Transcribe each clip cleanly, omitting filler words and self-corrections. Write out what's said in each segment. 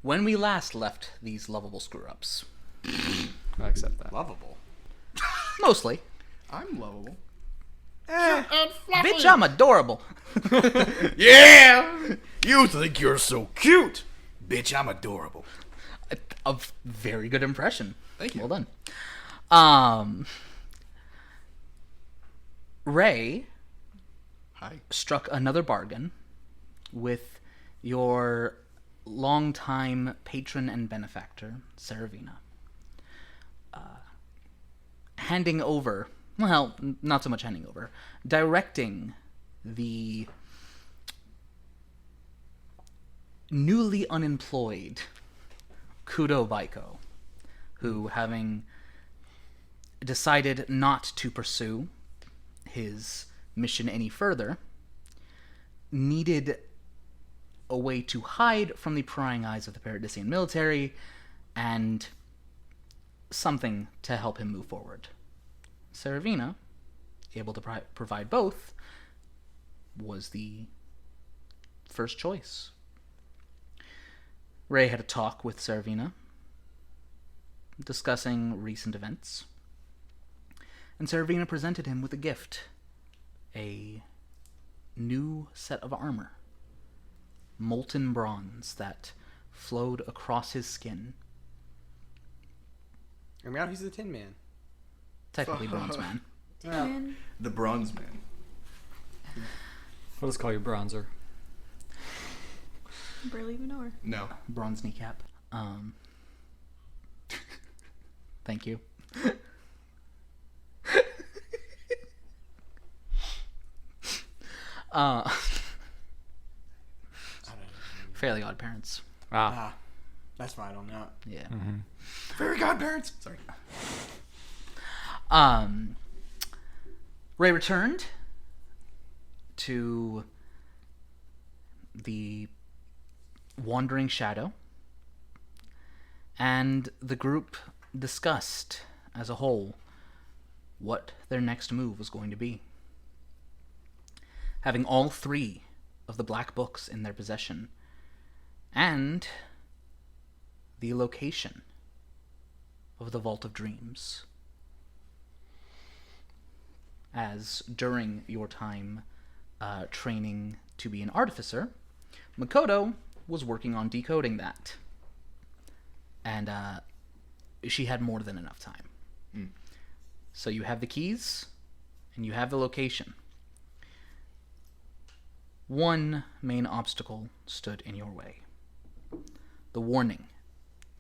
when we last left these lovable screw-ups. I accept that. Lovable. Mostly. I'm lovable. Bitch, I'm adorable. Yeah! You think you're so cute. Bitch, I'm adorable. A very good impression. Thank you. Well done. Ray Hi. struck another bargain with your longtime patron and benefactor, Saravina. Handing over, well, not so much handing over, directing the newly unemployed Kudo Baiko, who, having decided not to pursue his mission any further, needed a way to hide from the prying eyes of the Paradisian military and something to help him move forward. Saravina, able to provide both, was the first choice. Ray had a talk with Saravina, discussing recent events, and Saravina presented him with a gift, a new set of armor, molten bronze that flowed across his skin. I mean, he's the Tin Man. Technically Bronze Man. Man. The Bronze Man. I'll just call you Bronzer. Barely even know her. No. Bronze kneecap. Thank you. Fairly Odd Parents. That's why I don't know. Yeah. Fairy godparents. Sorry. Ray returned to the Wandering Shadow, and the group discussed as a whole what their next move was going to be. Having all three of the black books in their possession, and the location of the Vault of Dreams, as during your time training to be an artificer, Makoto was working on decoding that. And she had more than enough time. So you have the keys, and you have the location. One main obstacle stood in your way. The warning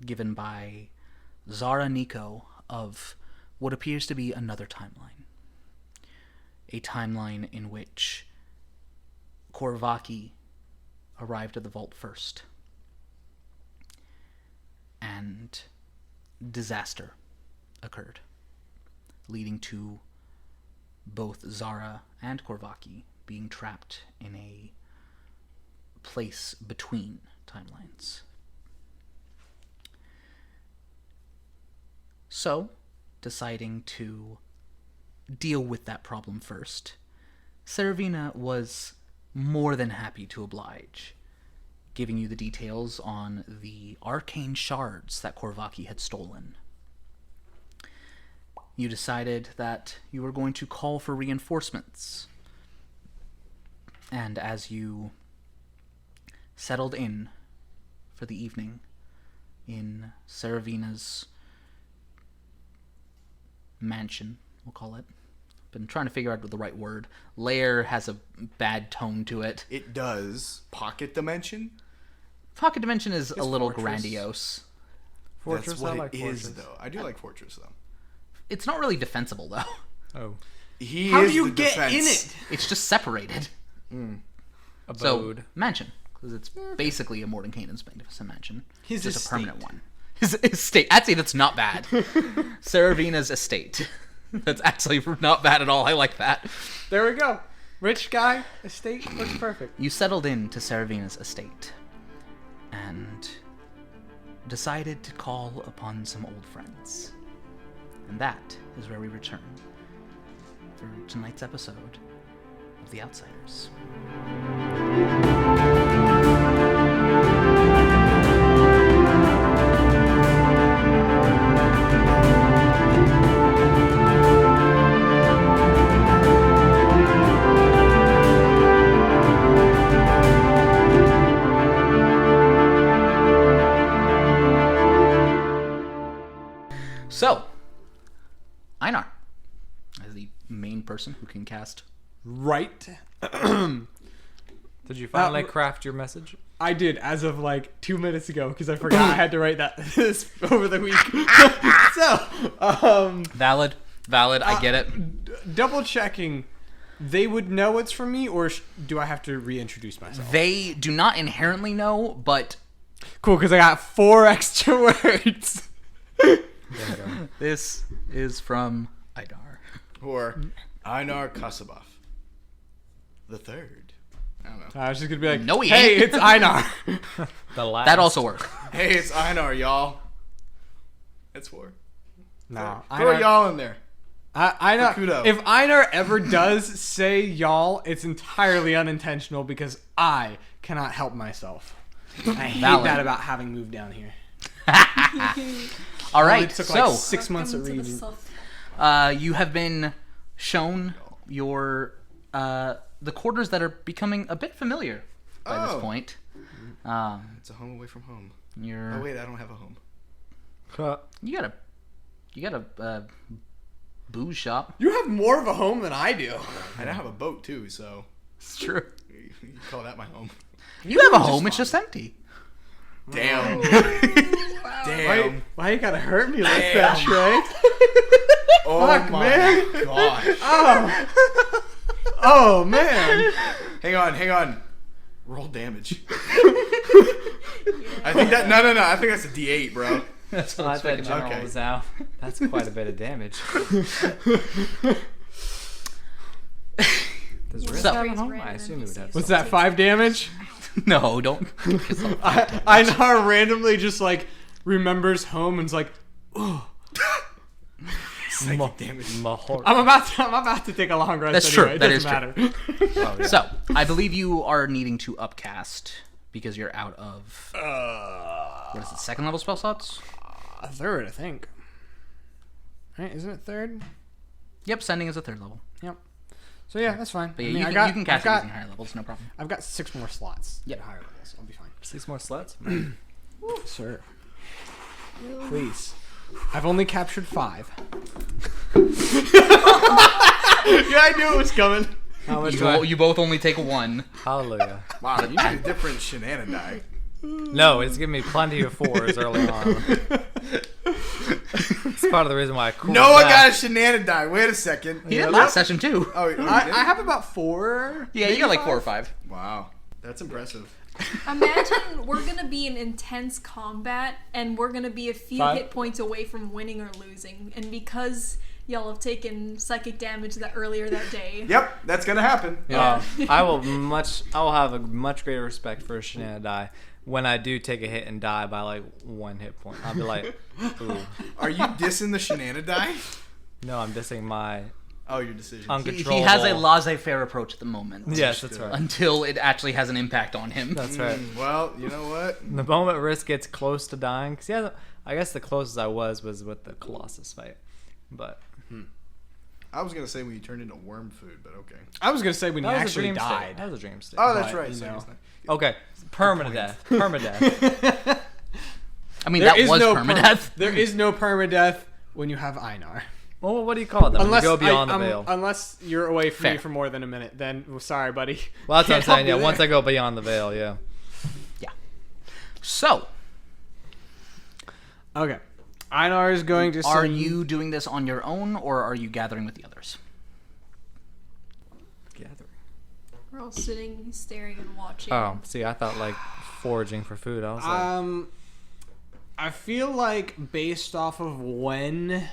given by Zara Nico of what appears to be another timeline. A timeline in which Korvaki arrived at the vault first. And disaster occurred, leading to both Zara and Korvaki being trapped in a place between timelines. So, deciding to deal with that problem first, Saravina was more than happy to oblige, giving you the details on the arcane shards that Korvaki had stolen. You decided that you were going to call for reinforcements, and as you settled in for the evening in Saravina's mansion, we'll call it. Been trying to figure out the right word. Lair has a bad tone to it. It does. Pocket dimension? Pocket dimension is a little fortress. grandiose. Fortress, That's what I like it Fortress. is, though. I do like Fortress, though. It's not really defensible, though. Oh. How do you get in it? It's just separated. Abode. So, mansion. Because it's basically a Mordenkainen's magnificent mansion. His just estate. a permanent one. His estate. I'd say that's not bad. Saravina's estate. That's actually not bad at all. I like that. There we go. Rich guy, estate, looks perfect. You settled into Saravina's estate and decided to call upon some old friends. And that is where we return for tonight's episode of The Outsiders. So, Einar, as the main person who can cast. Right. Did you finally craft your message? I did, as of like 2 minutes ago, because I forgot I had to write this over the week. So, Valid. I get it. double checking, they would know it's from me, or do I have to reintroduce myself? They do not inherently know, but Cool, because I got 4 extra words. There you go. this is from Einar. Or Einar Kasabov. The third. I don't know. I was just going to be like, No, he hey, ain't. it's Einar. The last. That also works. Hey, it's Einar, y'all. That's 4. No, Throw y'all in there. Einar, Kudo. if Einar ever does say y'all, it's entirely unintentional because I cannot help myself. I hate Valid. that about having moved down here. All right, It took so like 6 months of Welcome to the reading. self- you have been shown your the quarters that are becoming a bit familiar by this Oh. point. It's a home away from home. You're Oh wait, I don't have a home. you got a booze shop. You have more of a home than I do. And I have a boat too, so It's true. you can call that my home. You have a home. It's just empty. Damn. Wow. Damn. Why you gotta hurt me like that, Trey? Oh Fuck, my man. gosh. Oh man. Hang on. Roll damage. I think that no. I think that's a D8, bro. That's I thought general Okay. was out. That's quite a bit of damage. Does Riz So- have a home? I assume he would have. What's that, 5 damage? No, don't. Einar randomly just like remembers home and's like, oh. Psychic damage. I'm about to take a long rest. That's anyway. true. It That doesn't is true. matter. So, I believe you are needing to upcast because you're out of what is it? Second level spell slots. A third, I think. Right? Isn't it third? Yep, sending is a third level. Yep. So yeah, that's fine. But yeah, I mean, you can cast it using higher levels, no problem. I've got 6 more slots. Yep. At higher levels. I'll be fine. 6 more sluts? Sir. Please. I've only captured 5. Yeah, I knew it was coming. How much do I? You both only take 1. Hallelujah. Wow, you need a different shenanigan die. No, it's giving me plenty of 4s early on. It's part of the reason why I cooled No, I back. got a shenanigan die. Wait a second. He did last session too. Oh, you I did? have about 4. Yeah, you got like 4 or 5. Wow, that's impressive. Imagine we're gonna be in intense combat and we're gonna be a few 5. hit points away from winning or losing, and because y'all have taken psychic damage earlier that day. Yep, that's gonna happen. I will have a much greater respect for a shenanigan die when I do take a hit and die by like 1 hit point. I'll be like, ooh. Are you dissing the shenanigan die? No, I'm dissing my Oh, your decision. He has a laissez-faire approach at the moment. Yes, that's right. Until it actually has an impact on him. That's right. Well, you know what? The moment Riz gets close to dying, because yeah, I guess the closest I was with the Colossus fight, but I was gonna say when you turned into worm food, but okay. I was going to say when you that was a actually dream died. state. That was a dream state. Oh, that's But, right. you So know. it's not- Okay, permanent death. Permadeath. I mean, that was permadeath. There is no permadeath when you have Einar. Well, what do you call it then? Unless When you go beyond the veil. Unless you're away from me Fair. for more than a minute, then sorry, buddy. Well, that's what I'm Can't help saying. you Yeah, once there. I go beyond the veil, yeah. So, Okay. Einar is going to are send... you doing this on your own, or are you gathering with the others? Gathering. We're all sitting, staring, and watching. Oh, see, I thought like foraging for food. I was like, I feel like based off of when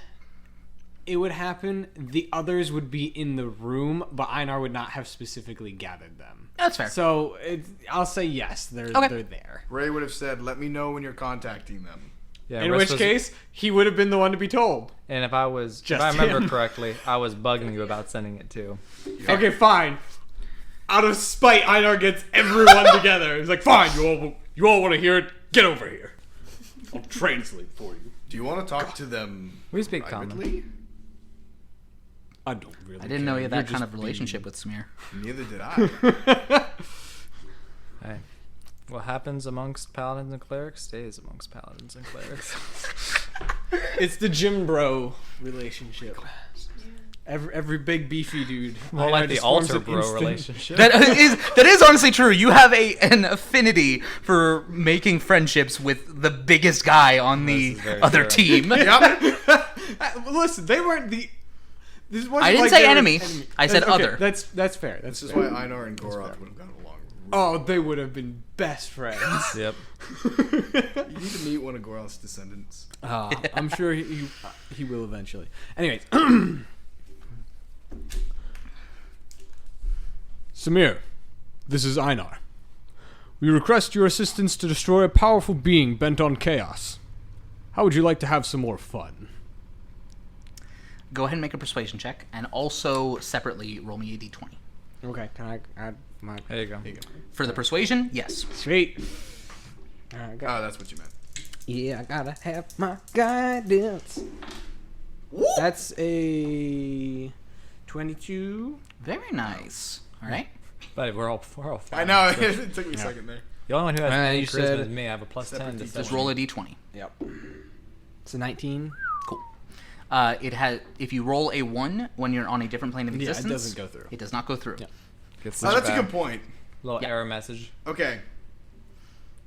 it would happen, the others would be in the room, but Einar would not have specifically gathered them. That's fair. So I'll say yes, they're there. Ray would have said, "Let me know when you're contacting them." yeah. In Riz which was- case, he would have been the one to be told. and if I Just remember him. correctly, I was bugging you about sending it too. Okay, fine. Out of spite, Einar gets everyone together. He's like, "Fine, you all want to hear it? Get over here. I'll translate for you." Do you want to talk to them We speak common. privately? I don't really. I didn't know you had that kind of relationship with Smear. Neither did I. Hey, what happens amongst paladins and clerics stays amongst paladins and clerics. It's the gym bro relationship. Every big beefy dude. More Einar like the just forms altar an bro instant- relationship. That is honestly true. You have an affinity for making friendships with the biggest guy on the This is very other true. team. Listen, they weren't the. This wasn't I didn't like say they were enemy. I said Okay, other. That's fair. That's This is fair. why Einar and Goroth would have gotten along. Oh, they would have been best friends. Yep. You need to meet one of Goroth's descendants. I'm sure he will eventually. Anyways, Samir, this is Einar. We request your assistance to destroy a powerful being bent on chaos. How would you like to have some more fun? Go ahead and make a persuasion check, and also separately roll me a d20. Okay, can I add my... There you go. For the persuasion, yes. Sweet. Oh, that's what you meant. Yeah, I gotta have my guidance. That's a 22. Very nice. All right. But we're all fine. I know. It took me a second there. The only one who has any you charisma said- is me. I have a plus 10 in Separate Just deception. roll a d20. Yep. It's a 19. Cool. It has. If you roll a 1 when you're on a different plane of Yeah, it existence, doesn't go through. It does not go through. Yeah. Gets Oh, that's a back. good point. Little Yeah. error message. Okay.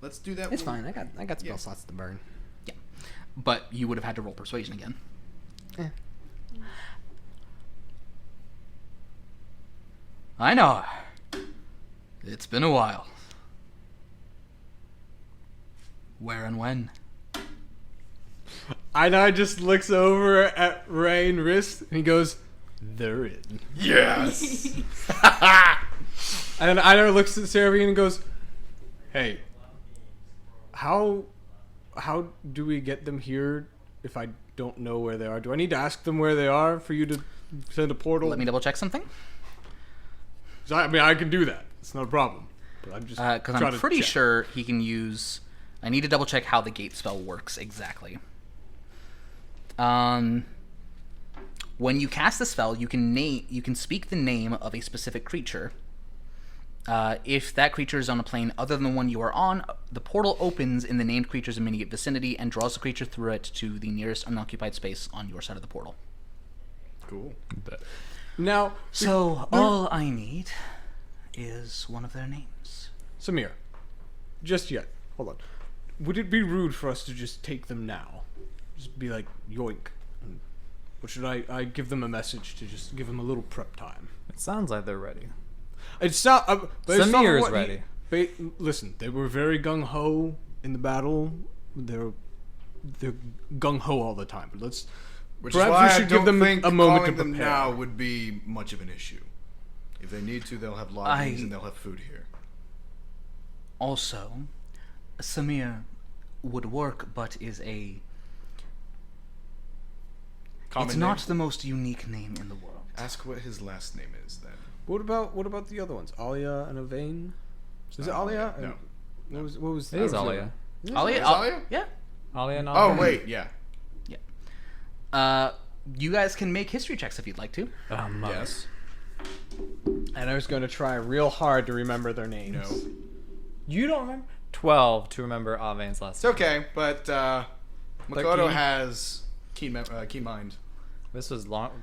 Let's do that. It's one. fine. I got spell Yeah. slots to burn. Yeah. But you would have had to roll persuasion again. Eh. I know. It's been a while. Where and when? Einar just looks over at Ray and Wrist and he goes, "They're in." Yes. And then Einar looks at Seravian and goes, "Hey, how do we get them here if I don't know where they are? Do I need to ask them where they are for you to send a portal?" Let me double check something. 'Cause I mean, I can do that. It's not a problem. But I'm just Because trying I'm to pretty check. sure he can use. I need to double check how the gate spell works exactly. When you cast the spell, you can speak the name of a specific creature. If that creature is on a plane other than the one you are on, the portal opens in the named creature's immediate vicinity and draws the creature through it to the nearest unoccupied space on your side of the portal. Cool. Now, So all I need is one of their names. Samir, just yet. Hold on. Would it be rude for us to just take them now? Just be like, yoink. Or should I give them a message to just give them a little prep time? It sounds like they're ready. It's not. Based off of Samir's what ready. Listen, they were very gung ho in the battle. They're gung ho all the time. But let's. Which Perhaps is why we should I give don't them think a moment calling to them prepare. now would be much of an issue. If they need to, they'll have lodgings I- and they'll have food here. Also, Samir would work, but is a. Common It's name? not the most unique name in the world. Ask what his last name is then. What about the other ones? Alia and Avain? Is it not Alia? Alia, no. What was It is that? Alia. Alia? Is Alia? Yeah. Alia and Oh, Alia. wait, yeah. You guys can make history checks if you'd like to. Yes. And I was going to try real hard to remember their names. No. You don't remember? 12 to remember Avain's last It's name. okay, but Makoto 13. has keen mind. This was long.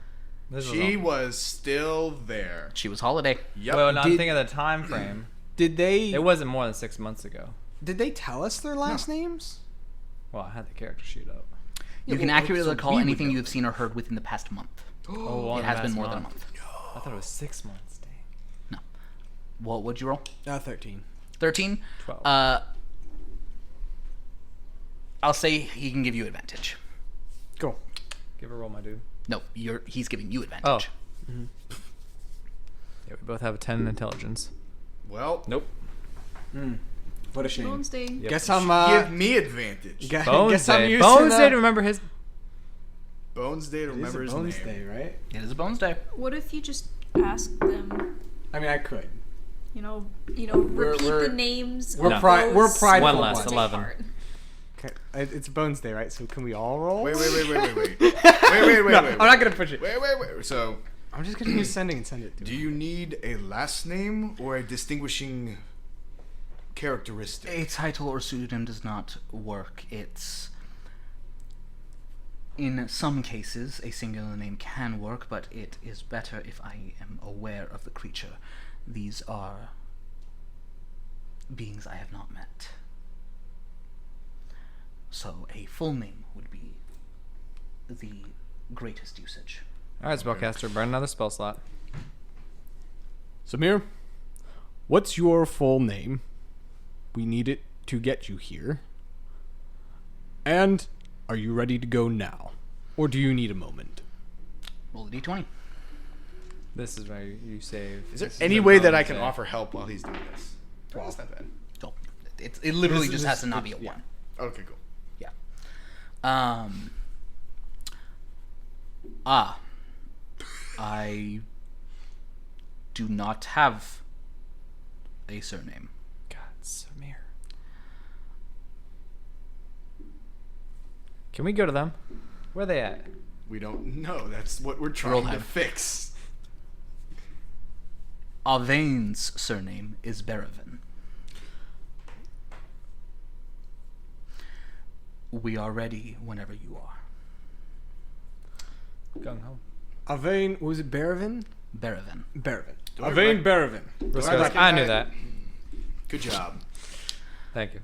This She was was still there. She was Holiday. Yep. Well, no, I'm Did- thinking of the time frame. Did they It wasn't more than 6 months ago. tell us their last names? Well, I had the character sheet up. You can well, accurately so recall we would anything know. you have seen or heard within the past month. Oh, well, It has been more than a month. I thought it was 6 months. Dang. No. What would you roll? 13. 13? 12. I'll say he can give you advantage. Cool. Give a roll, my dude. No, he's giving you advantage. Yeah, we both have a 10 in intelligence. Well, Nope. What a shame. Bones Day. Yep. Guess I'm give me advantage. Bones guess I'm Day. using Bones Day to remember his. Bones Day to It is remember a his Bones name. Day, right? It is a Bones Day. What if you just ask them? I mean, I could. Repeat we're- the names. we're of pri- those we're prideful One less, to take 11. part. Okay, it's Bones Day, right? So can we all roll? Wait. No, wait. I'm not gonna push it. Wait. So, I'm just gonna use sending and send it to do him. you need a last name or a distinguishing characteristic? A title or pseudonym does not work. It's In some cases, a singular name can work, but it is better if I am aware of the creature. These are beings I have not met. So a full name would be the greatest usage. All right, spellcaster, burn another spell slot. Samir, what's your full name? We need it to get you here. And are you ready to go now? Or do you need a moment? Roll a d20. This is where you save. Is there This any the way that I moment can there. offer help while he's doing this? Well, that's not bad. So it literally This just is- has to not be a yeah. 1. Okay, cool. Yeah. I do not have a surname. God, Samir. Can we go to them? Where are they at? We don't know. That's what we're Roll trying to high. fix. Avain's surname is Berevan. We are ready whenever you are. Gung ho. Avain, was it Berevan? Berevan. Berevan. Do I Avain rec- Berevan. I knew that. Good job. Thank you.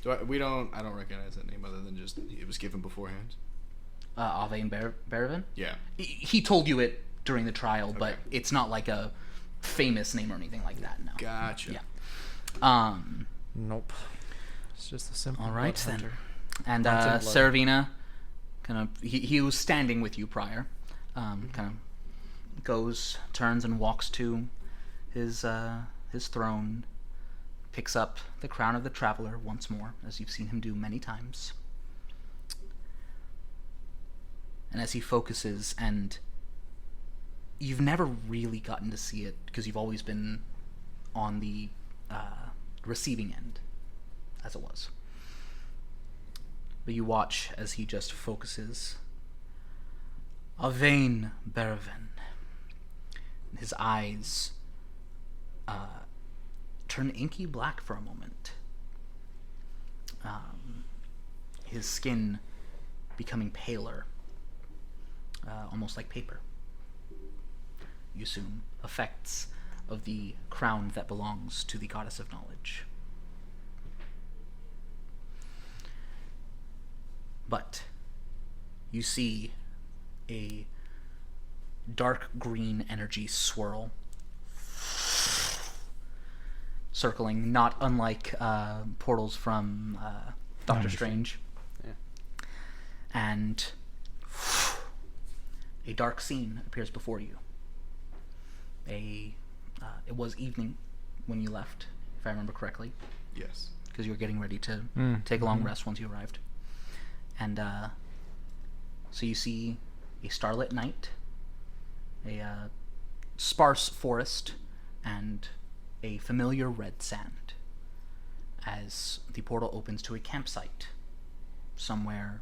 I don't recognize that name other than just it was given beforehand. Avain Berevan? Yeah. He told you it during the trial, but Okay. it's not like a famous name or anything like that, no. Gotcha. Yeah. Nope. It's just a simple. All right, blood then. hunter. And Hunting blood. Saravina, kind of, he was standing with you prior. Kind of goes, turns, and walks to his throne, picks up the crown of the traveler once more, as you've seen him do many times. And as he focuses, and you've never really gotten to see it because you've always been on the receiving end, as it was. But you watch as he just focuses. Avain Berevan. His eyes turn inky black for a moment. His skin becoming paler, almost like paper. You assume effects of the crown that belongs to the goddess of knowledge. But you see a dark green energy swirl circling, not unlike portals from Doctor Strange. Yeah. And a dark scene appears before you. It was evening when you left, if I remember correctly, Yes. because you were getting ready to take a long rest once you arrived. And so you see a starlit night, a sparse forest, and a familiar red sand as the portal opens to a campsite somewhere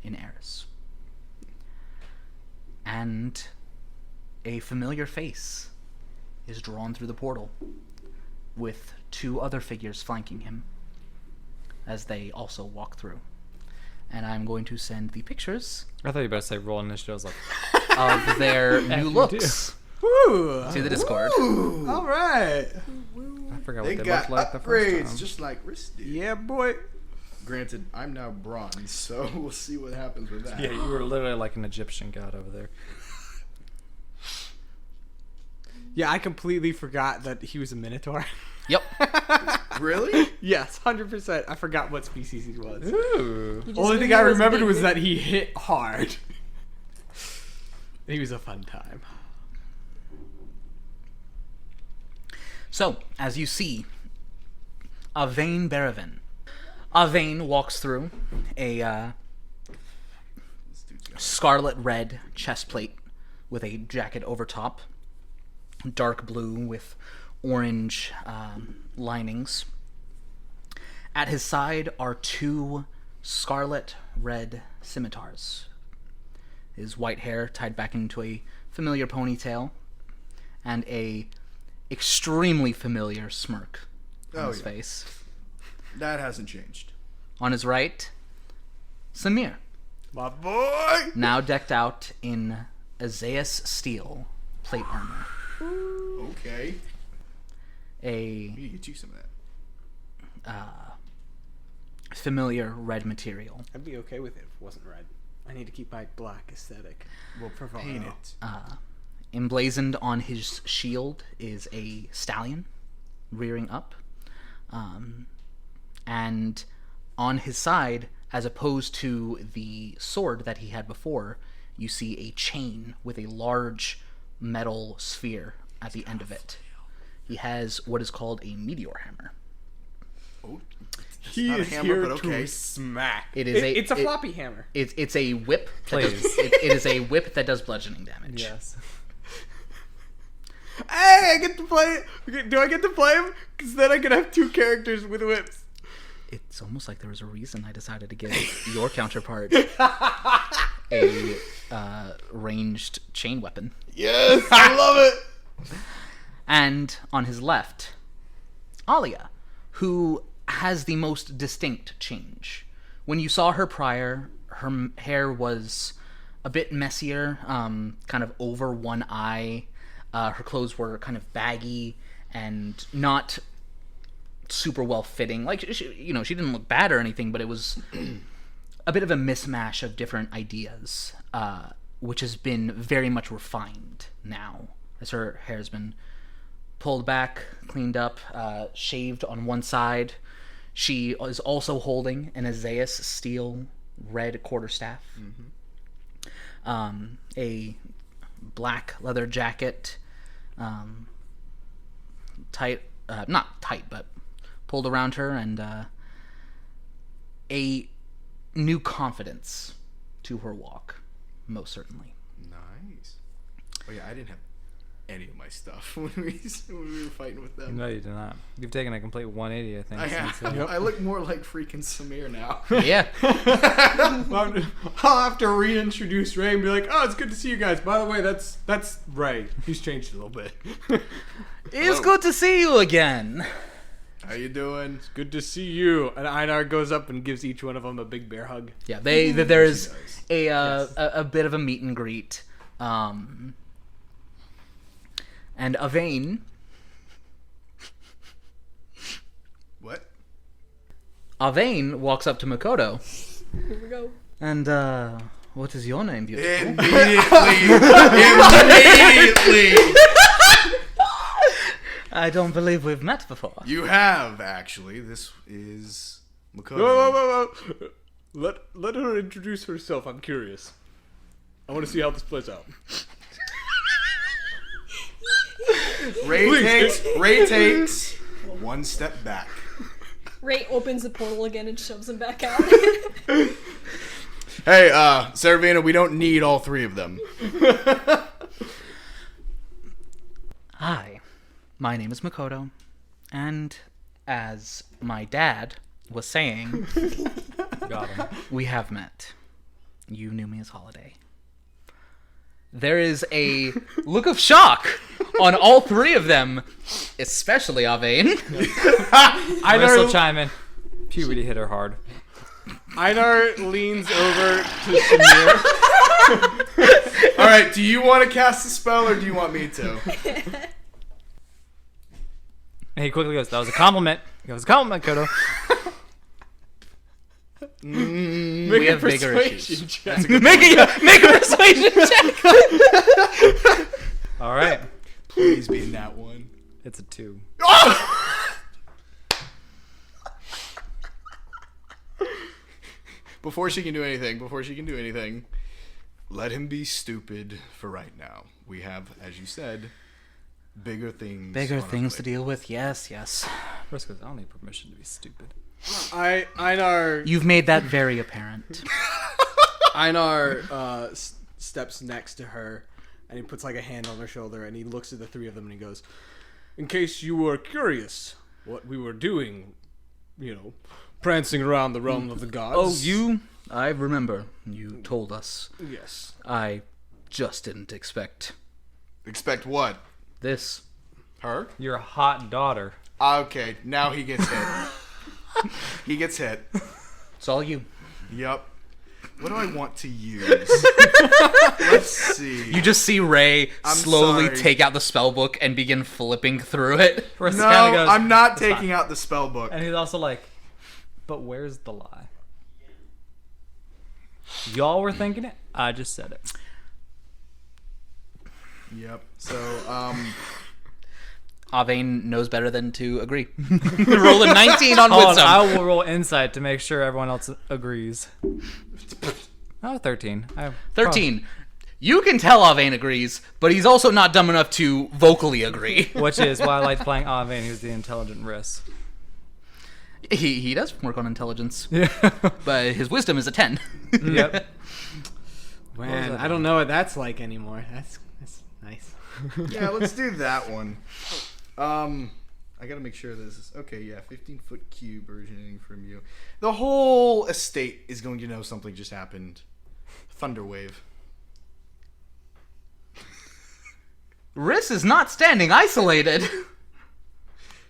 in Eris. And a familiar face is drawn through the portal with two other figures flanking him as they also walk through. And I'm going to send the pictures I thought you better say roll initiative. I was like, of their new you looks Woo! to the Discord. All right. I forgot They what they got looked like the first upgrades time. just like Riss did. Yeah, boy. Granted, I'm now bronze, so we'll see what happens with that. Yeah, you were literally like an Egyptian god over there. Yeah, I completely forgot that he was a Minotaur. Yep. Really? Yes, 100%. I forgot what species he was. Ooh. You just Only knew thing he I was remembered big. was that he hit hard. He was a fun time. So, as you see, Avain Berevan. Avain walks through a This dude's got scarlet red chest plate with a jacket over top, dark blue with orange linings. At his side are two scarlet red scimitars. His white hair tied back into a familiar ponytail, and a extremely familiar smirk on Oh, his yeah. face. That hasn't changed. On his right, Samir. My boy! now decked out in Azaeus steel plate armor. Okay. We A need to get you some of that. familiar red material. I'd be okay with it if it wasn't red. I need to keep my black aesthetic. We'll paint it. Emblazoned on his shield is a stallion rearing up. And on his side, as opposed to the sword that he had before, you see a chain with a large metal sphere at the end of it. He has what is called a meteor hammer. Oh, He not a is hammer, here but okay. to smack. It's a floppy hammer. It's a whip. That does, Please. it is a whip that does bludgeoning damage. Yes. Hey, I get to play it. Do I get to play him? Because then I can have 2 characters with whips. It's almost like there was a reason I decided to give your counterpart a ranged chain weapon. Yes, I love it. And on his left, Alia, who has the most distinct change. When you saw her prior, her hair was a bit messier, kind of over one eye. Her clothes were kind of baggy and not super well fitting. Like, she didn't look bad or anything, but it was a bit of a mismatch of different ideas, which has been very much refined now, as her hair's been pulled back, cleaned up, shaved on one side. She is also holding an Azaeus steel red quarterstaff, a black leather jacket, tight, not tight, but pulled around her, and a new confidence to her walk, most certainly. Nice. Oh yeah, I didn't have any of my stuff when we were fighting with them. No, you do not. You've taken a complete 180, I think. I since, have. I look more like freaking Samir now. Yeah. I'll have to reintroduce Ray and be like, "Oh, it's good to see you guys. By the way, that's Ray. He's changed a little bit. It's good to see you again. How you doing? Good to see you." And Einar goes up and gives each one of them a big bear hug. Yeah, there's a bit of a meet and greet. And Avain, What? walks up to Makoto. Here we go. And, what is your name, beautiful? Immediately. I don't believe we've met before. You have actually. This is Makoto. Whoa. Let her introduce herself. I'm curious. I want to see how this plays out. Ray takes one step back. Ray opens the portal again and shoves him back out. Hey, Saravina, we don't need all 3 of them. Hi, my name is Makoto, and as my dad was saying, Got him. we have met. You knew me as Holiday. There is a look of shock on all 3 of them, especially Avain. Einar chime in. Puberty hit her hard. Einar leans over to Samir. All right, do you want to cast a spell or do you want me to? And he quickly goes, "That was a compliment." He goes, "Compliment, Kodo." Make We a have bigger persuasion issues. check. Make a persuasion check. All right. Please be in that one. It's a 2. Before she can do anything, let him be stupid for right now. We have, as you said, bigger things. Bigger on our things to plate. deal with. Yes. First goes, "I don't need permission to be stupid." Einar You've made that very apparent. steps next to her, and he puts like a hand on her shoulder, and he looks at the 3 of them, and he goes, "In case you were curious what we were doing, prancing around the realm of the gods." Oh, you? I remember. You told us. Yes. I just didn't expect Expect what? this. Her? Your hot daughter. Okay, now he gets hit. He gets hit. It's all you. Yup. What do I want to use? Let's see. You just see Ray I'm slowly sorry. take out the spell book and begin flipping through it. Riss No, kinda goes, I'm not "It's taking fine." out the spell book. And he's also like, but where's the lie? Y'all were thinking it. I just said it. Yep. So, Avane knows better than to agree. Roll a 19 on Hold on, wisdom. I will roll insight to make sure everyone else agrees. Oh, 13. 13. You can tell Avane agrees, but he's also not dumb enough to vocally agree. Which is why I liked playing Avane, who's the intelligent Riss. He does work on intelligence, Yeah. but his wisdom is a 10. Yep. Man, that I don't know what that's like anymore. That's nice. yeah, let's do that one. I gotta make sure this is okay. Yeah, 15-foot cube originating from you. The whole estate is going to know something just happened. Thunderwave. Riss is not standing isolated.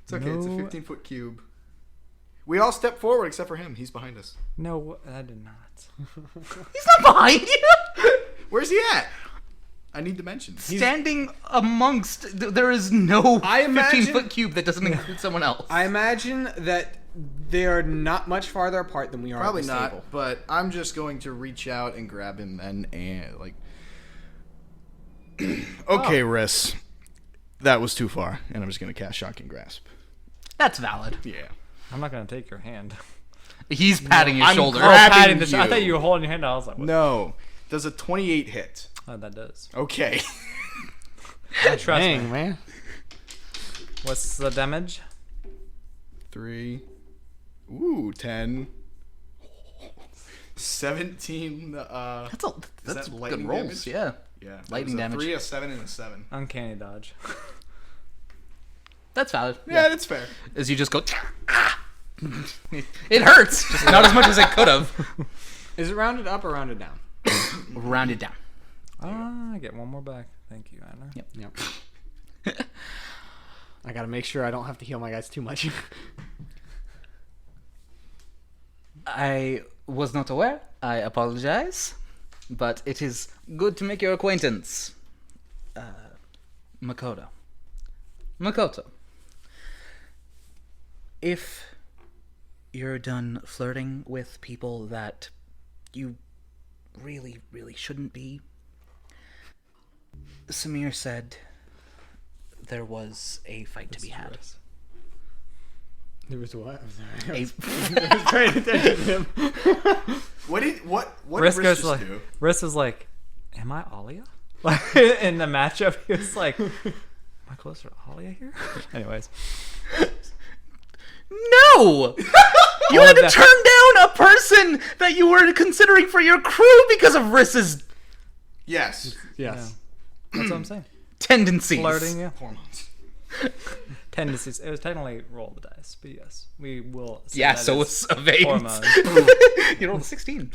It's okay. It's a No. 15-foot cube. We all step forward except for him. He's behind us. No, I did not. He's not behind you. Where's he at? I need dimensions. Standing amongst. There is no I imagine- 15-foot cube that doesn't include someone else. I imagine that they are not much farther apart than we are. Probably at this not, table. but I'm just going to reach out and grab him and like. Okay, Riss. That was too far, and I'm just going to cast Shocking Grasp. That's valid. Yeah. I'm not going to take your hand. He's patting your I'm shoulder. grabbing Patting the I you. thought you were holding your hand out. I was like, what? No. Does a 28 hit? Oh, that does. Okay. Trust Dang, me. man. What's the damage? 3. Ooh, 10. 17. That's that good lightning rolls. damage? Yeah. Yeah. Lightning damage. 3, a 7, and a 7. Uncanny dodge. That's valid. Yeah, that's fair. As you just go. Ah! It hurts, just not as much as it could have. Is it rounded up or rounded down? Rounded down. I get one more back. Thank you, Einar. Yep. Yep. I gotta make sure I don't have to heal my guys too much. I was not aware. I apologize. But it is good to make your acquaintance. Makoto. If you're done flirting with people that you really, really shouldn't be, Samir said there was a fight to be had. There was what? I'm sorry. A, I was paying attention to him. What did Riss Riss goes just like, do? Riss was like, "Am I Alia?" Like in the matchup, he was like, "Am I closer to Alia here?" Anyways, No! You had to turn down a person that you were considering for your crew because of Riss's Yes. Yes. that's what I'm saying. tendencies. Flirting, yeah. Hormones. Tendencies. It was technically roll the dice, but yes, we will. Say Yeah, that so is it's a vein. hormones. You rolled a 16.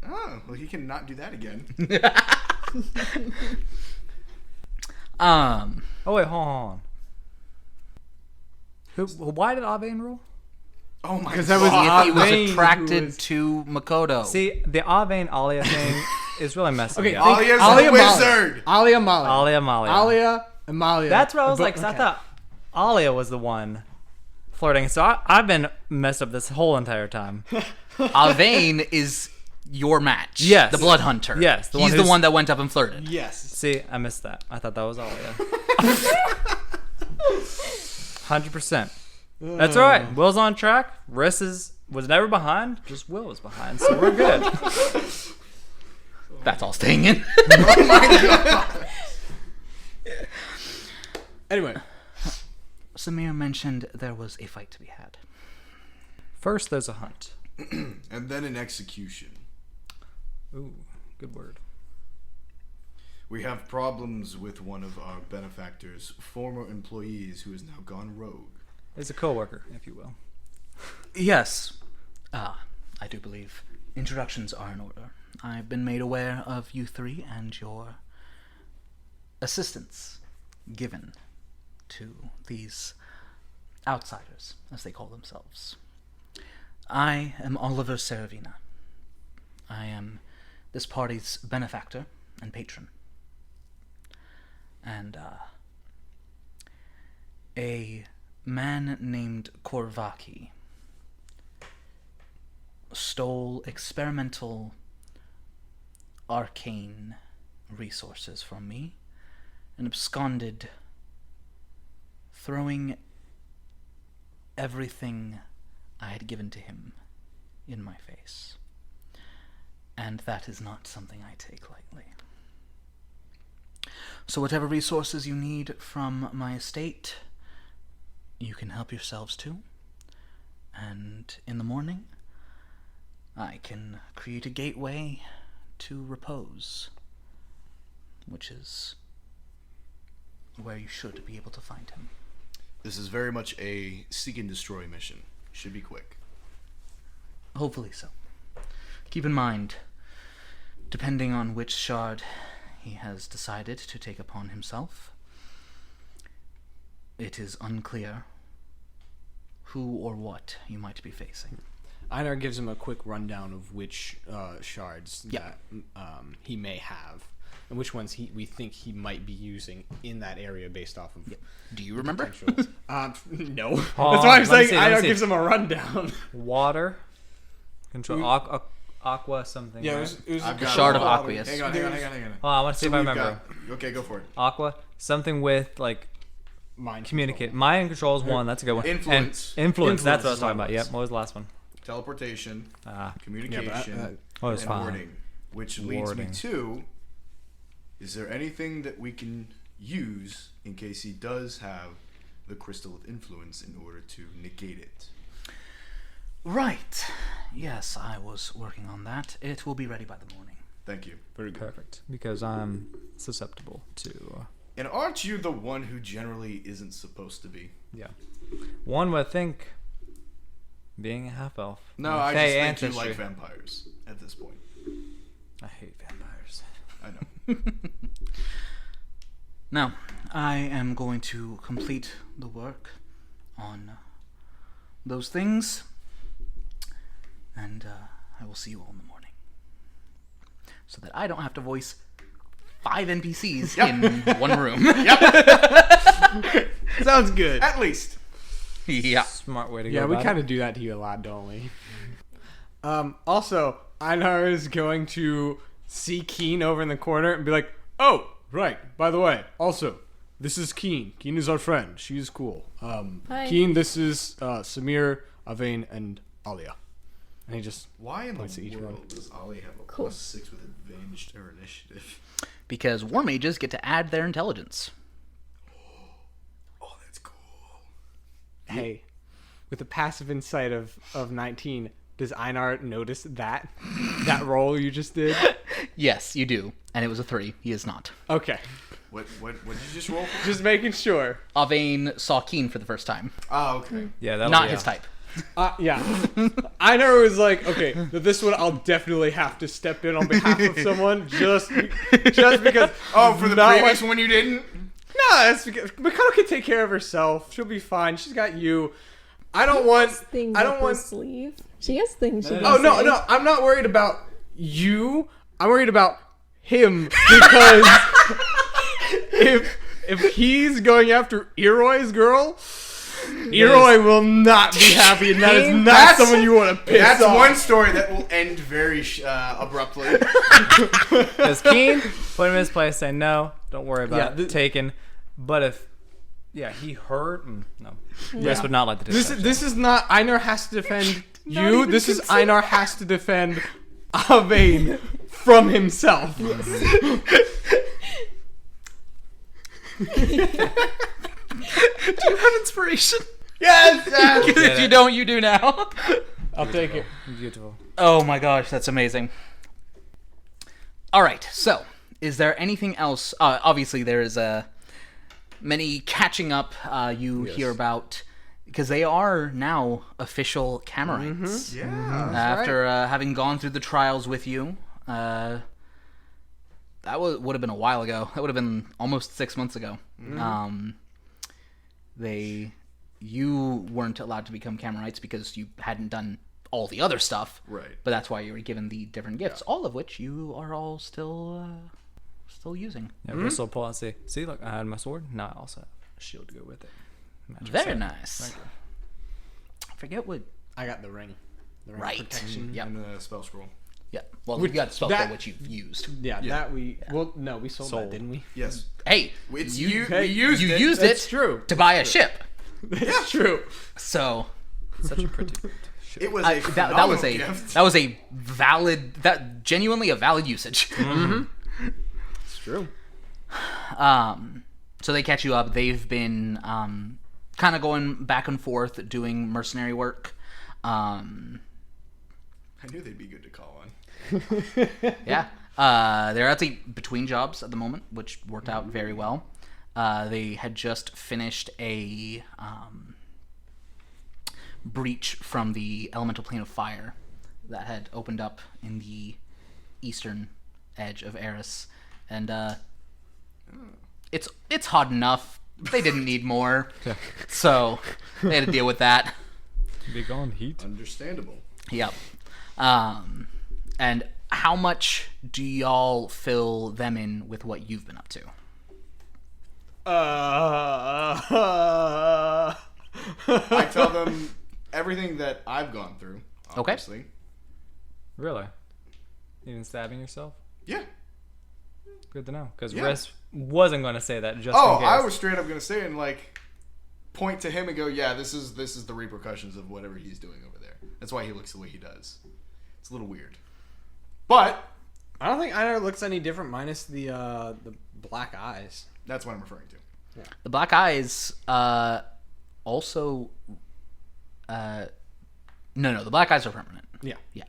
Oh, well, he can not do that again. Oh wait, hold on. Why did Avane roll? Oh my god. Because that was He was Avane who attracted was- to Makoto. See, the Avane Alia thing is really messing Okay, me up. think Alia's Alia a wizard. Alia Amalia. Alia Amalia. Alia Amalia. That's what I was But- like, 'cause I okay. thought Alia was the one flirting. So I've been messed up this whole entire time. Avane is your match. Yes. The Blood Hunter. Yes, the one He's the who's- one that went up and flirted. Yes. See, I missed that. I thought that was Alia. 100%. That's all right. Will's on track. Riss was never behind. Just Will was behind, so we're good. That's all staying in. Oh my god. Anyway, Samir mentioned there was a fight to be had. First, there's a hunt. And then an execution. Ooh, good word. We have problems with one of our benefactors' former employees who has now gone rogue. It's a coworker, if you will. Yes. I do believe introductions are in order. I've been made aware of you three and your assistance given to these outsiders, as they call themselves. I am Oliver Seravina. I am this party's benefactor and patron. And, a man named Korvaki stole experimental arcane resources from me and absconded, throwing everything I had given to him in my face. And that is not something I take lightly. So whatever resources you need from my estate, you can help yourselves to. And in the morning, I can create a gateway to repose, which is where you should be able to find him. This is very much a seek and destroy mission. Should be quick. Hopefully so. Keep in mind, depending on which shard he has decided to take upon himself, it is unclear who or what you might be facing. Einar gives him a quick rundown of which shards that he may have, and which ones we think he might be using in that area based off of. Do you remember? No. That's Oh, why I'm let me saying see, let me Einar see. gives him a rundown. Water. Control. Aqua something. Yeah, right? it was I've The got shard of water. Aqueous. Hang on. Oh, I want to see if I We've remember. Okay, go for it. Aqua. Something with like Mind communicate. control. Mind control is one. That's a good one. Influence. And influence. That's what I was Influence talking about. is Yep. What was the last one? Teleportation, Ah. communication, Oh, it's and fine. warding. Which leads Warding. me to, is there anything that we can use in case he does have the crystal of influence in order to negate it? Right. Yes, I was working on that. It will be ready by the morning. Thank you. Very good. Perfect. Because I'm susceptible to. And aren't you the one who generally isn't supposed to be? Yeah. One would think. Being a half elf. No, I Fey just think ancestry. you like vampires at this point. I hate vampires. I know. Now, I am going to complete the work on those things, and I will see you all in the morning. So that I don't have to voice 5 NPCs in one room. Sounds good. At least. Yeah. Smart way to go. Yeah, we about kind it. of do that to you a lot, don't we? Also, Einar is going to see Keen over in the corner and be like, "Oh, right. By the way, also, this is Keen. Keen is our friend. She's cool. Hi. Keen, this is Samir, Avain, and Alia." And he just Why in Points to each the one. world does Ollie have a Cool. +6 with advantage to her initiative? Because war mages get to add their intelligence. Oh, that's cool. hey, with a passive insight of 19, does Einar notice that roll you just did? Yes, you do. And it was a 3. He is not. Okay, What did you just roll for? just making sure. Avane saw Keen for the first time. Oh, okay. Yeah, that'll Not be his a- type. Yeah. Einar was like, okay, this one I'll definitely have to step in on behalf of someone just because. Oh, for the not previous like- one you didn't? No, that's because Mikado can take care of herself. She'll be fine. She's got you. I don't want. Things I up don't her want. sleeve. She has things she can Oh no, say. no, I'm not worried about you. I'm worried about him because if he's going after Eroy's girl, Eroy will not be happy, and that is not That's- someone you want to piss That's off. one story that will end very abruptly. Because Keen put him in his place, say no, don't worry about Yeah, it, th- taken. But if, he hurt, no. Rest would not like the This discussion. this is not Einar has to defend you. This is Einar has to defend Avain from himself. Do you have inspiration? Yes. If you don't, you do now. I'll take it. Beautiful. Oh my gosh, that's amazing. All right, so is there anything else? Obviously, there is many catching up you hear about because they are now official Kamirites. Yeah. After having gone through the trials with you, that would have been a while ago. That would have been almost 6 months ago. You weren't allowed to become Kamirites because you hadn't done all the other stuff. Right. But that's why you were given the different gifts, all of which you are all still using. Yeah, Chris will pull out and say, see, look, I had my sword. Now I also have a shield to go with it. Magic Very set. nice. Thank you. I forget what. I got the ring. The ring Right. protection. Yep. And the spell scroll. Yeah. Well, Which- you got the spell that- code, which you've used. Yeah, Yeah. that we. Well, no, we sold that, didn't we? Yes. Hey, It's you we used you it. used That's it true. to buy a ship. That's true. So Such a pretty. It was I, a that was phenomenal gift. that was a valid, that genuinely a valid usage. It's true. So they catch you up. They've been kind of going back and forth doing mercenary work. I knew they'd be good to call on. Yeah. They're actually between jobs at the moment, which worked out very well. They had just finished a breach from the elemental plane of fire that had opened up in the eastern edge of Eris. And it's hot enough. They didn't need more. So they had to deal with that. Big on heat. Understandable. Yep. And how much do y'all fill them in with what you've been up to? I tell them everything that I've gone through. Obviously. Really? Even stabbing yourself? Yeah. Good to know. Because Yeah. Riss wasn't going to say that just Oh, in case. I was straight up gonna say it and like point to him and go, yeah, this is the repercussions of whatever he's doing over there. That's why he looks the way he does. It's a little weird. But I don't think Einar looks any different minus the black eyes. that's what I'm referring to. The black eyes also no, the black eyes are permanent. Yeah. Yeah.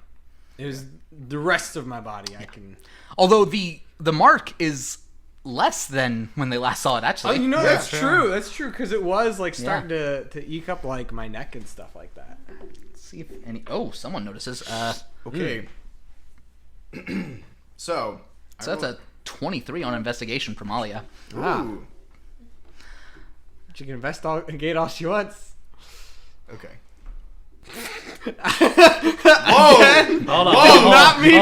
It was the rest of my body. I can. Although the mark is less than when they last saw it Oh, actually. you know Yeah. that's true. That's true because it was like starting to eke up like my neck and stuff like that. Let's see if any someone notices. Okay. So So that's a 23 on investigation from Alia. Ooh. She can investigate all she wants. Okay. Hold on. Whoa, not me,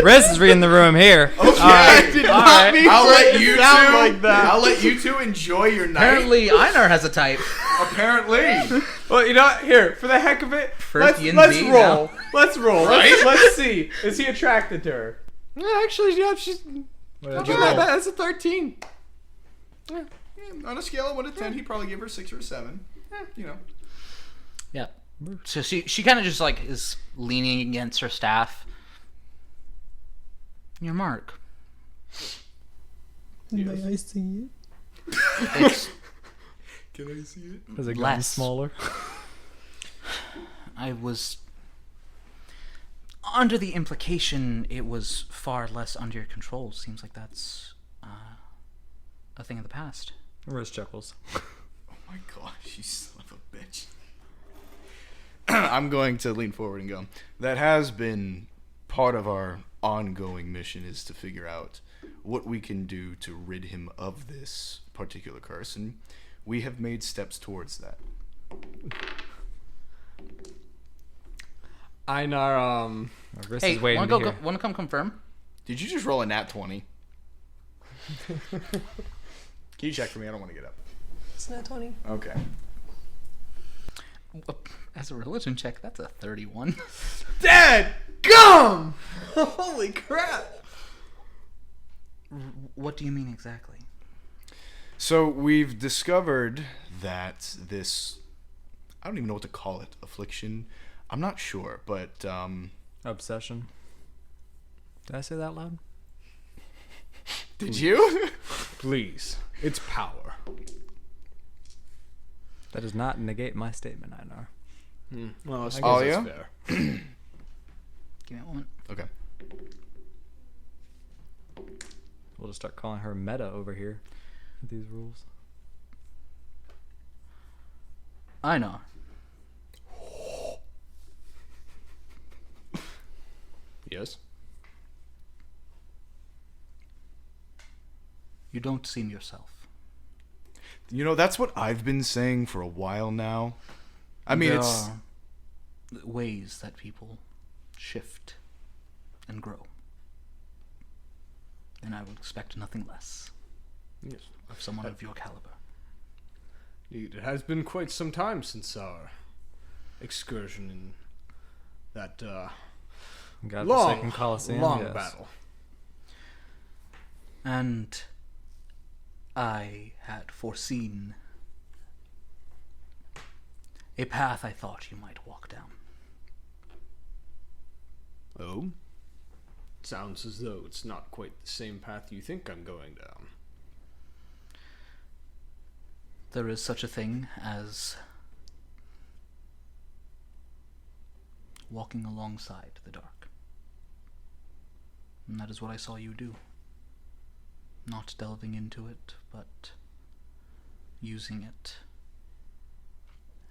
Riss is reading the room here. Okay. Did not mean I'll for it let to you two. sound like that. I'll let you two enjoy your night. Apparently, Einar has a type. Apparently. Well, you know what? Here, for the heck of it, First let's YNZ roll. now. Let's roll. Right? Let's see. Is he attracted to her? Yeah, actually, yeah, she's. What Not did you that roll? bad. That's a 13. Yeah, on a scale of 1 to 10, he'd probably give her a 6 or a 7. You know. Yeah. So she kind of just like is leaning against her staff. Your mark. May I see it? It's Can I see it? Has it gotten Less. smaller? I was under the implication it was far less under your control. Seems like that's a thing of the past. Riss chuckles. Oh my gosh, you son of a bitch. I'm going to lean forward and go, that has been part of our ongoing mission, is to figure out what we can do to rid him of this particular curse, and we have made steps towards that. Einar, Riss Hey, is waiting want to to hear. want to come confirm? Did you just roll a nat 20? Can you check for me? I don't want to get up. It's not 20. Okay. As a religion check, that's a 31. Dad, gum! Holy crap! What do you mean exactly? So we've discovered that this, I don't even know what to call it, affliction. I'm not sure, but Obsession. Did I say that loud? did you? Please, it's power. That does not negate my statement, Einar. Well, I suppose Oh, that's yeah? fair. Give me a moment. Okay. We'll just start calling her Meta over here with these rules. Einar, Yes. you don't seem yourself. You know, that's what I've been saying for a while now. I mean, There it's... are ways that people shift and grow. And I would expect nothing less Yes. of someone of your caliber. Indeed, it has been quite some time since our excursion in that Got the long, second Colosseum. long yes. battle. And I had foreseen a path I thought you might walk down. Oh? Sounds as though it's not quite the same path you think I'm going down. There is such a thing as walking alongside the dark. And that is what I saw you do. Not delving into it, but using it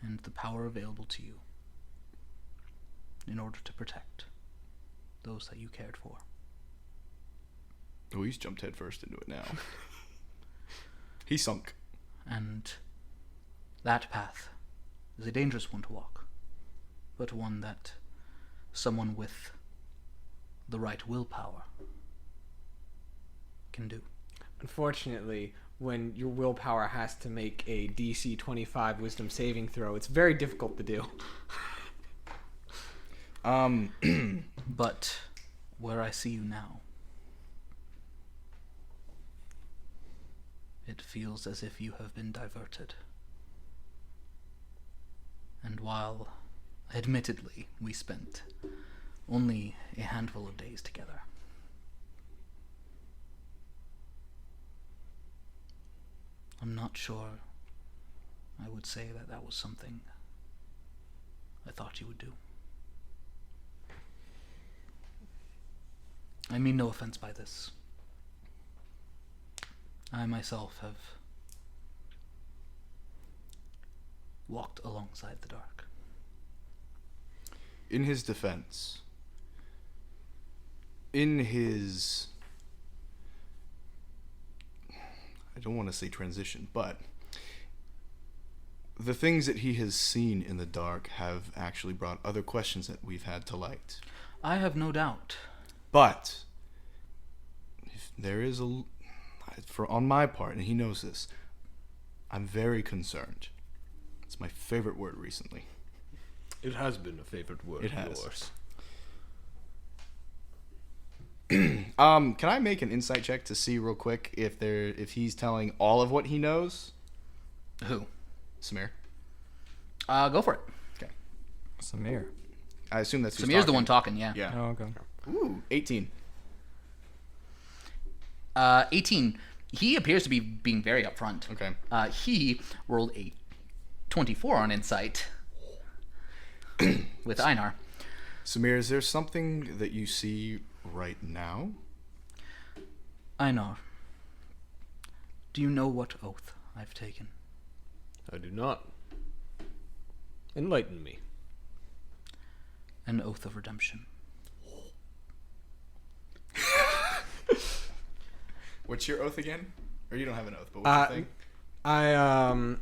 and the power available to you in order to protect those that you cared for. Oh, he's jumped headfirst into it now. He sunk. And that path is a dangerous one to walk, but one that someone with the right willpower can do. Unfortunately, when your willpower has to make a DC 25 wisdom saving throw, it's very difficult to do. But where I see you now, it feels as if you have been diverted. And while, admittedly, we spent only a handful of days together, I'm not sure I would say that that was something I thought you would do. I mean no offense by this. I myself have walked alongside the dark. In his defense, I don't want to say transition, but the things that he has seen in the dark have actually brought other questions that we've had to light. I have no doubt. But if there is on my part, and he knows this, I'm very concerned. It's my favorite word recently. It has been a favorite word It of has. yours. Can I make an insight check to see real quick if he's telling all of what he knows? Who? Samir. Go for it. Okay. Samir. I assume that's who's Samir's the talking. one talking, yeah. Yeah. Oh, okay. Ooh, 18. 18. He appears to be being very upfront. Okay. He rolled a 24 on insight with Einar. Samir, is there something that you see right now? Einar, do you know what oath I've taken? I do not. Enlighten me. An oath of redemption. What's your oath again? Or you don't have an oath, but what's your thing?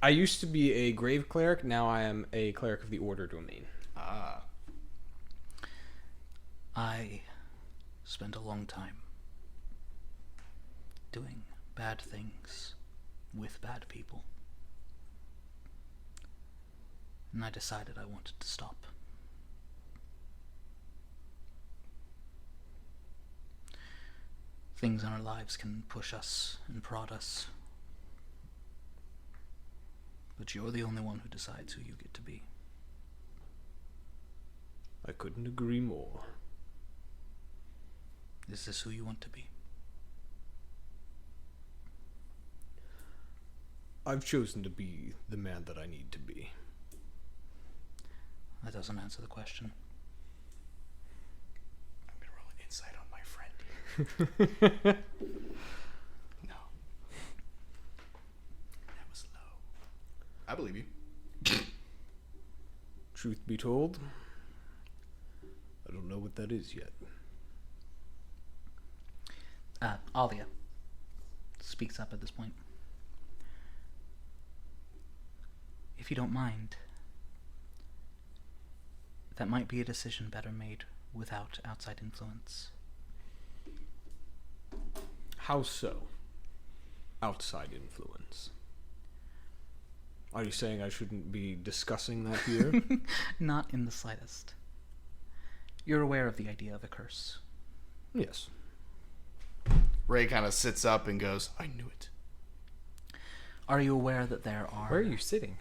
I used to be a grave cleric. Now I am a cleric of the order domain. Ah. I spent a long time doing bad things with bad people. And I decided I wanted to stop. Things in our lives can push us and prod us. But you're the only one who decides who you get to be. I couldn't agree more. Is this who you want to be? I've chosen to be the man that I need to be. That doesn't answer the question. I'm going to roll an insight on my friend. No. That was low. I believe you. Truth be told, I don't know what that is yet. Alia speaks up at this point. If you don't mind, that might be a decision better made without outside influence. How so? Outside influence. Are you saying I shouldn't be discussing that here? Not in the slightest. You're aware of the idea of a curse. Yes. Ray kind of sits up and goes, I knew it. Are you aware that there are... Where are you sitting?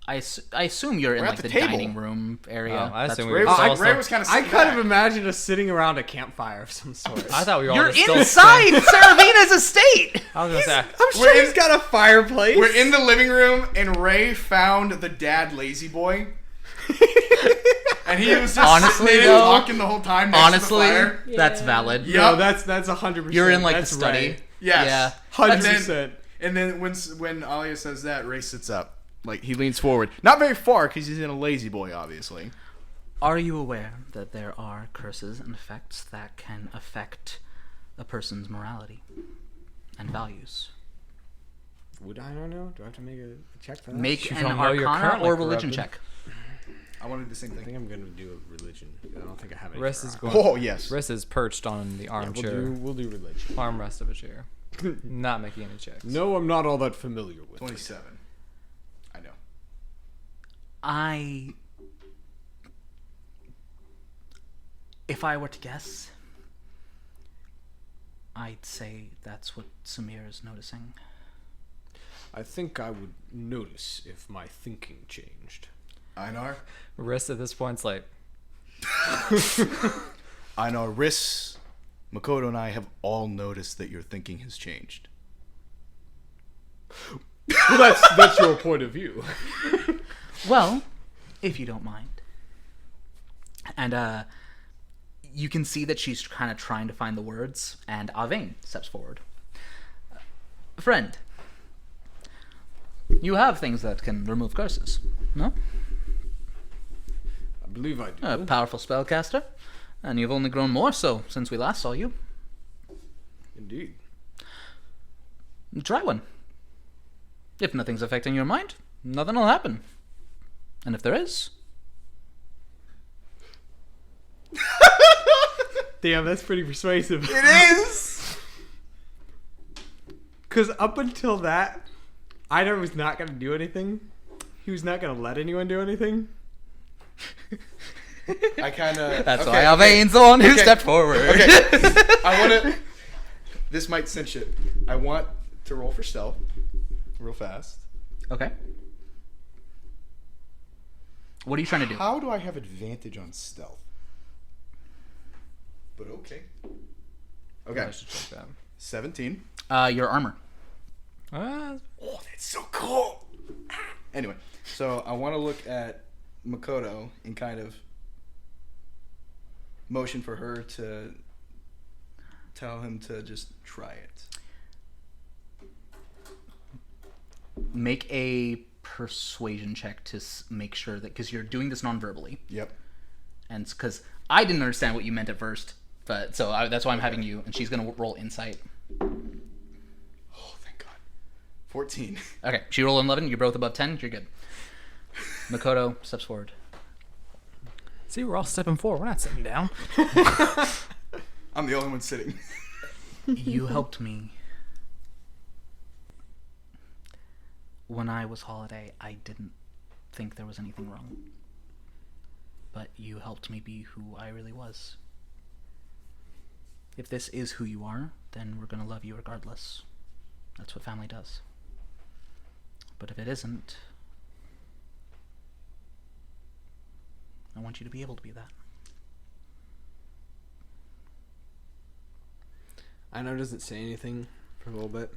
I assume you're in We're like at the the table. dining room area. Oh, I That's assume we where- were Ray, also- Ray was kind of I kind of imagine us sitting around a campfire of some sort. I thought we were You're all still inside Saravina's estate! I was gonna say. I'm sure he's got a fireplace. We're in the living room, and Ray found the dad lazy boy. And he was just Honestly, sitting there though, talking the whole time next Honestly, to the fire. that's Yeah. valid. No, that's 100%. You're in like that's the study. right. Yes. Yeah. 100%. And then when Alia says that, Ray sits up. Like, he leans forward. Not very far, because he's in a lazy boy, obviously. Are you aware that there are curses and effects that can affect a person's morality and values? Would I don't know? Do I have to make a check for that? Make You an don't know you're Arcana currently or religion corrupted. check. I want to do the same I think thing. I'm going to do a religion. I don't think I have any. Rest for is art. going. Oh, yes. Rest is perched on the Yeah, armchair. we'll do religion. Armrest of a chair. Not making any checks. No, I'm not all that familiar with it. 27. I know. If I were to guess, I'd say that's what Samir is noticing. I think I would notice if my thinking changed. Einar? Rest at this point's like, Einar, Riss, Makoto, and I have all noticed that your thinking has changed. Well, that's your point of view. Well, if you don't mind. And you can see that she's kind of trying to find the words, and Avain steps forward. Friend, you have things that can remove curses, no? I believe I do. A powerful spellcaster, and you've only grown more so since we last saw you. Indeed. Try one. If nothing's affecting your mind, nothing will happen. And if there is, Damn, that's pretty persuasive. It is! Because up until that, Einar was not going to do anything. He was not going to let anyone do anything. I kind of... that's why Avain's the one who stepped forward. Okay. I want to... This might cinch it. I want to roll for stealth real fast. Okay. What are you trying to do? How do I have advantage on stealth? But okay. Okay. I should check that. 17. Your armor. Oh, that's so cool. Anyway, so I want to look at Makoto and kind of motion for her to tell him to just try it. Make a persuasion check to make sure that, because you're doing this non-verbally, Yep. and because I didn't understand what you meant at first, but so that's why I'm having you, and she's gonna roll insight. Oh, thank God. 14. Okay, she rolled an 11. You're both above 10. You're good. Makoto steps forward. See, we're all stepping forward. We're not sitting down. I'm the only one sitting. You helped me. When I was holiday, I didn't think there was anything wrong. But you helped me be who I really was. If this is who you are, then we're gonna love you regardless. That's what family does. But if it isn't, I want you to be able to be that. Einar doesn't say anything for a little bit.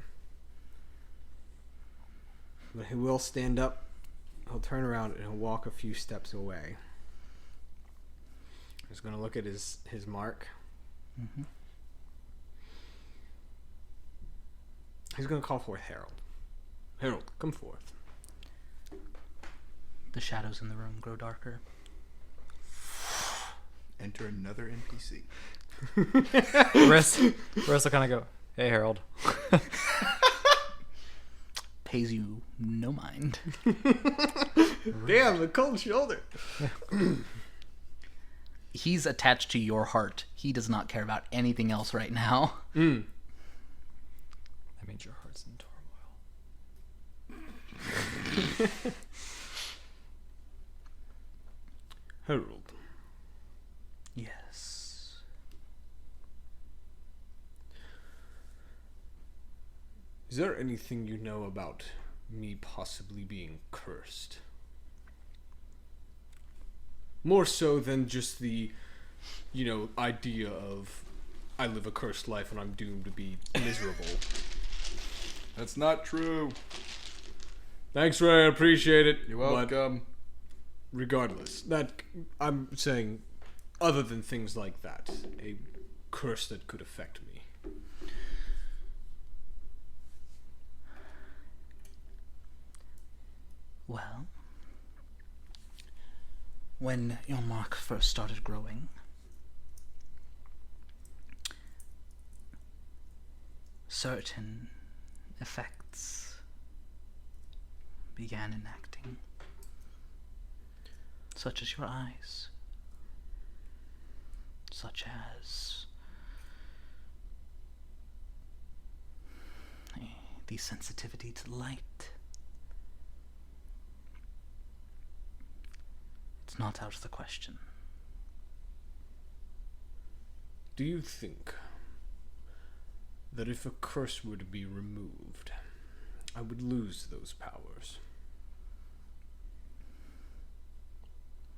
But he will stand up, he'll turn around, and he'll walk a few steps away. He's going to look at his mark. Mm-hmm. He's going to call forth Harold. Harold, come forth. The shadows in the room grow darker. Enter another NPC. Rest will kind of go, hey, Harold. Pays you no mind. Damn, the cold shoulder. he's attached to your heart. He does not care about anything else right now. Mm. That means your heart's in turmoil. Harold. Yes. Is there anything you know about me possibly being cursed? More so than just the, idea of I live a cursed life and I'm doomed to be miserable. That's not true. Thanks, Ray. I appreciate it. You're but welcome. regardless, that I'm saying, other than things like that, a curse that could affect me. Well, when your mark first started growing, certain effects began enacting, such as your eyes, such as the sensitivity to light. It's not out of the question. Do you think that if a curse were to be removed, I would lose those powers?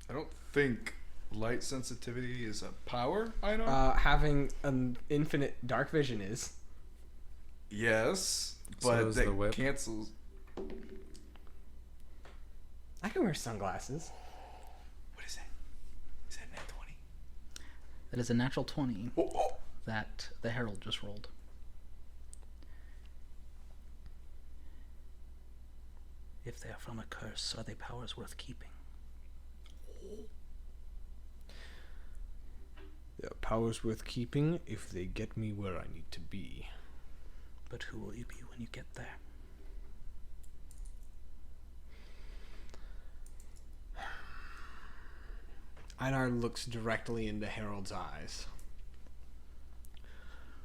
I don't think light sensitivity is a power, Einar. Having an infinite dark vision is. Yes, So but is the that whip. cancels. I can wear sunglasses. What is that? Is that net 20? That is a natural 20 Oh. that the Herald just rolled. If they are from a curse, are they powers worth keeping? Yeah, powers worth keeping if they get me where I need to be. But who will you be when you get there? Einar looks directly into Harold's eyes.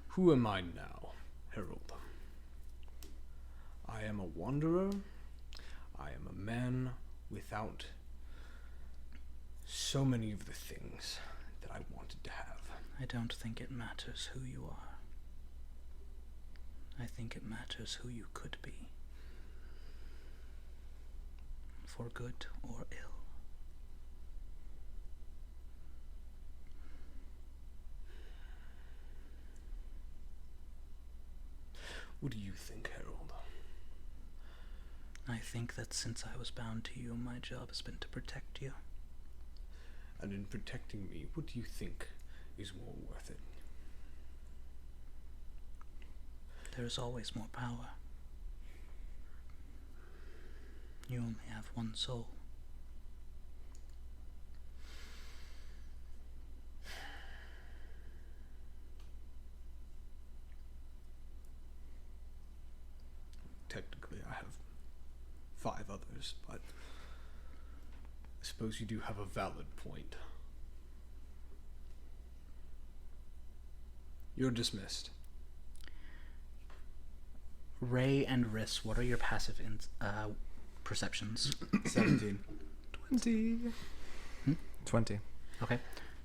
Who am I now, Harold? I am a wanderer. I am a man without so many of the things that I wanted to have. I don't think it matters who you are. I think it matters who you could be. For good or ill. What do you think, Harold? I think that since I was bound to you, my job has been to protect you. And in protecting me, what do you think is more worth it? There is always more power. You only have one soul. Technically, I have 5 others, but I suppose you do have a valid point. You're dismissed. Ray and Riss, what are your passive perceptions? 17. 20. Okay.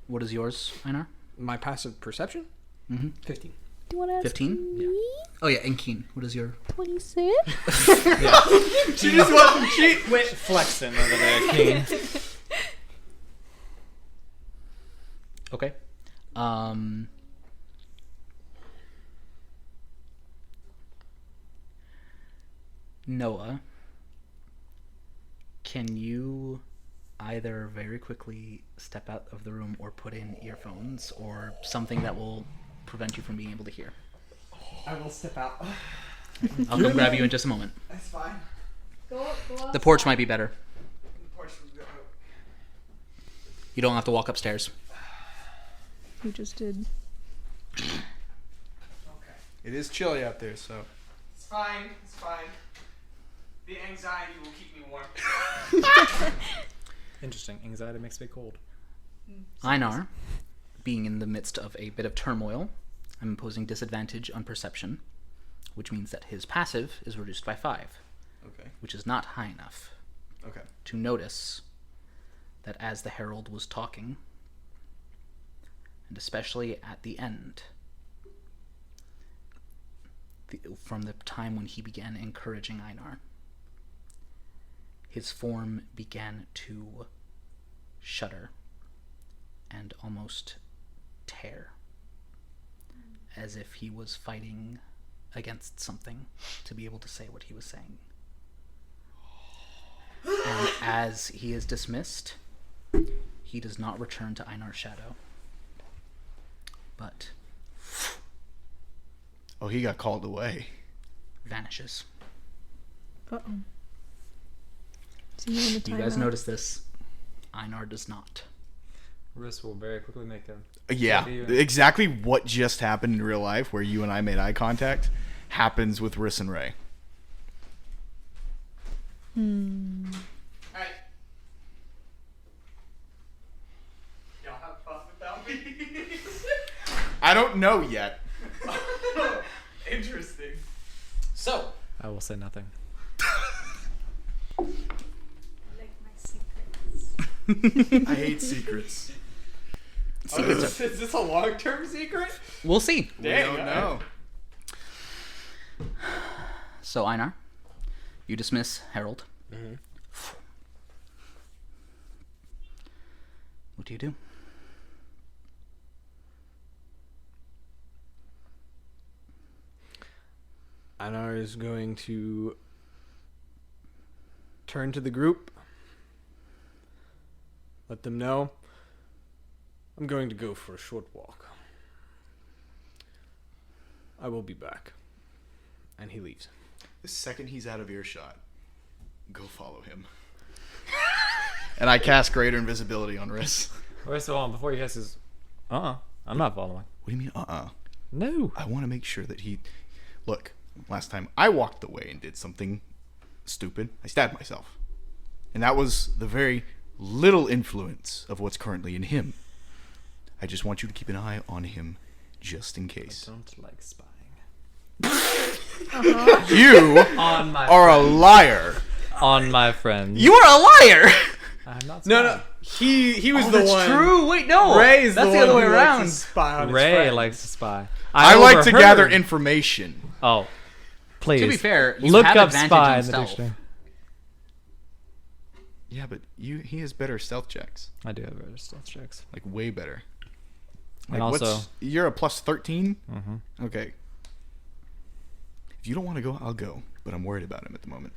What is yours, Einar? My passive perception? Mm-hmm. 15. Do you want to ask 15? me? Oh yeah, and Keen, what is your... 26? She just went, she went Flexing over there, King. Okay. Noah, can you either very quickly step out of the room or put in earphones or something that will prevent you from being able to hear? I will step out. I'll come grab you in just a moment. That's fine. Go The porch might be better. The porch will go. You don't have to walk upstairs. You just did. Okay. It is chilly out there, so. It's fine. It's fine. The anxiety will keep me warm. Interesting. Anxiety makes me cold. Einar, being in the midst of a bit of turmoil, I'm imposing disadvantage on perception, which means that his passive is reduced by 5, Okay. which is not high enough Okay. to notice that as the herald was talking, and especially at the end, from the time when he began encouraging Einar, his form began to shudder and almost tear, as if he was fighting against something to be able to say what he was saying. And as he is dismissed, he does not return to Einar's shadow, but Oh, he got called away. vanishes. Uh-oh. So you want to You guys notice this? Einar does not. Riss will very quickly make them. Yeah, What do you- exactly what just happened in real life, where you and I made eye contact, happens with Riss and Ray. Alright. Y'all have fun without me? I don't know yet. Interesting. So, I will say nothing. Like my secrets. I hate secrets. Is this a long-term secret? We'll see. We don't know. So, Einar, you dismiss Herald. What do you do? Einar is going to turn to the group, let them know I'm going to go for a short walk. I will be back. And he leaves. The second he's out of earshot, go follow him. And I cast greater invisibility on Riss. First of all, before he has his... I'm not following. What do you mean, No. I want to make sure that he... Look, last time I walked away and did something stupid, I stabbed myself. And that was the very little influence of what's currently in him. I just want you to keep an eye on him just in case. I don't like spying. You On my are a liar. On my friends. You are a liar! I'm not No, spying. no. He was Oh, the that's one. true. Wait, no. Ray's that's the one other way who likes around. to spy on his Ray friends. likes to spy. I like to overheard- gather information. Oh, please. To be fair, you look have up advantage spy on in the stealth. dictionary. Yeah, but he has better stealth checks. I do have better stealth checks. Like, way better. And also- You're a plus 13? Mm-hmm. Okay. If you don't want to go, I'll go. But I'm worried about him at the moment.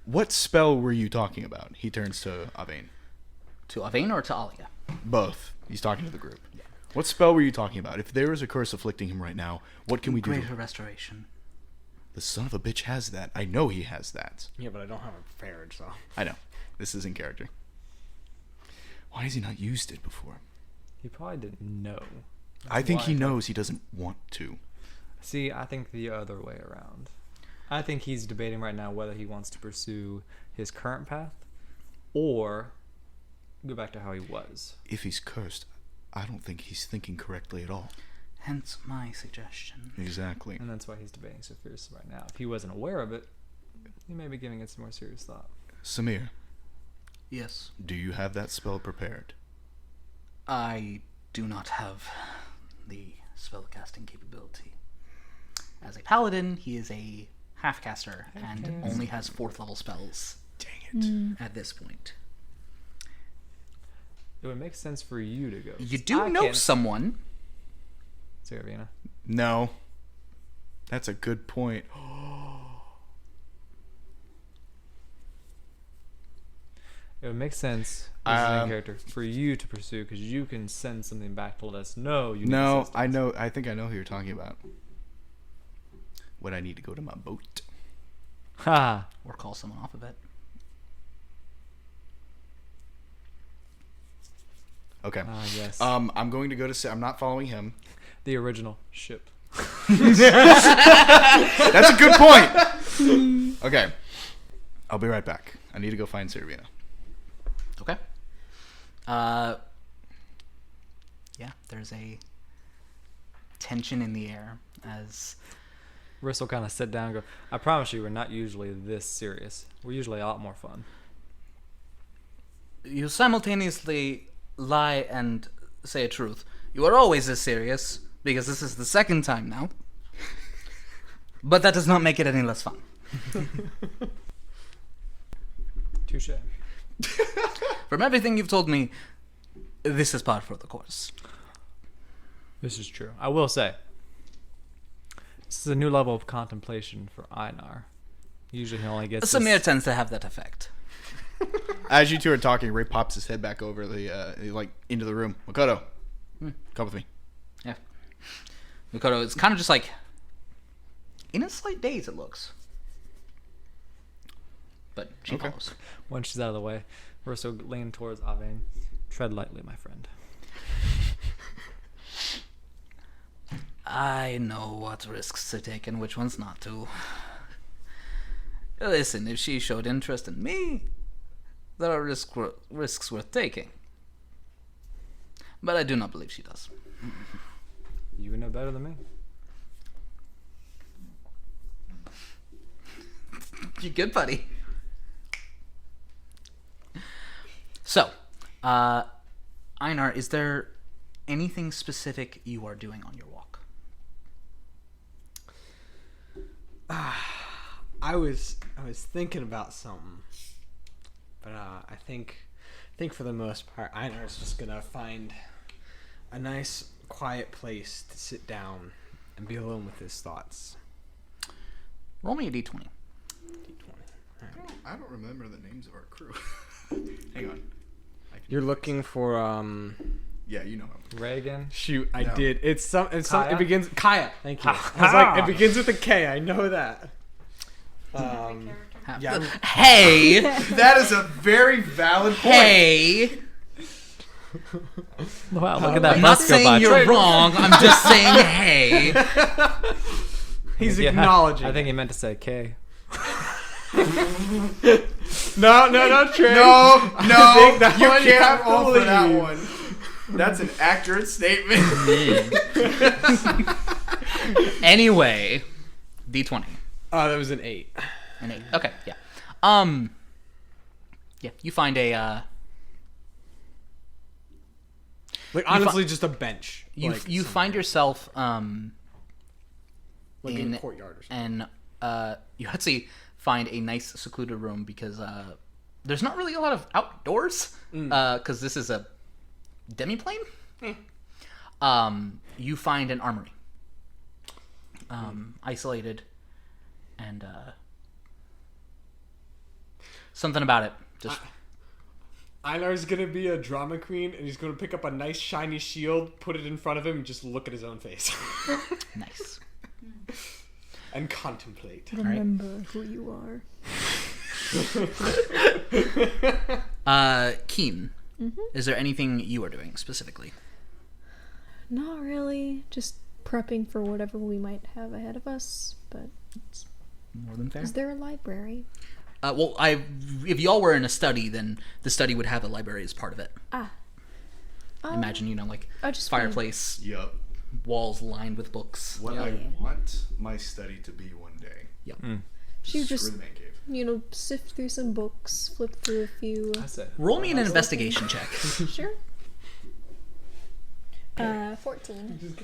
What spell were you talking about? He turns to Avain. To Avain or to Alia? Both. He's talking to the group. Yeah. What spell were you talking about? If there is a curse afflicting him right now, what can we do? Greater restoration. The son of a bitch has that. I know he has that. Yeah, but I don't have a ferret, so. I know. This is in character. Why has he not used it before? He probably didn't know. I think he why. knows he doesn't want to. See, I think the other way around. I think he's debating right now whether he wants to pursue his current path or go back to how he was. If he's cursed, I don't think he's thinking correctly at all. Hence my suggestion. Exactly. And that's why he's debating so fiercely right now. If he wasn't aware of it, he may be giving it some more serious thought. Samir, Yes. do you have that spell prepared? I do not have the spellcasting capability. As a paladin, he is a half-caster and only has 4th level spells Dang it. at this point. It would make sense for you to go. You do know someone. Saravina. No. That's a good point. It would make sense as a main character for you to pursue because you can send something back to let us know you need No, assistance. I know. I think I know who you're talking about. Would I need to go to my boat? Ha! Or call someone off of it. Okay. Yes. I'm going to go to. I'm not following him. The original ship. That's a good point. Okay. I'll be right back. I need to go find Servina. Okay. yeah, there's a tension in the air as Riss will kind of sit down and go, I promise you, we're not usually this serious. We're usually a lot more fun. you simultaneously lie and say a truth. You are always this serious, because this is the second time now. But that does not make it any less fun. Touche. From everything you've told me, this is par for the course. This is true. I will say, this is a new level of contemplation for Einar. Usually he only gets Samir tends to have that effect. As you two are talking, Ray pops his head back over the into the room. Makoto, come with me. Yeah. Mikoto is kind of just like in a slight daze, it looks. But she Okay. follows. Once she's out of the way, Riss will lean towards Avane. Tread lightly, my friend. I know what risks to take and which ones not to. Listen, if she showed interest in me, there are risks worth taking. But I do not believe she does. You would know better than me. You good, buddy? So, Einar, is there anything specific you are doing on your walk? I was thinking about something, but I think for the most part, Einar is just gonna find a nice, quiet place to sit down and be alone with his thoughts. Roll me a d20. D20. I don't remember the names of our crew. Hang on. You're looking for Yeah, you know him. Reagan. Shoot, I No. did. It's some. Kaya? It begins Kaya. Thank you. I was like, it begins with a K. I know that. Yeah. Hey! That is a very valid point. Hey! Wow, look at that I'm not bus go by. saying you're wrong, I'm just saying hey. He's Yeah, acknowledging. I think he meant to say K. No, Trey. No, think that you one you can't have to fall for that believe. one. That's an accurate statement. Anyway, d20. Oh, that was an 8. An 8. Okay, yeah. Yeah, you find a, Like honestly, just a bench. you like, you somewhere. find yourself, like in in a courtyard or something. and you actually find a nice secluded room because there's not really a lot of outdoors because this is a demiplane. You find an armory, isolated, and something about it just Einar's gonna be a drama queen, and he's gonna pick up a nice shiny shield, put it in front of him, and just look at his own face nice. and contemplate. Remember who you are. Keen, is there anything you are doing specifically? Not really. Just prepping for whatever we might have ahead of us. But More than fair. is there a library? Well, if y'all were in a study, then the study would have a library as part of it. Imagine, like I just fireplace, Yup. walls lined with books. What I want my study to be one day. Yep. She Screw just the man cave. sift through some books, flip through a few. I said. Roll me an investigation check. Sure. 14.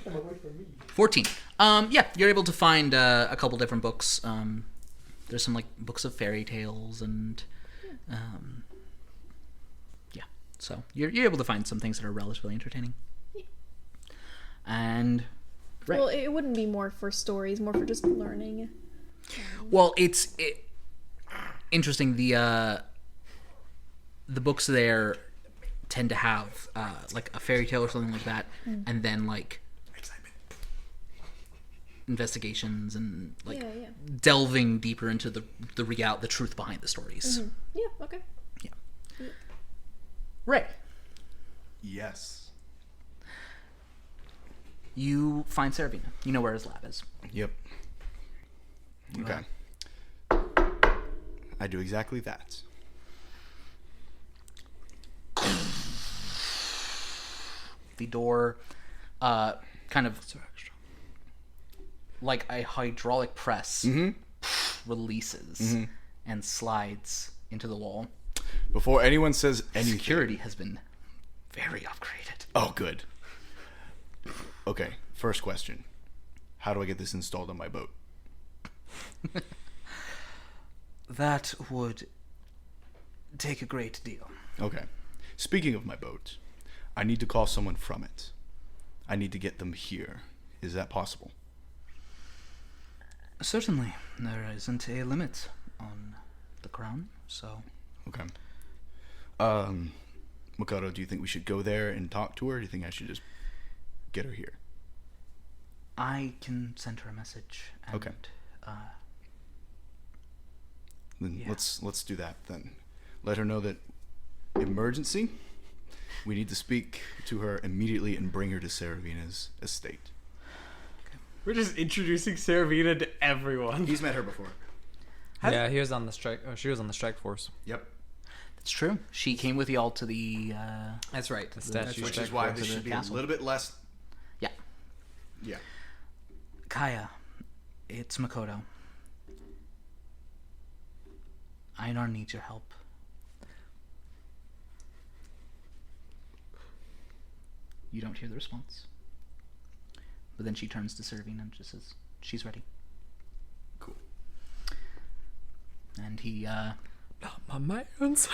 14. Yeah, you're able to find a couple different books. There's some like books of fairy tales and yeah. So you're able to find some things that are relatively entertaining. And right. Well, it wouldn't be more for stories, more for just learning. Well, it's interesting. The books there tend to have like a fairy tale or something like that, and then like investigations and like Yeah. delving deeper into the truth behind the stories. Yeah, okay. Right. Yes. You find Servina. You know where his lab is. Yep. Okay. I do exactly that. The door kind of like a hydraulic press releases and slides into the wall. Before anyone says anything. Security has been very upgraded. Oh, good. Okay, first question. How do I get this installed on my boat? That would take a great deal. Okay. Speaking of my boat, I need to call someone from it. I need to get them here. Is that possible? Certainly. There isn't a limit on the crown, so... Okay. Makoto, do you think we should go there and talk to her? Or do you think I should just get her here? I can send her a message. And, Okay. Then yeah. let's do that then. Let her know that emergency. We need to speak to her immediately and bring her to Saravina's estate. We're just introducing Saravina to everyone. He's met her before. Yeah, he was on the strike. Oh, she was on the strike force. Yep. That's true. She came with y'all to the... That's right. The statue. Which strike is why force. this to the should be castle. a little bit less. Yeah. Yeah. Kaya, it's Makoto. Einar needs your help. You don't hear the response. But then she turns to Saravina and just says, she's ready. Cool. And he, Not my man's.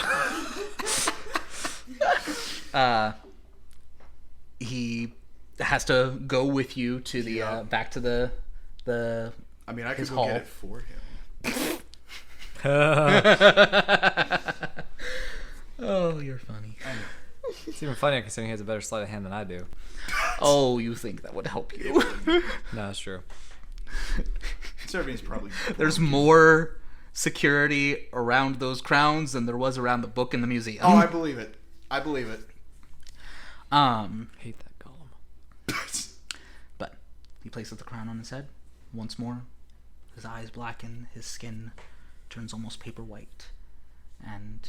he has to go with you to the, Yeah. back to the I mean, I could his go hall. get it for him. Oh, you're funny. It's even funnier considering he has a better sleight of hand than I do. Oh, you think that would help you? No, that's true. Saravina's probably. There's more security around those crowns than there was around the book in the museum. Oh, I believe it. I believe it. Hate that golem. But he places the crown on his head once more. His eyes blacken, his skin turns almost paper white, and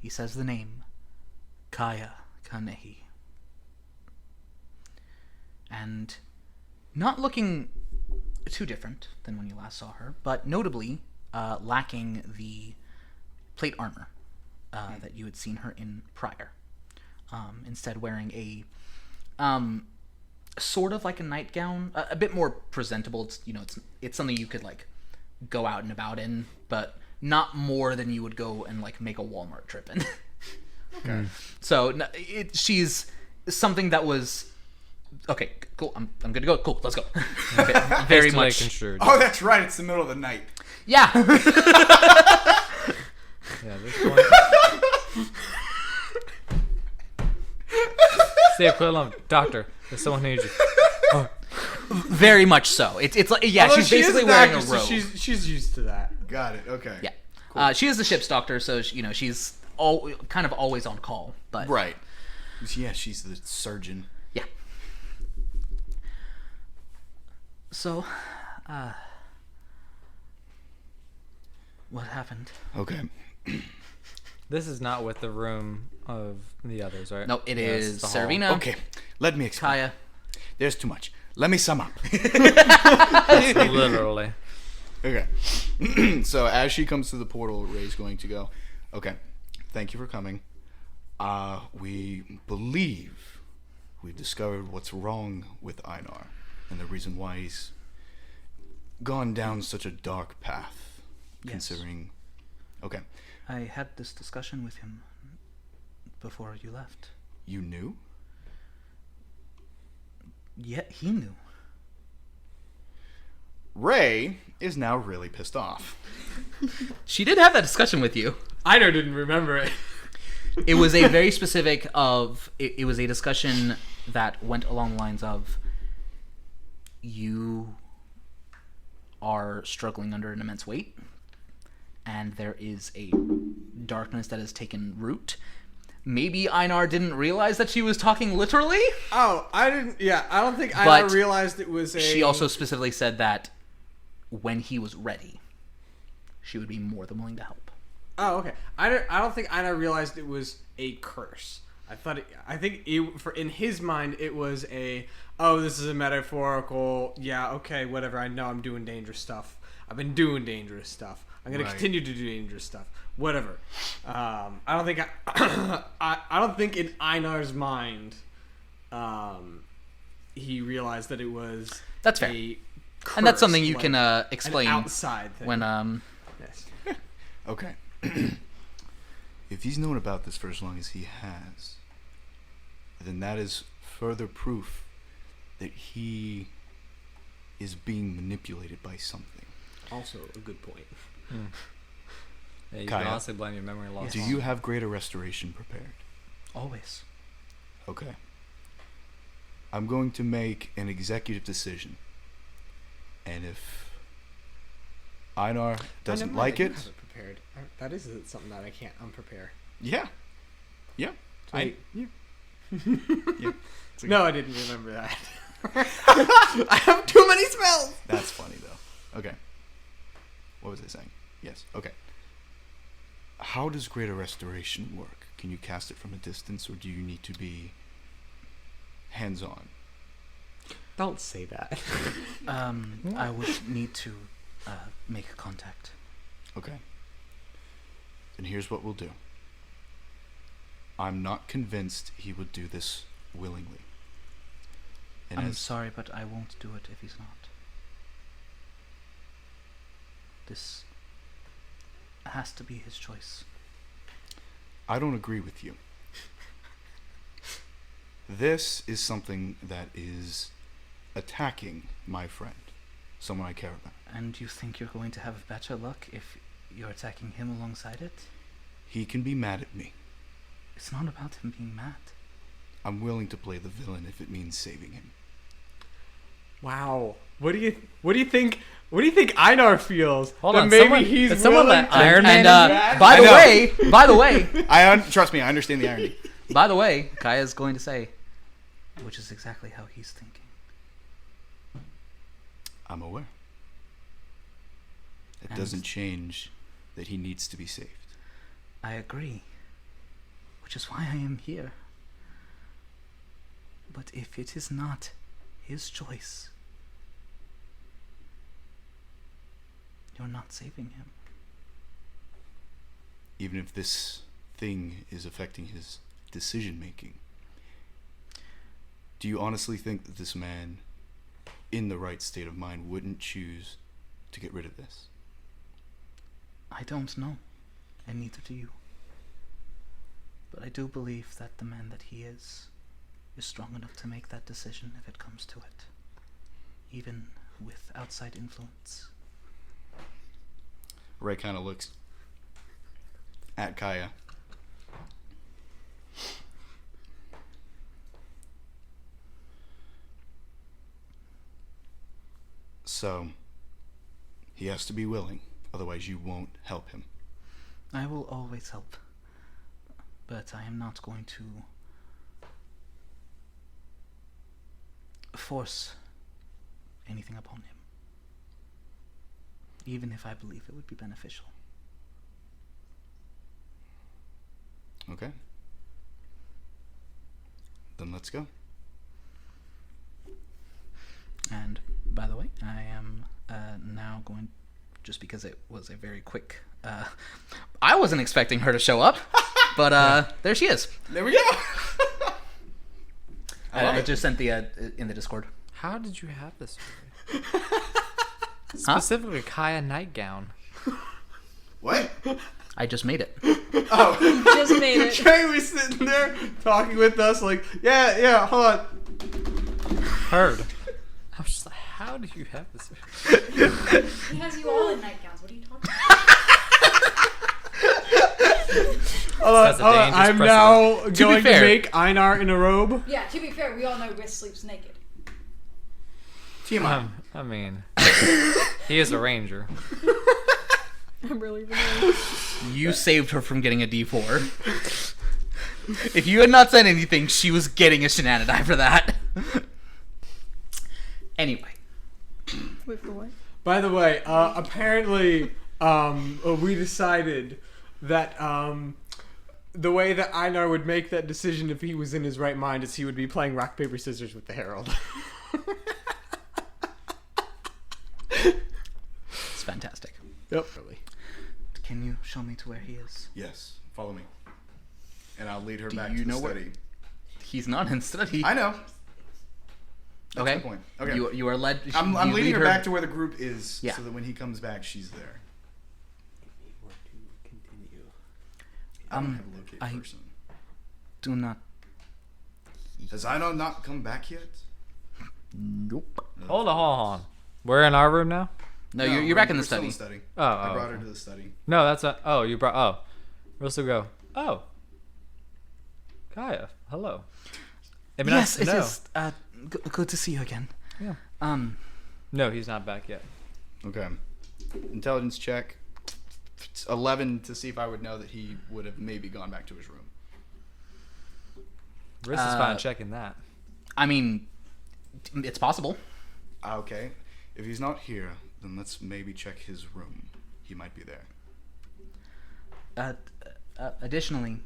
he says the name Kaya Kanehi. And not looking too different than when you last saw her, but notably lacking the plate armor that you had seen her in prior. Instead wearing a sort of like a nightgown, a bit more presentable. It's, you know, it's something you could like go out and about in, but not more than you would go and like make a Walmart trip in. Okay. So she's something that was okay. Cool. I'm good to go. Cool. Let's go. Okay, very Hastily much. construed. Oh, that's right. It's the middle of the night. Yeah. Yeah, this one. It's the equivalent of doctor. There's someone who needs you. Oh, Very much so. It's like yeah. Although She's she is basically an wearing actress, a robe. so she's used to that. Got it. Okay. Yeah. She is the ship's doctor, so she's kind of always on call. But Right. Yeah, she's the surgeon. yeah. So, what happened? Okay. this is not with the room of the others, right? No, it Yes, is the hall. Saravina, Okay. Let me explain. Kaya. There's too much. Let me sum up. Literally. Okay. So as she comes to the portal, Ray's going to go, okay, thank you for coming. We believe we've discovered what's wrong with Einar and the reason why he's gone down such a dark path, Yes. considering... Okay. I had this discussion with him before you left. You knew? Yeah, he knew. Ray is now really pissed off. She did have that discussion with you. Einar didn't remember it. It was a very specific of... It was a discussion that went along the lines of, you are struggling under an immense weight, and there is a darkness that has taken root. Maybe Einar didn't realize that she was talking literally. Oh, I didn't. Yeah, I don't think Einar But realized it was a. She also specifically said that when he was ready, she would be more than willing to help. Oh, okay. I don't think Einar realized it was a curse. I think in his mind it was this is a metaphorical. Yeah, okay, whatever. I know I'm doing dangerous stuff. I've been doing dangerous stuff. I'm gonna continue to do dangerous stuff. Whatever. I don't think I don't think in Einar's mind, he realized that it was That's fair. a curse, And that's something you like can an explain outside thing. when Yes. Okay. If he's known about this for as long as he has, then that is further proof that he is being manipulated by something. Also a good point. Yeah, you Kaya, can honestly blame your memory loss. Do you have greater restoration prepared? always. Okay. I'm going to make an executive decision. And if Einar doesn't like it... I have it prepared. That is something that I can't unprepare. Yeah. Yeah. Wait. Yeah. No, I didn't remember that. I have too many spells! That's funny, though. Okay. What was I saying? Yes. Okay. How does Greater Restoration work? Can you cast it from a distance, or do you need to be hands-on? Don't say that. I would need to make contact. Okay. Then here's what we'll do. I'm not convinced he would do this willingly. And I'm sorry, but I won't do it if he's not. This has to be his choice. I don't agree with you. This is something that is attacking my friend, someone I care about. And you think you're going to have better luck if you're attacking him alongside it? He can be mad at me. It's not about him being mad. I'm willing to play the villain if it means saving him. Wow. What do you think? What do you think Einar feels? Hold that on, maybe someone- he's did someone willing let to- Iron Man And in here? by the way, Trust me, I understand the irony. by the way, Kaya's going to say, which is exactly how he's thinking. I'm aware. It And- doesn't change that he needs to be saved. I agree, which is why I am here. But if it is not his choice, you're not saving him. Even if this thing is affecting his decision making, do you honestly think that this man, in the right state of mind, wouldn't choose to get rid of this? I don't know, and neither do you. But I do believe that the man that he is strong enough to make that decision if it comes to it, even with outside influence. Ray kind of looks at Kaya. So, he has to be willing, otherwise you won't help him. I will always help, but I am not going to force anything upon him, even if I believe it would be beneficial. Okay? Then let's go. And by the way, I am now going, just because it was a very quick, I wasn't expecting her to show up, but there she is. There we go! I just sent the in the Discord. How did you have this? Specifically, Kaya nightgown. What? I just made it. Just made it. Trey was sitting there talking with us like, yeah, hold on. Heard. I was just like, how did you have this? He has you all in nightgowns. What are you talking That's a Hold on. dangerous I'm precedent. now be going to fair- make Einar in a robe. about? Yeah, to be fair, we all know Riss sleeps naked. TMI. I mean, he is a ranger. I'm really really. You saved her from getting a D4. If you had not said anything, she was getting a shenanigan for that. Anyway. Wait for what? By the way, apparently, we decided that the way that Einar would make that decision if he was in his right mind is he would be playing rock, paper, scissors with the Herald. It's fantastic. Yep. Really. Can you show me to where he is? Yes, follow me. And I'll lead her Do back you to the know where- study. He's not in study. I know. That's Okay. the point. Okay. You are led. I'm you leading lead her back to where the group is, Yeah. so that when he comes back, she's there. I don't have a locate I person. do not. Has Einar not come back yet? Nope. Hold on. We're in our room now? No, you're back in the we're still study. Oh, I brought her to the study. No, that's not. Oh, you brought. Oh. We'll still go. Oh. Kaya, hello. It'd be Yes, nice it to know. is. Good to see you again. Yeah. No, he's not back yet. Okay. Intelligence check. 11 to see if I would know that he would have maybe gone back to his room. Riss is fine checking that. I mean, it's possible. Okay. If he's not here, then let's maybe check his room. He might be there. Additionally,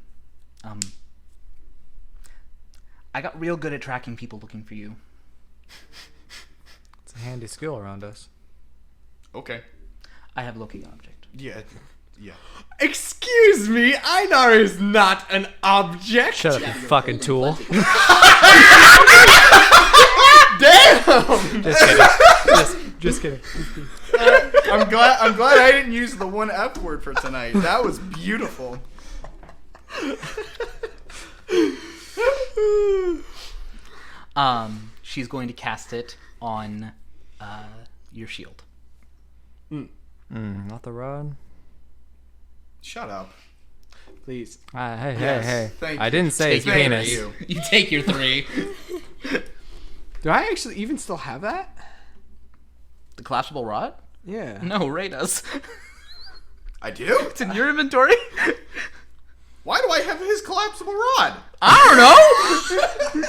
I got real good at tracking people looking for you. It's a handy skill around us. Okay. I have locate object. Yeah. Yeah. Excuse me, Einar is not an object. Shut up, you fucking tool. Damn. Just kidding. Just kidding. I'm glad I didn't use the one F word for tonight. That was beautiful. She's going to cast it on your shield. Not the rod. Shut up. Please. Hey, Yes, hey. thank I you. didn't say his Thank penis. you. You take your 3. Do I actually even still have that? The collapsible rod? Yeah. No, Ray does. I do? It's in your inventory. Why do I have his collapsible rod? I don't know.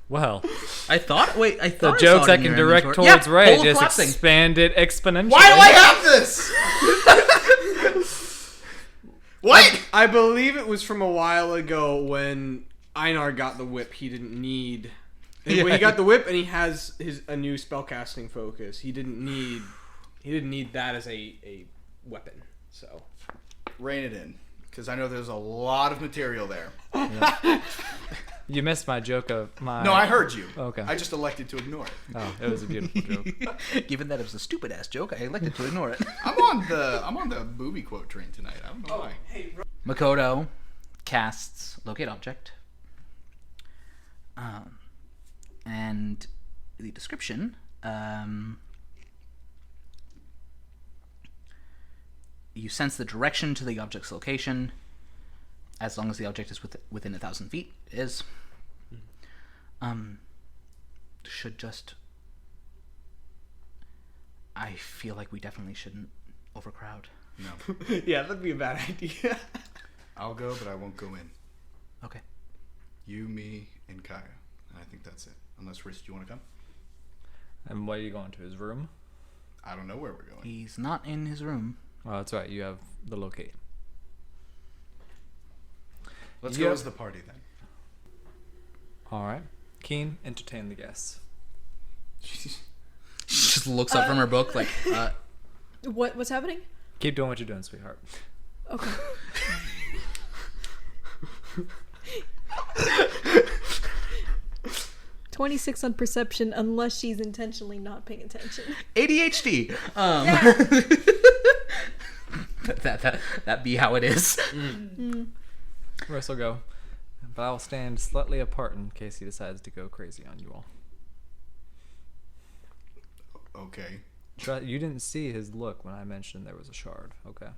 Well, I thought. Wait, I the thought jokes I I saw it in can your direct inventory. towards Yeah, Ray pole of just collapsing. expanded exponentially. Why do I have this? What? I believe it was from a while ago when Einar got the whip. He didn't need. And when he got the whip and he has a new spellcasting focus, he didn't need that as a weapon. So Rein it in, because I know there's a lot of material there. You missed my joke of my. No, I heard you. Okay. I just elected to ignore it. Oh, it was a beautiful joke. Given that it was a stupid ass joke, I elected to ignore it. I'm on the booby quote train tonight. I don't know why. Makoto casts locate object. And the description. You sense the direction to the object's location, as long as the object is within 1,000 feet. It is. Should just. I feel like we definitely shouldn't overcrowd. No. yeah, that'd be a bad idea. I'll go, but I won't go in. Okay. You, me, and Kaya. And I think that's it. Unless, Riss, do you want to come? And what are you going to his room? I don't know where we're going. He's not in his room. Oh, that's right. You have the locate. Let's Yep. go as the party then. All right. Keen, entertain the guests. She just looks up from her book like, What's happening? Keep doing what you're doing, sweetheart. Okay. $26 on perception, unless she's intentionally not paying attention. ADHD. That be how it is. Russ will go. But I will stand slightly apart in case he decides to go crazy on you all. Okay. You didn't see his look when I mentioned there was a shard. Okay.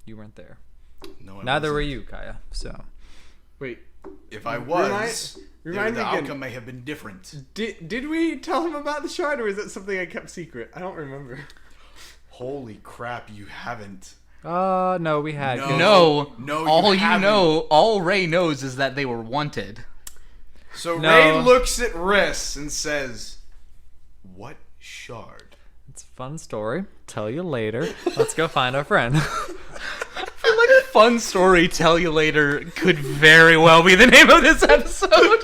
You weren't there. No, I Neither were wasn't. you, Kaya. So. Wait, If I was, remind the me again. outcome may have been different. Did we tell him about the shard, or is that something I kept secret? I don't remember. Holy crap, you haven't. No, we had. No. No, all you haven't. all Ray knows is that they were wanted. So No. Ray looks at Riss and says, "What shard?" It's a fun story. Tell you later. Let's go find our friend. For like Fun story, tell you later could very well be the name of this episode.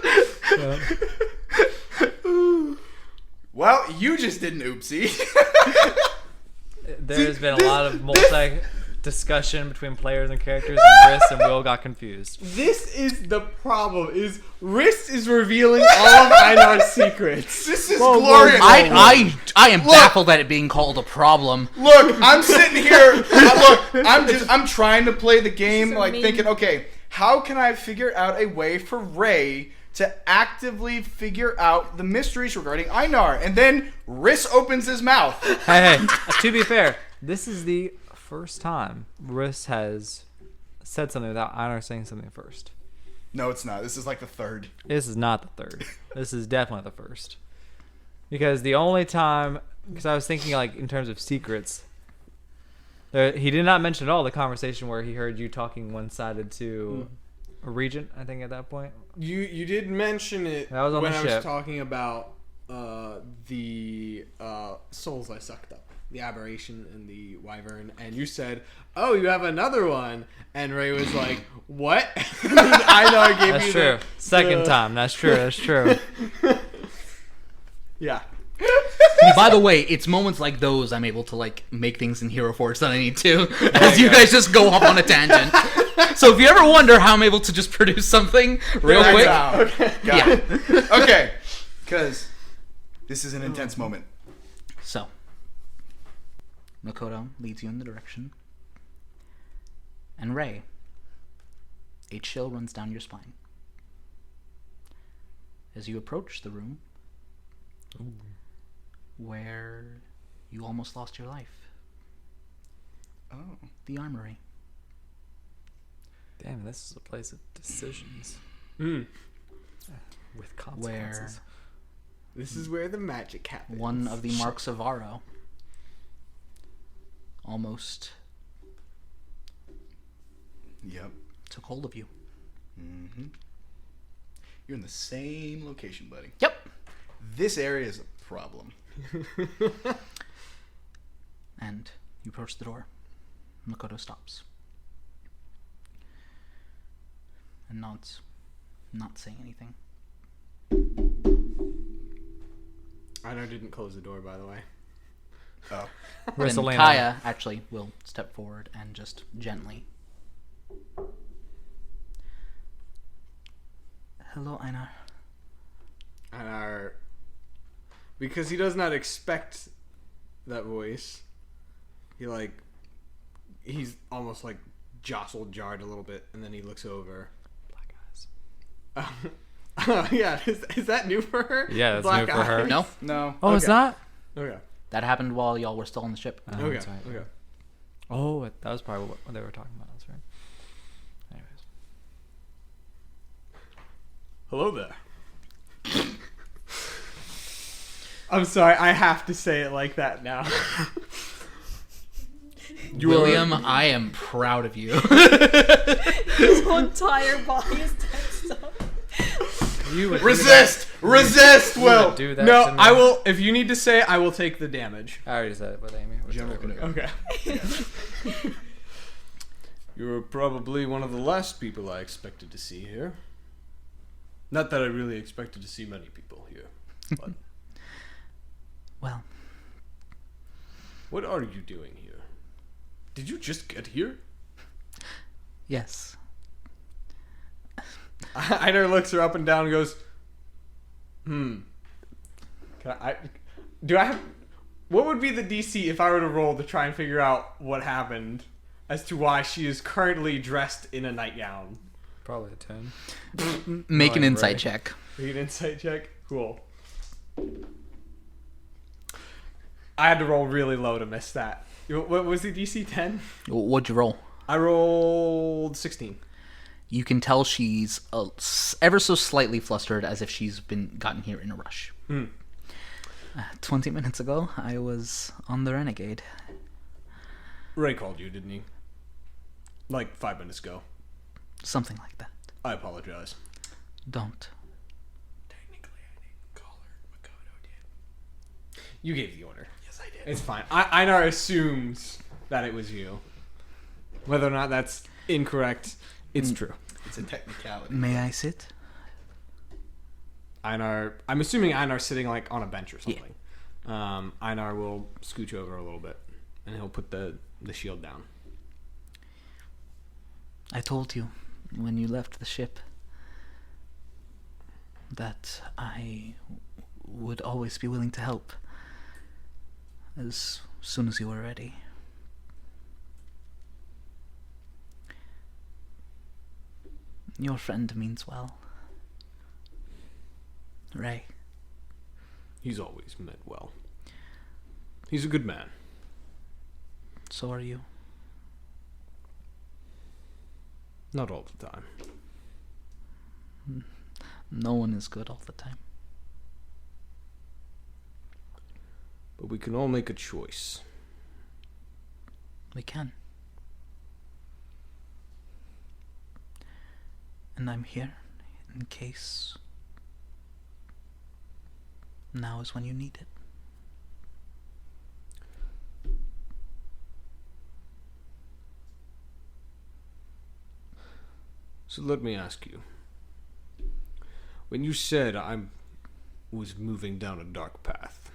Well, you just did an oopsie. There's been a lot of discussion between players and characters, and Riss and Will got confused. This is the problem. Is Riss is revealing all of Einar's secrets. This is glorious. I am baffled at it being called a problem. Look, I'm sitting here. I'm trying to play the game, like thinking, okay, how can I figure out a way for Ray to actively figure out the mysteries regarding Einar? And then Riss opens his mouth. Hey, to be fair, this is the first time Riss has said something without Einar saying something first. No, it's not. This is like the third. This is not the third. This is definitely the first. Because the only time, because I was thinking like in terms of secrets, he did not mention at all the conversation where he heard you talking one-sided to a regent, I think at that point. You did mention it That was on when the I ship. was talking about the souls I sucked up. The aberration and the wyvern, and you said, "Oh, you have another one," and Ray was like, "What?" And Einar gave That's you true. Second time. That's true. That's true. Yeah. By the way, it's moments like those I'm able to like make things in Hero Force that I need to, as you guys just go off on a tangent. So if you ever wonder how I'm able to just produce something real quick, Okay. Got it. Okay. Because this is an intense moment. So Makoto leads you in the direction, and Ray, a chill runs down your spine. As you approach the room where you almost lost your life. Oh. The armory. Damn, this is a place of decisions Mm. with Where consequences. This is where the magic happens. one of the marks of Varro almost Yep. took hold of you. Mm-hmm. You're in the same location, buddy. Yep. This area is a problem. And you approach the door. Makoto stops. And nods, not saying anything. Einar didn't close the door, by the way. Oh. Riss Then will lean Kaya actually will step forward and just gently. Hello, Einar. Einar, because he does not expect that voice, he's almost like jostled, jarred a little bit, and then he looks over. Black eyes. Oh, yeah, is that new for her? Yeah, that's Black new for her. eyes? No, No. Oh, it's Okay. not? Okay. that happened while y'all were still on the ship. Oh, Okay. that's right. Okay. Oh, that was probably what they were talking about. That's right. Anyways. Hello there. I'm sorry, I have to say it like that now. William, I am proud of you. His whole entire body is tensed up. You would Resist! Resist, Do that. You Will! would do that No, to me? I will. If you need to say, I will take the damage. I already said it with Amy. Which General is okay. Canoe. Okay. You're probably one of the last people I expected to see here. Not that I really expected to see many people here. But Well, what are you doing here? Did you just get here? yes. Einar looks her up and down and goes, Can I do I have what would be the DC if I were to roll to try and figure out what happened as to why she is currently dressed in a nightgown? Probably a 10. Make an Knowing insight Ray. check. Make an insight check? Cool. I had to roll really low to miss that. What was the DC? 10? What'd you roll? I rolled 16. You can tell she's ever so slightly flustered, as if she's been gotten here in a rush. 20 minutes ago, I was on the Renegade. Ray called you, didn't he? Like 5 minutes ago. Something like that. I apologize. Don't. Technically, I didn't call her. Makoto did. You gave the order. Yes, I did. It's fine. Einar assumes that it was you. Whether or not that's Incorrect. It's true. It's a technicality. May I sit? Einar, I'm assuming Einar's sitting like on a bench or something. Einar will scooch over a little bit, and he'll put the shield down. I told you when you left the ship that I would always be willing to help as soon as you were ready. Your friend means well. Ray. He's always meant well. He's a good man. So are you. Not all the time. No one is good all the time. But we can all make a choice. We can. And I'm here in case now is when you need it. So let me ask you. When you said I was moving down a dark path,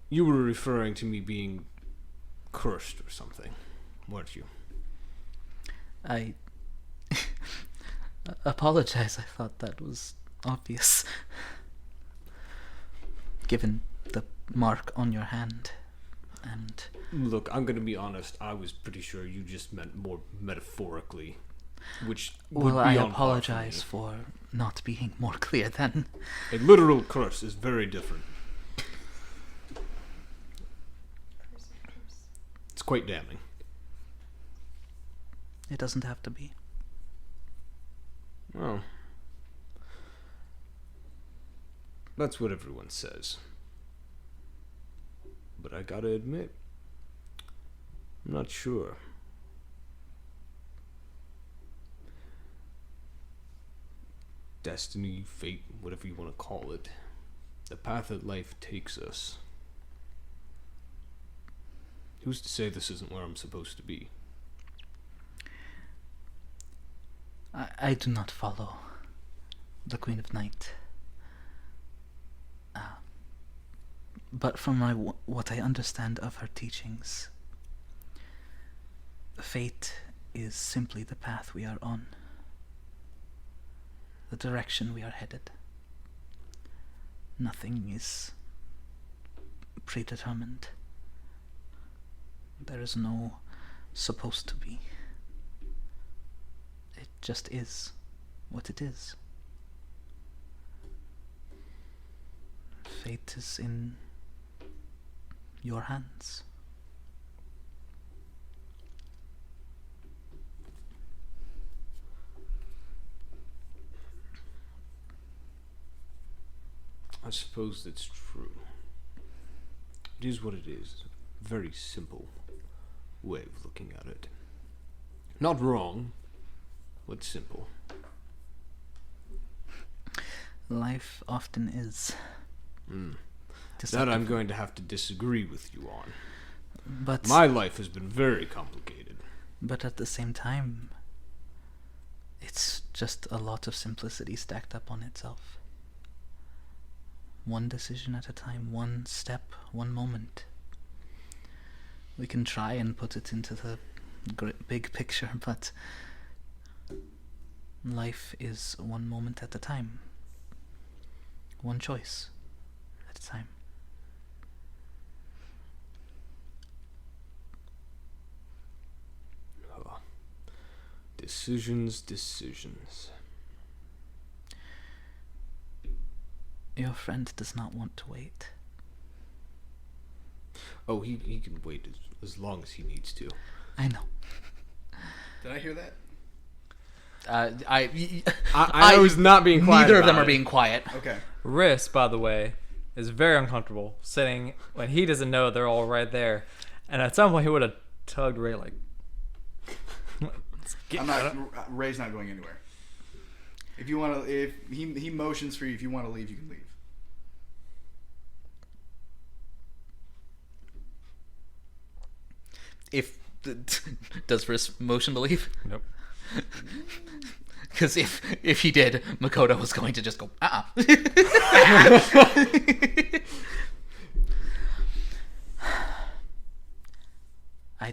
you were referring to me being cursed or something, weren't you? I apologize. I thought that was obvious. Given the mark on your hand and... Look, I'm gonna be honest, I was pretty sure you just meant more metaphorically, which would Well, be I on par apologize for me. for not being more clear then. A literal curse is very different. It's quite damning. It doesn't have to be. Well, that's what everyone says. But I gotta admit, I'm not sure. Destiny, fate, whatever you want to call it. The path that life takes us. Who's to say this isn't where I'm supposed to be? I do not follow the Queen of Night. But from what I understand of her teachings, fate is simply the path we are on, the direction we are headed. Nothing is predetermined. There is no supposed to be. It just is what it is. Fate is in your hands. I suppose that's true. It is what it is. A very simple way of looking at it. Not wrong, but simple. Life often is. That I'm going to have to disagree with you on. But My life has been very complicated. But at the same time, it's just a lot of simplicity stacked up on itself. One decision at a time, one step, one moment. We can try and put it into the big picture, but life is one moment at a time. One choice at a time. Decisions. Your friend does not want to wait. Oh, he can wait as long as he needs to. I know. Did I hear that? I was not being quiet. Neither of them about are it. being quiet. Okay. Riss, by the way, is very uncomfortable sitting when he doesn't know they're all right there. And at some point, he would have tugged Ray like. Ray's not going anywhere. If you want to, if he motions for you, if you want to leave, you can leave. If Does Riss motion to leave? Nope. Because if he did, Makoto was going to just go, I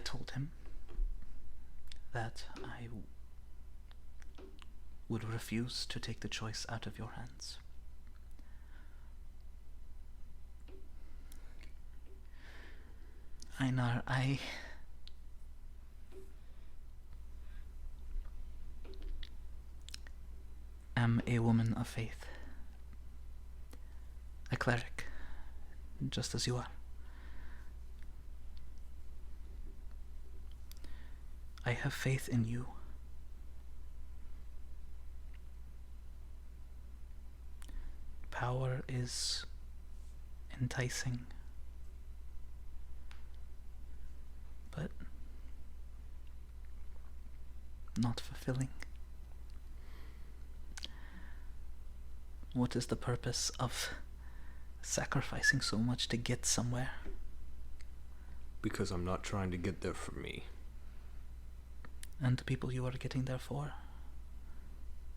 told him that I would refuse to take the choice out of your hands. Einar, I am a woman of faith. A cleric, just as you are. I have faith in you. Power is enticing, but not fulfilling. What is the purpose of sacrificing so much to get somewhere? Because I'm not trying to get there for me. And the people you are getting there for?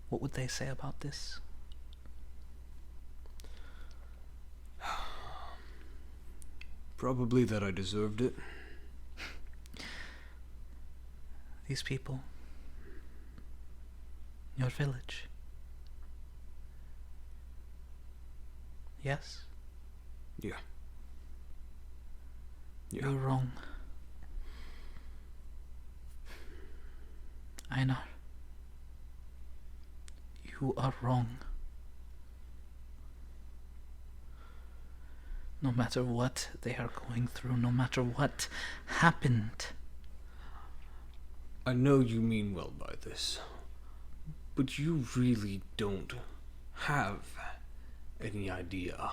What would they say about this? Probably that I deserved it. These people. Your village. Yes? Yeah. You're wrong. Einar. You are wrong. No matter what they are going through, no matter what happened. I know you mean well by this, but you really don't have any idea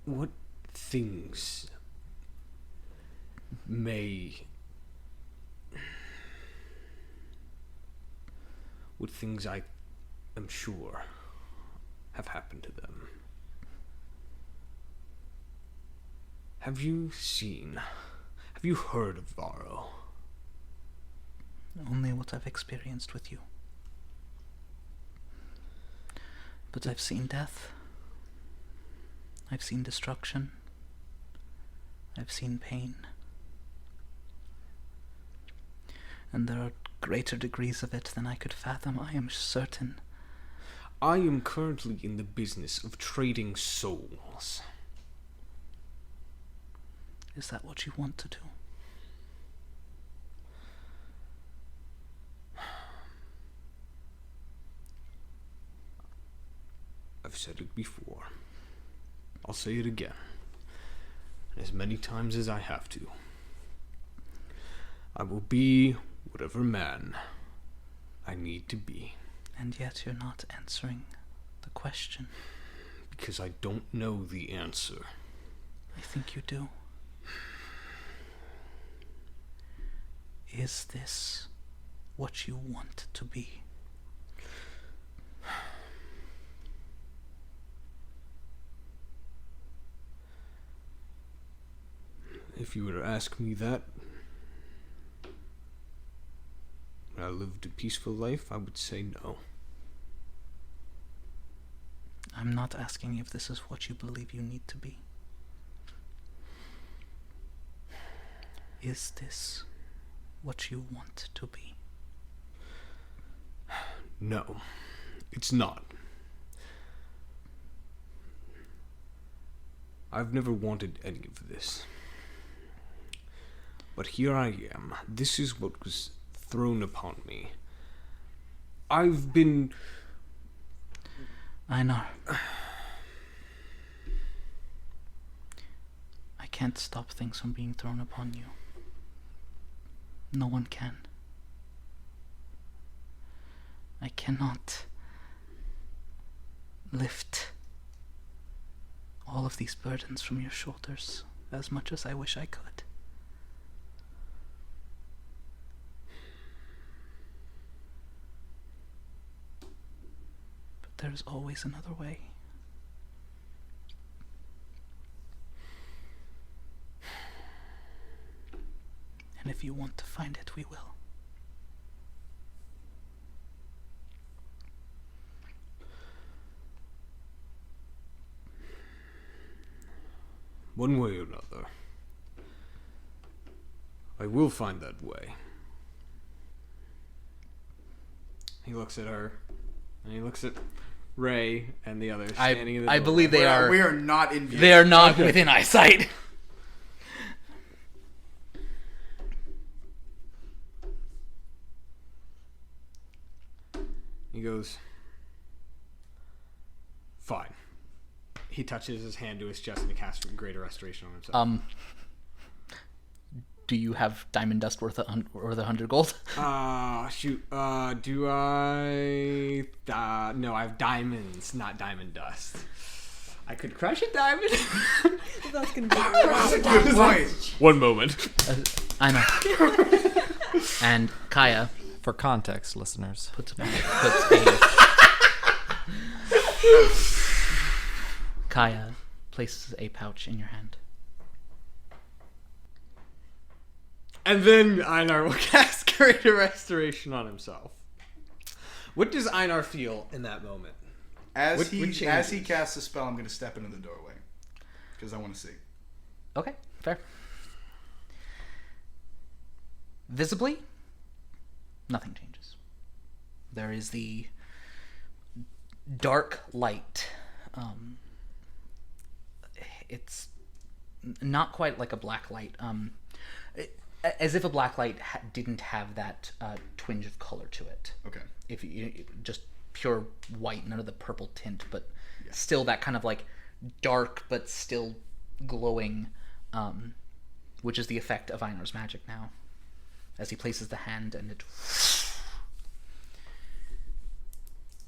what things I am sure have happened to them. Have you heard of Varro? Only what I've experienced with you. But I've seen death. I've seen destruction. I've seen pain. And there are greater degrees of it than I could fathom, I am certain. I am currently in the business of trading souls. Is that what you want to do? I've said it before. I'll say it again. As many times as I have to. I will be whatever man I need to be. And yet you're not answering the question. Because I don't know the answer. I think you do. Is this what you want to be? If you were to ask me that, when I lived a peaceful life, I would say no. I'm not asking if this is what you believe you need to be. Is this what you want to be? No, it's not. I've never wanted any of this. But here I am. This is what was thrown upon me. I've been... Einar. I can't stop things from being thrown upon you. No one can. I cannot lift all of these burdens from your shoulders as much as I wish I could. But there's always another way. If you want to find it, we will. One way or another, I will find that way. He looks at her, and he looks at Ray and the others standing in the I doorway. believe they are. We are not in view. They are not within eyesight. He goes, fine. He touches his hand to his chest and he casts Greater Restoration on himself. Do you have diamond dust worth the 100 gold? Shoot. Do I? No, I have diamonds, not diamond dust. I could crush a diamond. That's gonna be Good point. One moment. I know. And Kaya For context, listeners. Kaya places a pouch in your hand. And then Einar will cast Greater Restoration on himself. What does Einar feel in that moment? As he changes? casts a spell, I'm going to step into the doorway because I want to see. Okay, fair. Visibly, nothing changes. There is the dark light. It's not quite like a black light. As if a black light didn't have that twinge of color to it. Okay. If you just pure white, none of the purple tint, but still that kind of like dark but still glowing, which is the effect of Einar's magic now. As he places the hand and it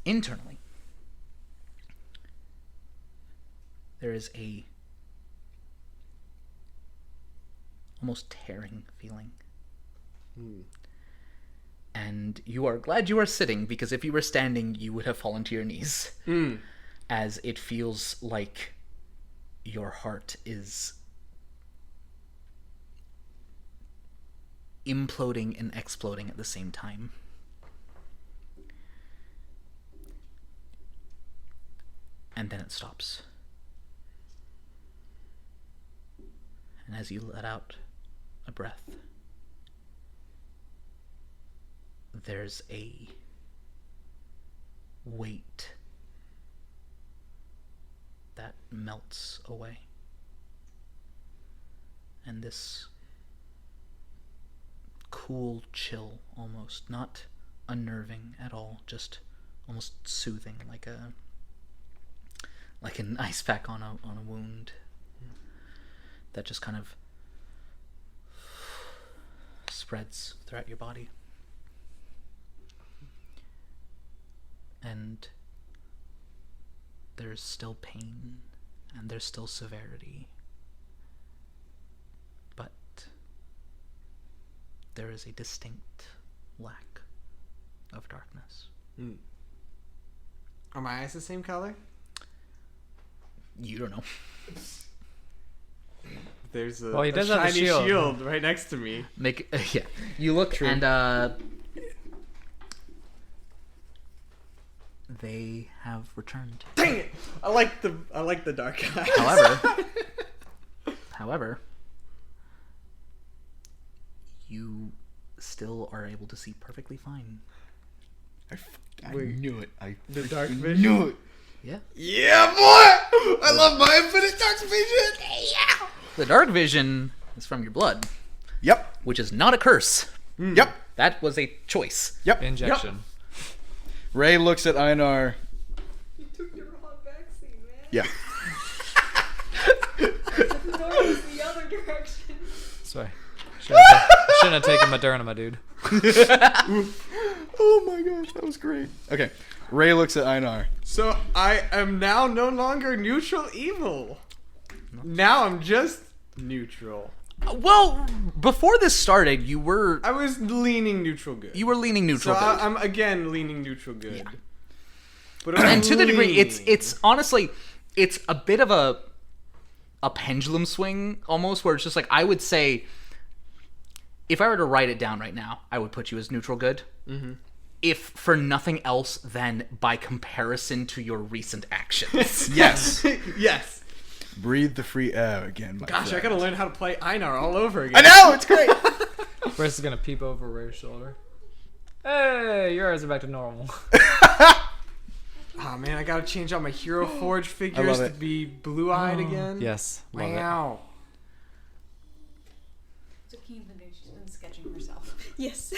internally there is a almost tearing feeling. And you are glad you are sitting, because if you were standing, you would have fallen to your knees. As it feels like your heart is imploding and exploding at the same time. And then it stops. And as you let out a breath, there's a weight that melts away. And this cool chill, almost, not unnerving at all, just almost soothing, like an ice pack on a wound that just kind of spreads throughout your body. And there's still pain and there's still severity, but there is a distinct lack of darkness. Are my eyes the same color? You don't know. There's a, Well, he does have a shiny shield. shield right next to me. Yeah. You look and they have returned. Dang it! I like the dark eyes. However, you still are able to see perfectly fine. I knew it. The dark vision. Knew it. Yeah. Yeah, boy! I love my infinite dark vision. Yeah. The dark vision is from your blood, Yep. which is not a curse. Yep. That was a choice. Yep. Injection. Ray looks at Einar. You took the wrong vaccine, man. Yeah. The door was the other direction. Sorry. Shouldn't have taken Moderna, my dude. Oh my gosh, that was great. Okay. Ray looks at Einar. So I am now no longer neutral evil. Now I'm just neutral. Well, before this started, you were I was leaning neutral good. leaning neutral. So good. I'm again leaning neutral good. Yeah. But I'm And to the degree, leaning. it's honestly, it's a bit of a pendulum swing almost, where it's just like, I would say if I were to write it down right now, I would put you as neutral good. If for nothing else than by comparison to your recent actions. Yes. Yes. Breathe the free air again, my Gosh, I friend. gotta learn how to play Einar all over again. I know, it's great. Briss is gonna peep over Ray's shoulder. Hey, your eyes are back to normal. Oh man, I gotta change all my Hero Forge figures love to it. be blue-eyed again. Yes, love it. Wow. So Keen's been doing, she's been sketching herself. Yes.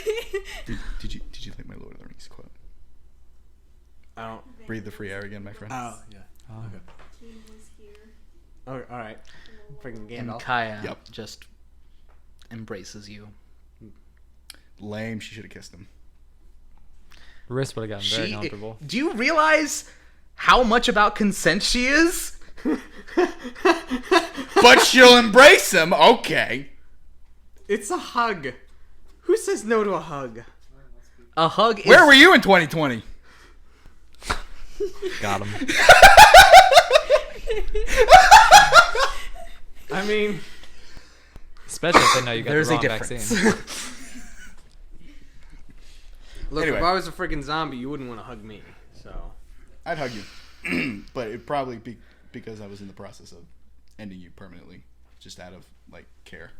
Did you like my Lord of the Rings quote? I don't. Breathe the free air again, my friend. Oh yeah. Okay. Keen was here. Oh, all right. Freaking And Gandalf. Kaya Yep. just embraces you. Lame. She should have kissed him. Briss would have gotten very comfortable. Do you realize how much about consent she is? But she'll embrace him. Okay. It's a hug. Who says no to a hug? A hug is... Where were you in 2020? Got him. I mean, Especially if they know you got There's the a wrong difference. vaccine. look, Anyway. if I was a freaking zombie, you wouldn't want to hug me. So. I'd hug you. But it'd probably be because I was in the process of ending you permanently. Just out of, like, care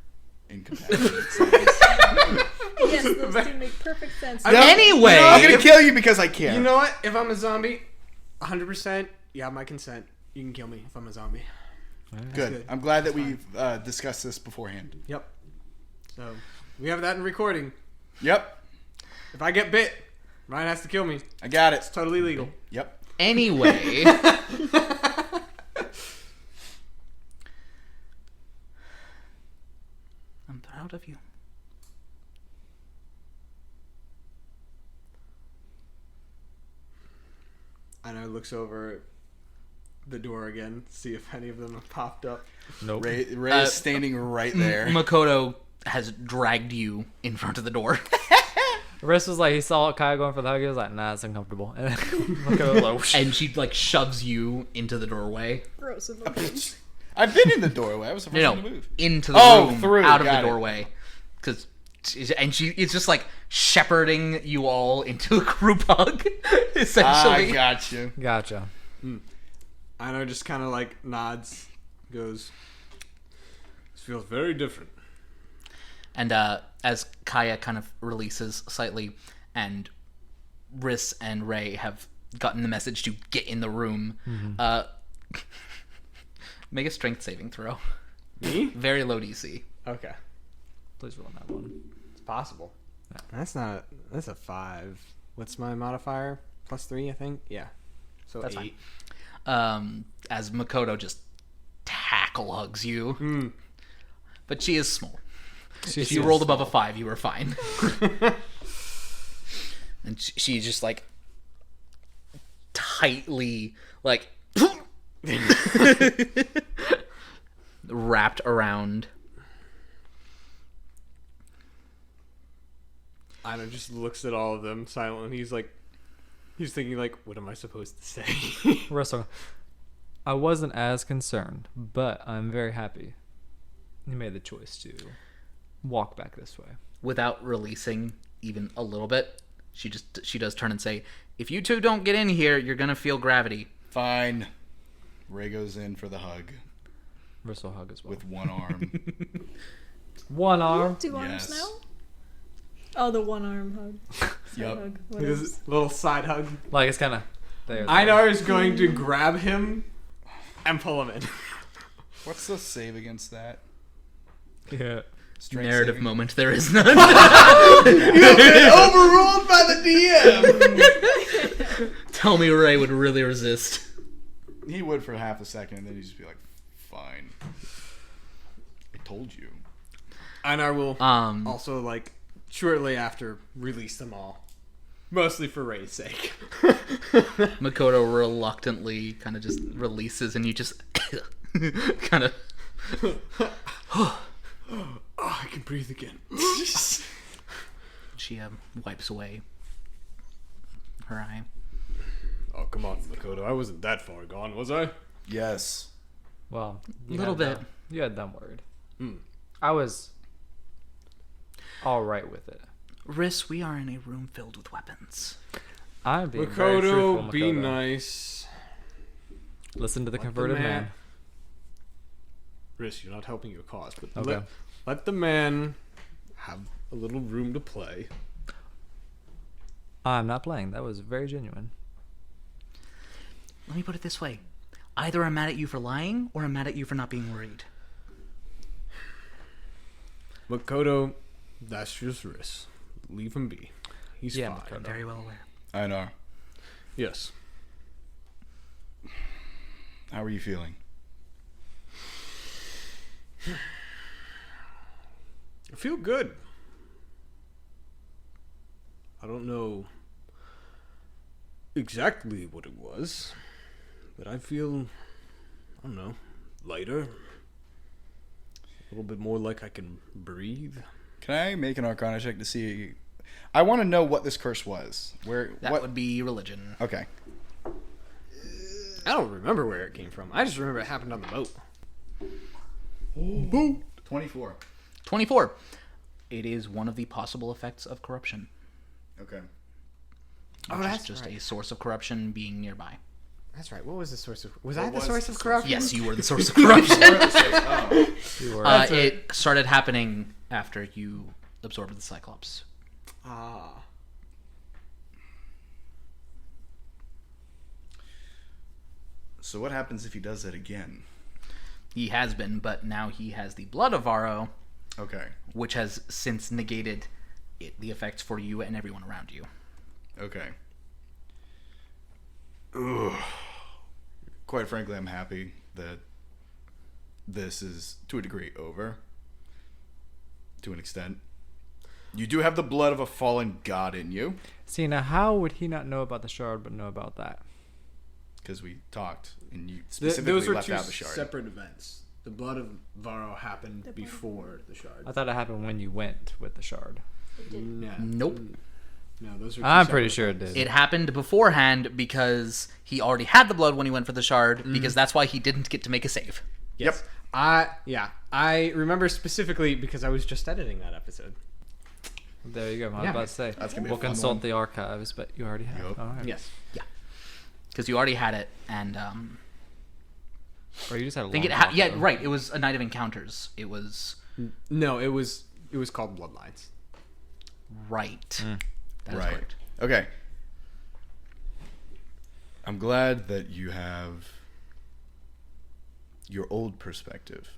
and compassion. Yes, those two make perfect sense. Anyway, I'm going to kill you because I care. You know what? If I'm a zombie, 100%, you have my consent. You can kill me if I'm a zombie. Good. good. I'm glad that we've discussed this beforehand. Yep. So, we have that in recording. Yep. If I get bit, Ryan has to kill me. I got it. It's totally legal. Yep. anyway. I'm proud of you. Einar looks over the door again, see if any of them have popped up. Nope. Ray is standing right there. Makoto has dragged you in front of the door. Briss was like, he saw Kaya going for the hug. He was like, nah, it's uncomfortable. And then Makoto was like, And she like shoves you into the doorway. Gross of them. I've been in the doorway. I was the first No, one to move. into the Oh, room, through. out of the Got it. doorway. And she is just like shepherding you all into a group hug, essentially. I got you. gotcha. Einar just kind of like nods, goes, this feels very different. And as Kaya kind of releases slightly, and Riss and Ray have gotten the message to get in the room, make a strength saving throw. Me? Very low DC. Okay. Please roll that one. It's possible. That's a 5. What's my modifier? +3, I think? Yeah. So That's 8. As Makoto just tackle hugs you. But she is small. If you rolled above a 5, you were fine. And she just like tightly like wrapped around. Einar just looks at all of them silently. He's thinking like, what am I supposed to say? Russell, I wasn't as concerned, but I'm very happy you made the choice to walk back this way. Without releasing even a little bit, she does turn and say, "If you two don't get in here, you're gonna feel gravity." Fine. Ray goes in for the hug Russell hug as well. with one arm. One arm. 2 arms Yes. now? Oh, the one arm hug. Side Yep. hug. What His else? little side hug. Like it's kind of there. Einar is going to grab him and pull him in. What's the save against that? Yeah. Strength Narrative saving? moment. There is none. Overruled by the DM. Tell me Ray would really resist. He would for half a second, and then he'd just be like, "Fine, I told you." Einar will Um, also like shortly after release them all, mostly for Ray's sake. Makoto reluctantly kind of just releases, and you just kind of. Oh, I can breathe again. She wipes away her eye. Oh, come on, Makoto. I wasn't that far gone, was I? Yes. Well, A little bit. You had them worried. Hmm. I was. all right with it. Riss, we are in a room filled with weapons. I'm being very truthful, Makoto, be Makoto. nice. Listen to the Let converted man. Riss, you're not helping your cause, but Okay. let the man have a little room to play. I'm not playing. That was very genuine. Let me put it this way. Either I'm mad at you for lying, or I'm mad at you for not being worried. Makoto, that's just Riss. Leave him be. He's Yeah, fine. Makoto. I'm very well aware. Einar, Yes. how are you feeling? I feel good. I don't know exactly what it was, but I feel, I don't know, lighter. A little bit more like I can breathe. Can I make an Arcana check to see? I want to know what this curse was. That What? would be religion. Okay. I don't remember where it came from. I just remember it happened on the boat. Boom. 24. 24. It is one of the possible effects of corruption. Okay. Oh, Which is that's just right. a source of corruption being nearby. That's right. What was the source of... Was What I the was source the of source? corruption? Yes, you were the source of corruption. You were. It started happening after you absorbed the Cyclops. Ah. So what happens if he does that again? He has been, but now he has the blood of Varro, Okay. which has since negated the effects for you and everyone around you. Okay. Ugh. Quite frankly, I'm happy that this is, to a degree, over. To an extent. You do have the blood of a fallen god in you, See, now how would he not know about the shard but know about that? because we talked, and you specifically Those were left two out the shard. separate events. The blood of Varro happened before the shard. I thought it happened when you went with the shard. No. Nope. No, those are. I'm pretty sure it did. It happened beforehand because he already had the blood when he went for the shard, because that's why he didn't get to make a save. Yes. I remember specifically because I was just editing that episode. There you go. I was Yeah. about to say. That's gonna be a We'll fun consult one. the archives, but you already have. Yup. All right. Yes. Because you already had it, and Or you just had a I think it long had. walk, Yeah, though. right. It was a night of encounters. It was No, it was called Bloodlines. right. That is Right. correct. Okay. I'm glad that you have your old perspective.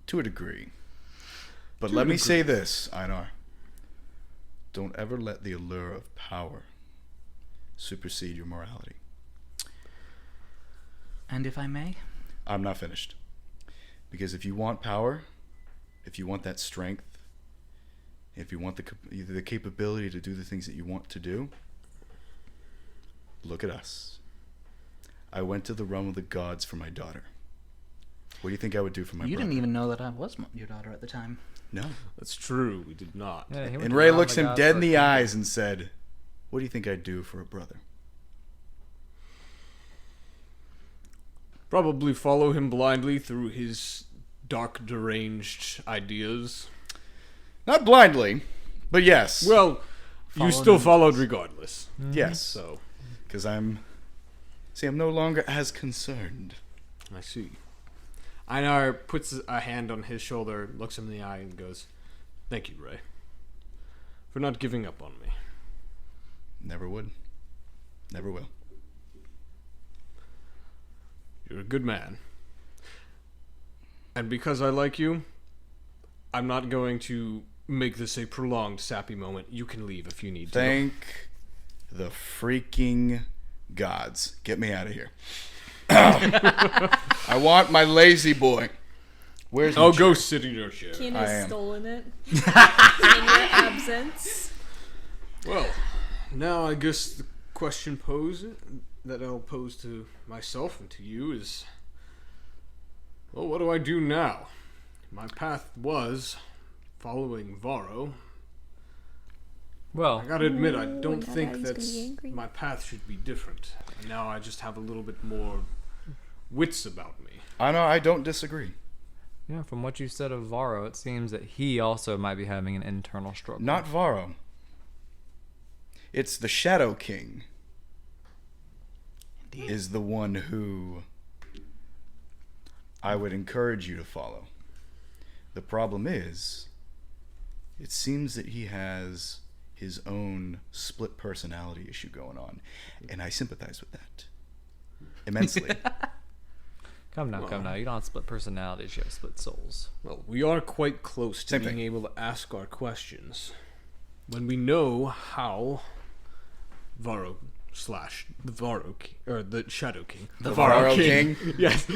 To a degree. But let me say this, Einar. Don't ever let the allure of power supersede your morality. And if I may, I'm not finished. Because if you want power, if you want that strength, if you want the capability to do the things that you want to do, look at us. I went to the realm of the gods for my daughter. What do you think I would do for my you brother? didn't even know that I was your daughter at the time. No. That's true. We did not. Yeah, he went And to Ray Realm of looks the him Gods dead for in a the kingdom. eyes and said, "What do you think I'd do for a brother?" Probably follow him blindly through his dark, deranged ideas. Not blindly, but yes. Well, you Follow still him. followed regardless. yes. So, Because I'm no longer as concerned. I see. Einar puts a hand on his shoulder, looks him in the eye, and goes, "Thank you, Ray, for not giving up on me." Never would. Never will. You're a good man. And because I like you, I'm not going to make this a prolonged sappy moment. You can leave if you need to. Thank the freaking gods. Get me out of here. I want my lazy boy. Where's my Oh, chair? go sit in your chair. Keen I has am. stolen it in your absence. Well, now I guess the question that I'll pose to myself and to you is, well, what do I do now? My path was following Varro. Well, I gotta admit, I Ooh, don't now think Daddy's gonna be angry. my path should be different. And now I just have a little bit more wits about me. I know, I don't disagree. Yeah, from what you said of Varro, it seems that he also might be having an internal struggle. Not Varro. It's the Shadow King. Indeed. Is the one who I would encourage you to follow. The problem is, it seems that he has his own split personality issue going on, and I sympathize with that immensely. Come now. You don't have split personalities, you have split souls. Well, we are quite close to Same being thing. able to ask our questions. When we know how Varro the Varro King, or the Shadow King. The Varro King? Yes.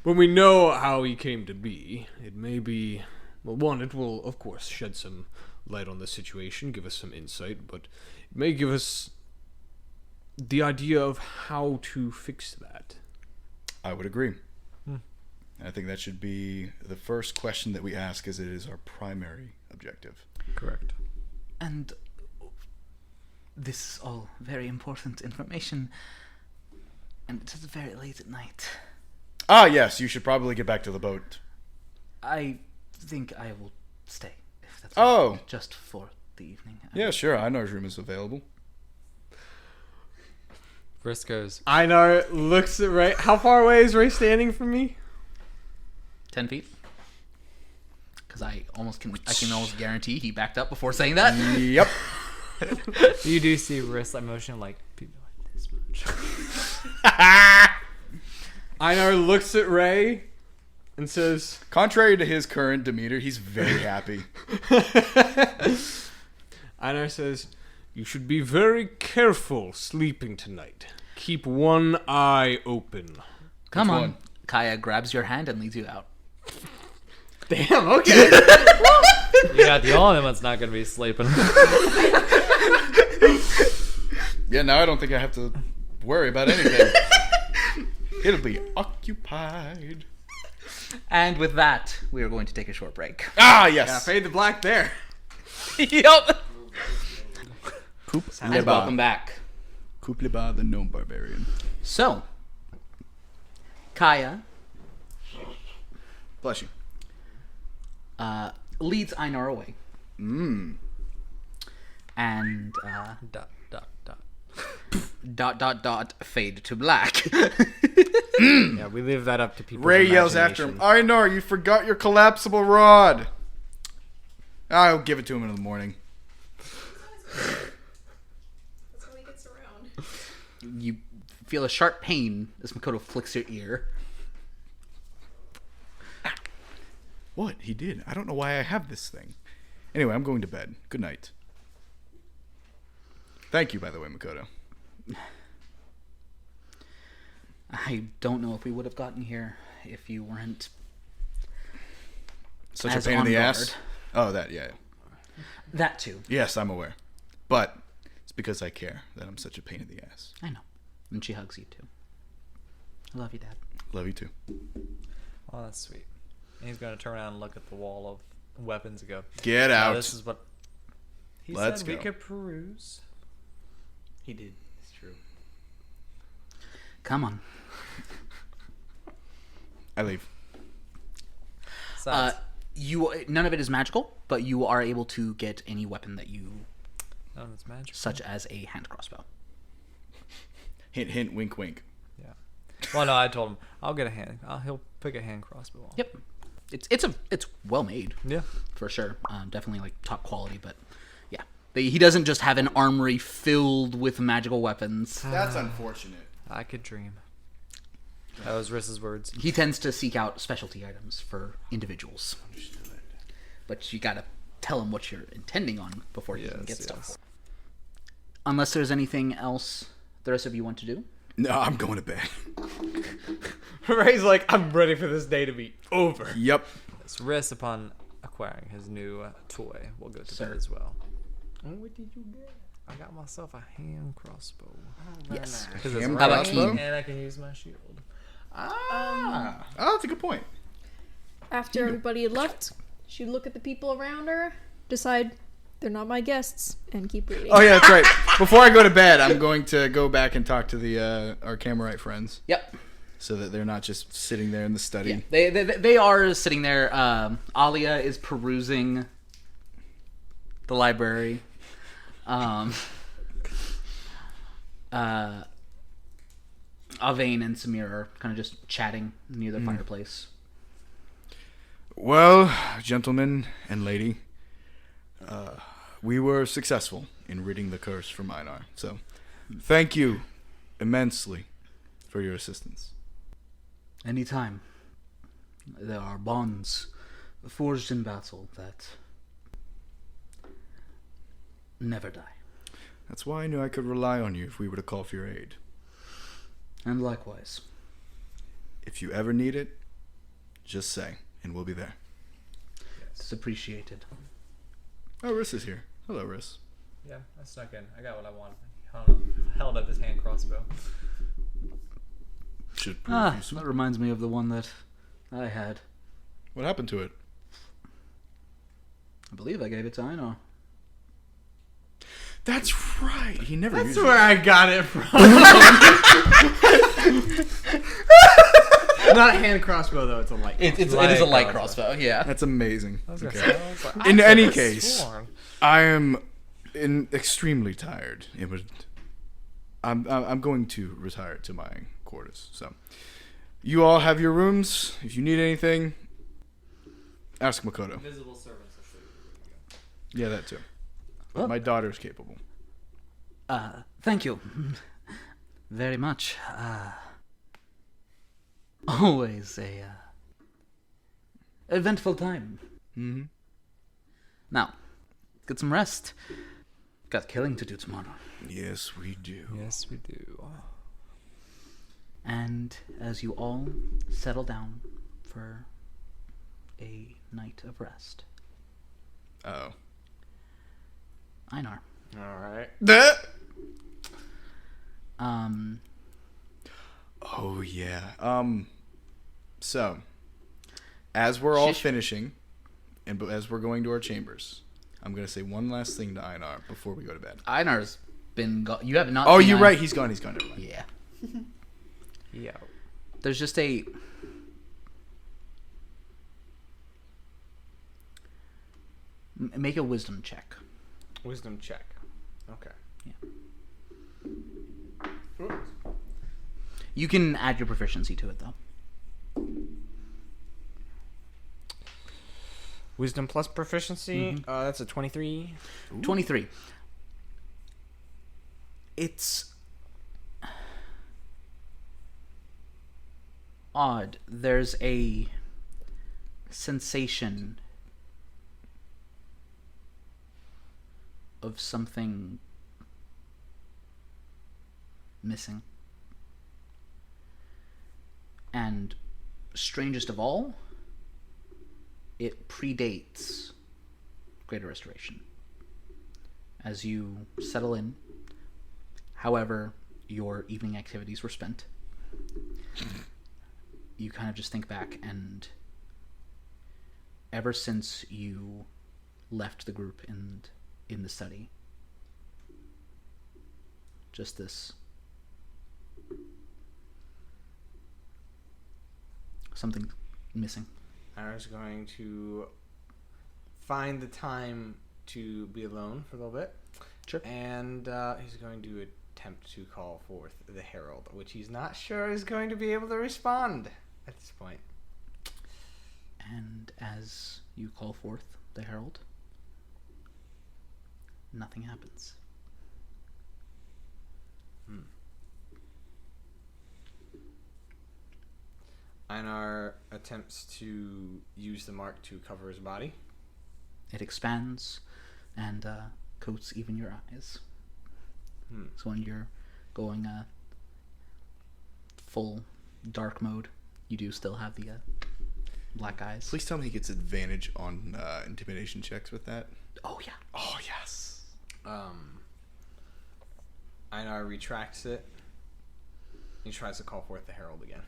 When we know how he came to be, it may be... Well, one, it will, of course, shed some light on the situation, give us some insight, but it may give us the idea of how to fix that. I would agree. I think that should be the first question that we ask, as it is our primary objective. Correct. And this is all very important information, and it is very late at night. Ah, yes, you should probably get back to the boat. I think I will stay, if that's Oh. all right, just for the evening. Yeah, sure, Einar's room is available. Frisk goes, Einar looks at Ray. How far away is Ray standing from me? 10 feet. Because I can almost guarantee he backed up before saying that. Yep. you do see Frisk like motion like people like this much. Einar looks at Ray and says, Contrary to his current demeanor, he's very happy. Einar says, you should be very careful sleeping tonight. Keep one eye open. Come Which on. one? Kaya grabs your hand and leads you out. Damn, okay. You're not the only one that's not going to be sleeping. Yeah, now I don't think I have to worry about anything. It'll be occupied. And with that, we are going to take a short break. Ah, yes. Yeah, fade the black there. Yup. Coop And welcome back. Coop le Bar, the gnome barbarian. So, Kaya Bless you. leads Einar away. Mmm. And Dot. fade to black. Yeah, we leave that up to people. Ray yells after him, Einar, you forgot your collapsible rod. I'll give it to him in the morning. That's how he gets around. You feel a sharp pain as Makoto flicks your ear. What? He did. I don't know why I have this thing. Anyway, I'm going to bed. Good night. Thank you, by the way, Makoto. I don't know if we would have gotten here if you weren't Such as a pain in on the guard. ass. Oh, that, yeah. That too. Yes, I'm aware. But it's because I care that I'm such a pain in the ass. I know. And she hugs you too. I love you, Dad. Love you too. Oh, that's sweet. And he's going to turn around and look at the wall of weapons and go, Get "Now out. this is what he Let's said we go." could peruse." He did. It's true. Come on. I leave. Besides, None of it is magical, but you are able to get any weapon that you, none of it's magic. such as a hand crossbow. Hint, hint, wink, wink. Yeah. Well, no, I told him I'll get a hand. He'll pick a hand crossbow. On. Yep. It's well made. Yeah. For sure. Definitely like top quality, but yeah. He doesn't just have an armory filled with magical weapons. That's unfortunate. I could dream. That was Riss's words. He tends to seek out specialty items for individuals. But you gotta tell him what you're intending on before you can Yes, get yes. stuff. Unless there's anything else the rest of you want to do. No, I'm going to bed. Ray's like, I'm ready for this day to be over. Yep. So Riss, upon acquiring his new toy, will go to Sir. bed as well. What did you get? I got myself a hand crossbow. Yes. Because it's Hand right crossbow? and I can use my shield. Oh, that's a good point. After everybody had left, she'd look at the people around her, decide they're not my guests, and keep reading. Oh, yeah, that's right. Before I go to bed, I'm going to go back and talk to the our Kamirite friends. Yep. so that they're not just sitting there in the study. Yeah, they are sitting there. Alia is perusing the library. Avane and Samir are kind of just chatting near the fireplace. Well, gentlemen and lady, we were successful in ridding the curse from Einar. So, thank you immensely for your assistance. Anytime. There are bonds forged in battle that never die. That's why I knew I could rely on you if we were to call for your aid. And likewise. If you ever need it, just say, and we'll be there. It's appreciated. Oh, Riss is here. Hello, Riss. Yeah, I snuck in. I got what I wanted. Held up his hand crossbow. Should prove useful. That reminds me of the one that I had. What happened to it? I believe I gave it to Einar. That's right. He never That's used where it. I got it from. Not a hand crossbow though. It's a light. It is a light crossbow, yeah. That's amazing. I was gonna Okay. say, I was like, In I any could've case, sworn. I am extremely tired. I'm going to retire to my quarters. So, you all have your rooms. If you need anything, ask Makoto. Invisible servants will show you. Yeah, that too. But Well- my daughter's capable. Thank you. Very much. Always a eventful time. Mm-hmm. Now, get some rest. Got killing to do tomorrow. Yes, we do. Yes, we do. And as you all settle down for a night of rest, Oh. Einar. All right. Oh yeah. So, as we're all Shish. finishing, and as we're going to our chambers, I'm gonna say one last thing to Einar before we go to bed. Einar's been you have not. Oh, seen you're Einar. right. He's gone. Never mind. Yeah. Yeah. There's just a make a wisdom check. Wisdom check. Okay. You can add your proficiency to it though. Wisdom plus proficiency. That's a 23. 23. It's odd. There's a sensation of something missing. And strangest of all, it predates Greater Restoration. As you settle in, however your evening activities were spent, you kind of just think back, and ever since you left the group and in the study, just this something missing. I was going to find the time to be alone for a little bit. Sure. And he's going to attempt to call forth the Herald, which he's not sure is going to be able to respond at this point. And as you call forth the herald, nothing happens. Einar attempts to use the mark to cover his body. It expands and coats even your eyes. So when you're going full dark mode, you do still have the black eyes. Please tell me he gets advantage on intimidation checks with that. Oh yeah. Oh yes. Einar retracts it. He tries to call forth the Herald again.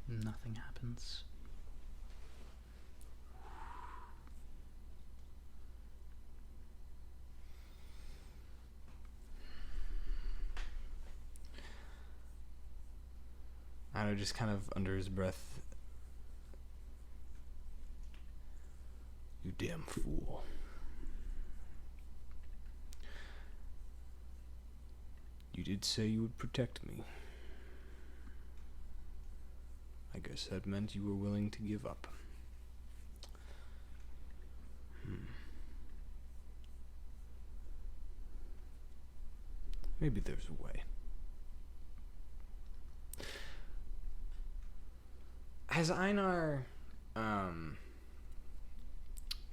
Nothing happens. Einar just kind of under his breath. You damn fool. You did say you would protect me. I guess that meant you were willing to give up. Maybe there's a way. Has Einar...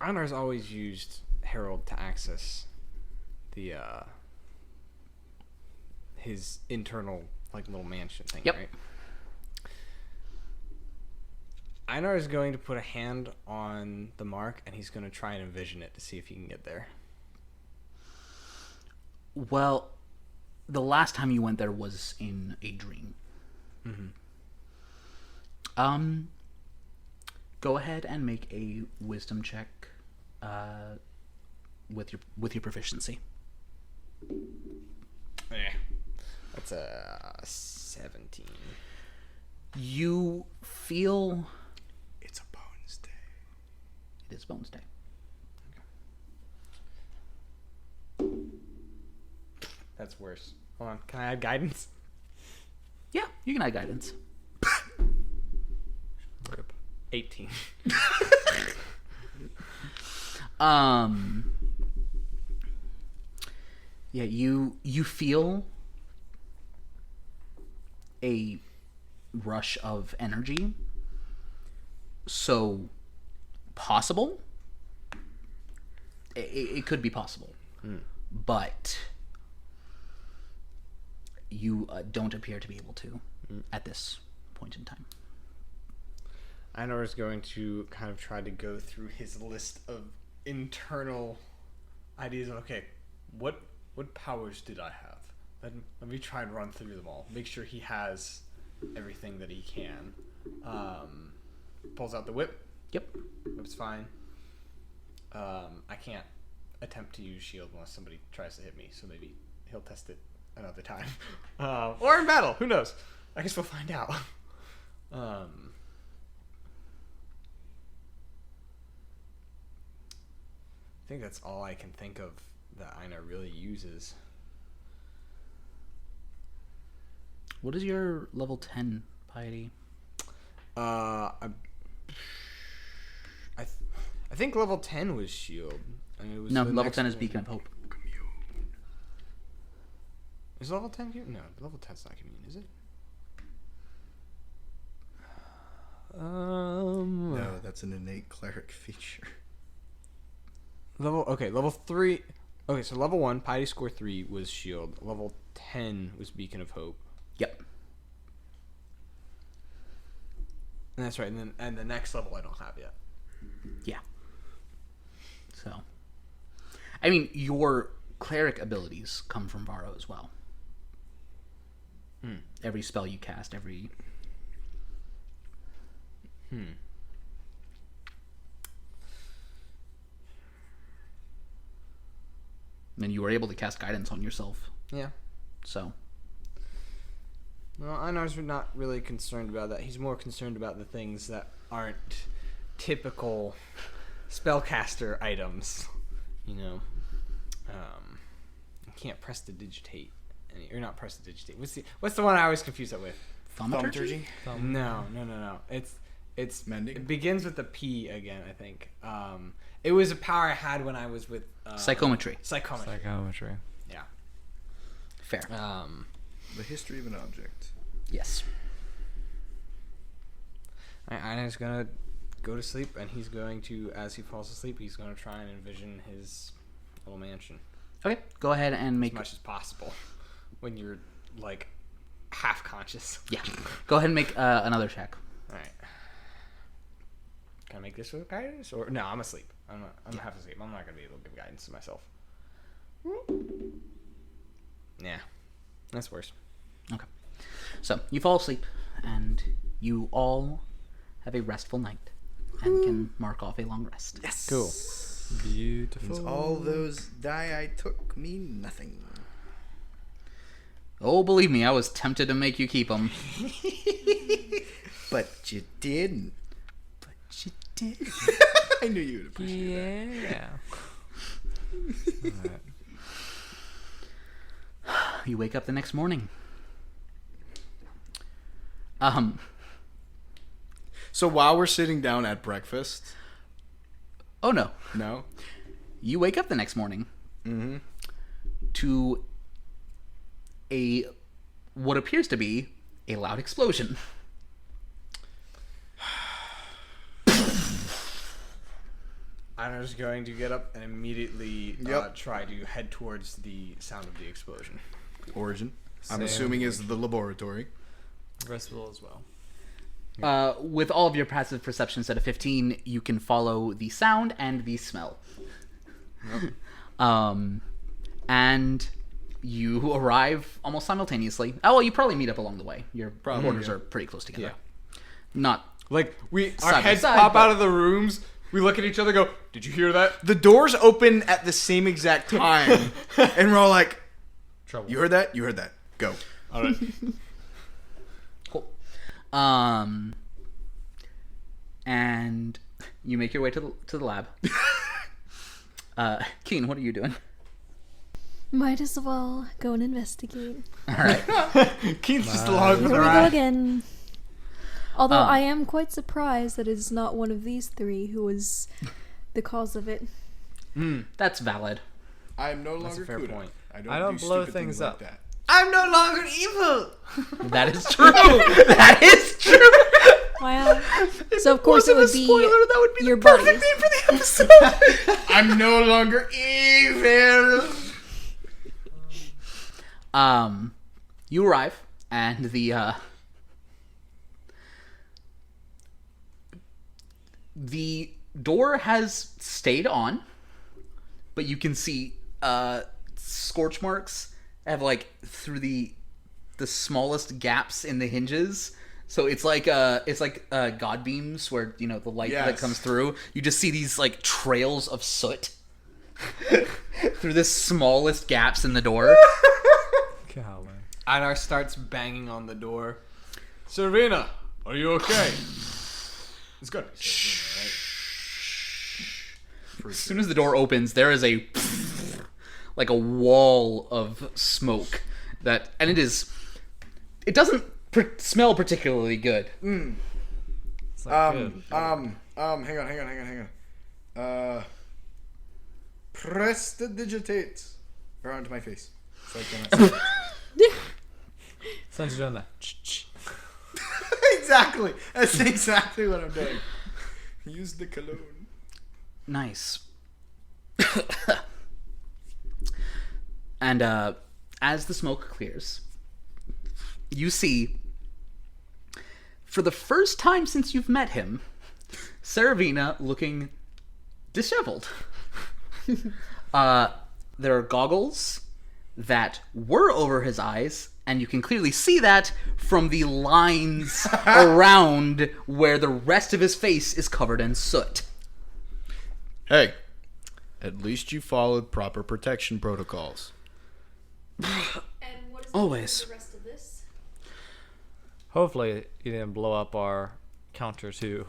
Einar's always used Herald to access the, his internal, like, little mansion thing, Yep. right? Einar is going to put a hand on the mark, and he's going to try and envision it to see if he can get there. Well, the last time you went there was in a dream. Go ahead and make a wisdom check with your proficiency. Yeah. That's a 17. You feel It's a Bones Day. it is Bones Day. That's worse. Hold on. Can I add guidance? Yeah, you can add guidance. Rip. 18. Yeah, you feel a rush of energy. So possible. It could be possible. But you don't appear to be able to at this point in time. Einar is going to kind of try to go through his list of internal ideas. Okay, what powers did I have? Let me try and run through them all. Make sure he has everything that he can. Pulls out the whip. Yep. Whip's fine. I can't attempt to use shield unless somebody tries to hit me, so maybe he'll test it another time. Or in battle, who knows? I guess we'll find out. I think that's all I can think of that Einar really uses. What is your level 10 piety? I think level 10 was shield. And it was No, the level next 10 is one. Beacon of Hope. Is level 10 commune? No, level 10's not commune, is it? No, that's an innate cleric feature. Level 3. Okay, so level 1, piety score 3 was shield. Level 10 was Beacon of Hope. Yep. And that's right. And the next level I don't have yet. Yeah. So, I mean, your cleric abilities come from Varro as well. Every spell you cast, And you were able to cast guidance on yourself. Yeah. So, No, Einar's not really concerned about that. He's more concerned about the things that aren't typical spellcaster items. You know, you can't prestidigitate. Or not prestidigitate. What's the one I always confuse that with? Thaumaturgy? No. It's Mending? It begins with a P again, I think. It was a power I had when I was with Psychometry. Psychometry. Yeah. Fair. The history of an object. Yes. Einar's gonna go to sleep, and he's going to, as he falls asleep, he's gonna try and envision his little mansion Okay, go ahead and make... as much as possible when you're like half conscious. Yeah. Go ahead and make another check. All right. Can I make this with guidance, or no? I'm asleep. I'm half asleep. I'm not gonna be able to give guidance to myself. Yeah, that's worse. Okay. So, you fall asleep, and you all have a restful night, and can mark off a long rest. Yes. Cool. Beautiful. Means all those die I took mean nothing. Oh, believe me, I was tempted to make you keep them. But you didn't. But you did. I knew you would appreciate Yeah. Alright. You wake up the next morning. So while we're sitting down at breakfast, Oh no. no? You wake up the next morning to what appears to be a loud explosion. Einar's going to get up and immediately Yep. try to head towards the sound of the explosion. Origin. I'm Same. assuming is the laboratory. Rest will as well. With all of your passive perception set of 15, you can follow the sound and the smell. And you arrive almost simultaneously. Oh, well, you probably meet up along the way. Your quarters are pretty close together. Not Like, our Side by heads side, pop but- out of the rooms. We look at each other and go, did you hear that? The doors open at the same exact time. And we're all like, Trouble. you heard that? You heard that. Go. All right. cool. And you make your way to the lab. Keen, what are you doing? Might as well go and investigate. All right. Keen's just along with Here we her go eye. again. Although I am quite surprised that it's not one of these three who was the cause of it. That's valid. I'm no That's a longer fair Kudo. point. I don't do blow stupid things like up. that. I'm no longer evil. That is true. That is true. Wow. So of course it would be that would be your the perfect buddies. name for the episode. I'm no longer evil. You arrive, and the door has stayed on, but you can see scorch marks have like through the smallest gaps in the hinges. So it's like god beams where the light that Yes. comes through. You just see these like trails of soot through the smallest gaps in the door. Golly. Einar starts banging on the door. Servina, are you okay? It's good. As soon as the door opens, there is a wall of smoke and it doesn't smell particularly good. It's like good. Hang on. Press the digitate around my face. So I cannot see. Sounds doing that. Exactly. That's exactly what I'm doing. Use the cologne. Nice. And as the smoke clears, you see, for the first time since you've met him, Saravina looking disheveled. There are goggles that were over his eyes, and you can clearly see that from the lines around where the rest of his face is covered in soot. Hey, at least you followed proper protection protocols. And what is Always. the rest of this? Hopefully you didn't blow up our counter to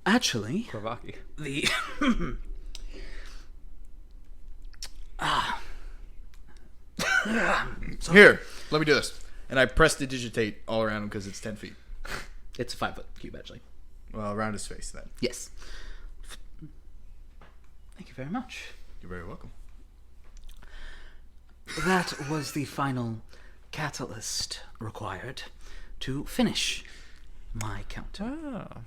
Actually, Kravaki. the Here, let me do this. And I press the digitate all around him because it's 10 feet. it's a 5-foot cube, actually. Well, around his face then. Yes. Thank you very much. You're very welcome. That was the final catalyst required to finish my counter. Oh.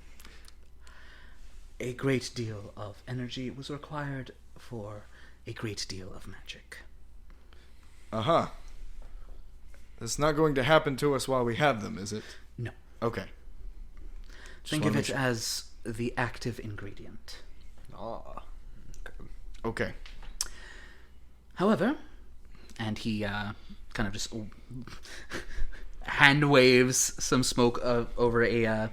A great deal of energy was required for a great deal of magic. Uh-huh. That's not going to happen to us while we have them, is it? No. Okay. Think wanna of make it sure. as the active ingredient. Ah. Okay. However, and he kind of just hand waves some smoke over a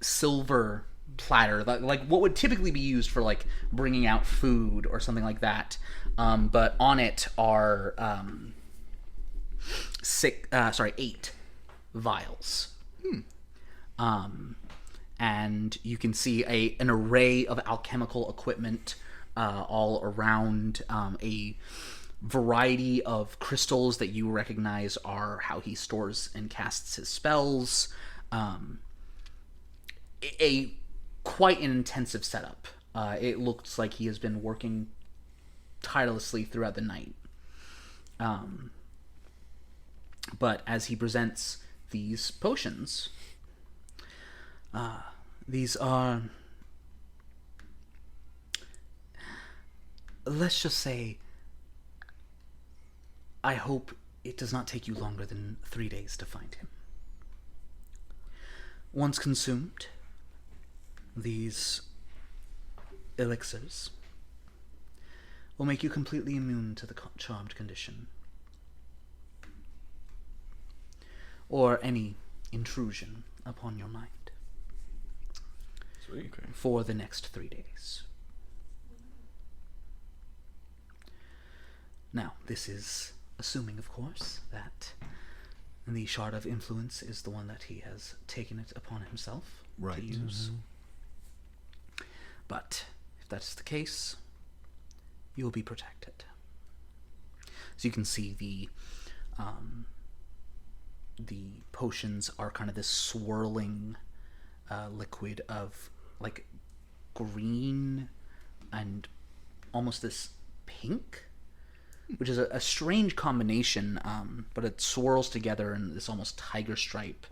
silver platter, like what would typically be used for like bringing out food or something like that. But on it are 8 vials. And you can see an array of alchemical equipment all around, a variety of crystals that you recognize are how he stores and casts his spells. Quite an intensive setup. It looks like he has been working tirelessly throughout the night. But as he presents these potions, these are, let's just say, I hope it does not take you longer than 3 days to find him. Once consumed, these elixirs will make you completely immune to the charmed condition, or any intrusion upon your mind. Sweet. Okay. For the next 3 days. Now, this is assuming, of course, that the Shard of Influence is the one that he has taken it upon himself to use. But if that is the case, you will be protected. So you can see the potions are kind of this swirling liquid of like green and almost this pink, which is a strange combination, but it swirls together in this almost tiger stripe,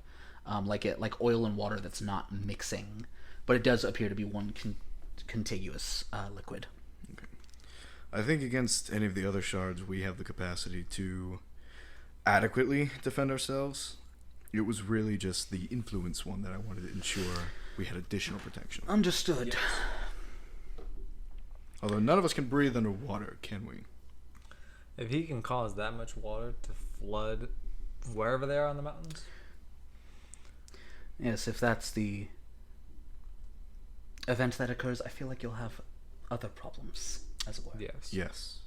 like oil and water that's not mixing, but it does appear to be one contiguous liquid. Okay. I think against any of the other shards, we have the capacity to adequately defend ourselves. It was really just the influence one that I wanted to ensure we had additional protection. Understood. Yes. Although none of us can breathe underwater, can we? If he can cause that much water to flood wherever they are on the mountains. Yes, if that's the event that occurs, I feel like you'll have other problems, as it were. Yes. Yes.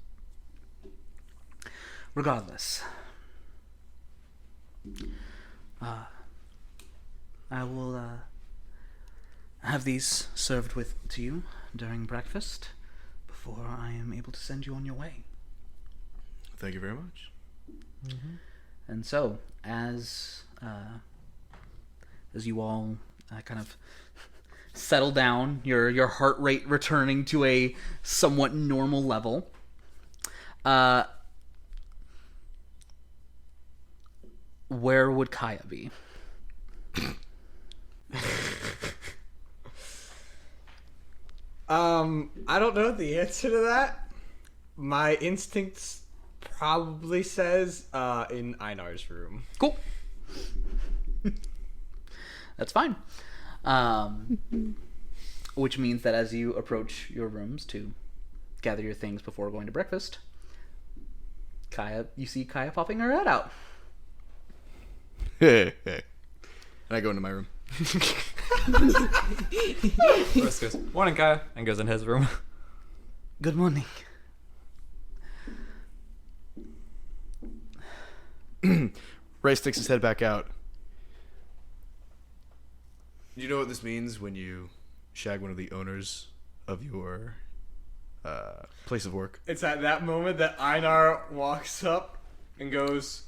Regardless, I will have these served to you during breakfast before I am able to send you on your way. Thank you very much. Mm-hmm. And so, as you all kind of settle down, your heart rate returning to a somewhat normal level, where would Kaya be? I don't know the answer to that. My instincts probably says in Einar's room. Cool. That's fine. Which means that as you approach your rooms to gather your things before going to breakfast, you see Kaya popping her head out. Hey. And I go into my room. Rose goes, "Morning, Kaya," and goes in his room. Good morning. Ray sticks his head back out. Do you know what this means when you shag one of the owners of your place of work? It's at that moment that Einar walks up and goes,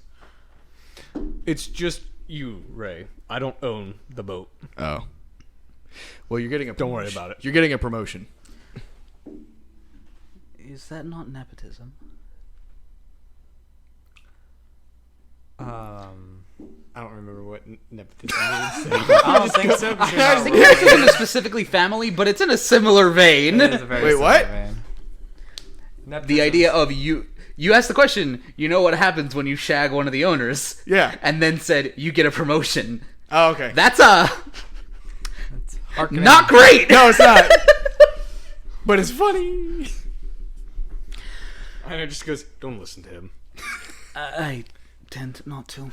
"It's just you, Ray. I don't own the boat." Oh. Well, you're getting a Don't worry promotion. about it. You're getting a promotion. Is that not nepotism? I don't remember what nepotism means. I don't think so. I think this isn't specifically family, but it's in a similar vein. Wait, what? The idea of you asked the question, you know what happens when you shag one of the owners? Yeah. And then said, you get a promotion. Oh, okay. That's Harkening. not great. No, it's not. But it's funny. Einar just goes, "Don't listen to him." I tend not to.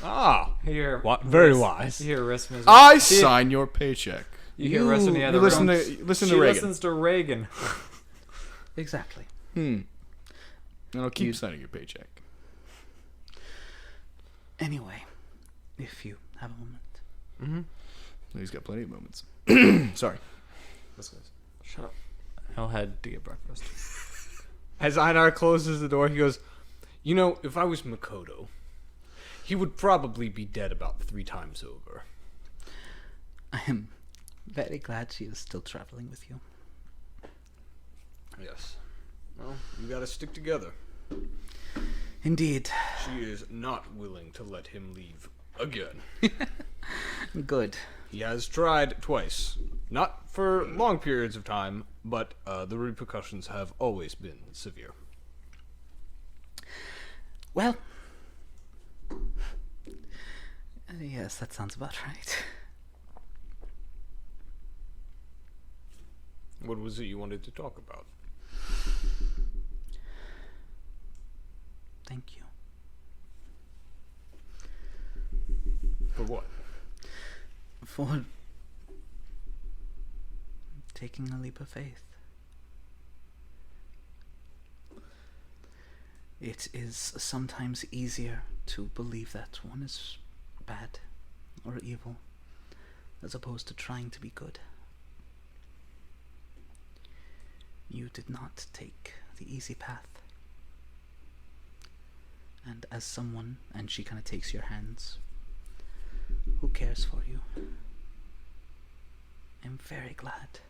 Ah, Here, very wise. You hear Risman. I sign your paycheck. You hear Riss in the other You listen room. to listen She to Reagan. listens to Reagan. Exactly. And I'll keep signing your paycheck. Anyway, if you have a moment. Mm-hmm. He's got plenty of moments. Sorry. Shut up. I'll head to get breakfast. As Einar closes the door, he goes, "You know, if I was Makoto, he would probably be dead about 3 times over." I am very glad she is still traveling with you. Yes. Well, you gotta stick together. Indeed. She is not willing to let him leave again. Good. He has tried twice. Not for long periods of time, but the repercussions have always been severe. Well, yes, that sounds about right. What was it you wanted to talk about? Thank you. For what? For taking a leap of faith. It is sometimes easier to believe that one is bad or evil, as opposed to trying to be good. You did not take the easy path. And as someone, and she kind of takes your hands, who cares for you, I'm very glad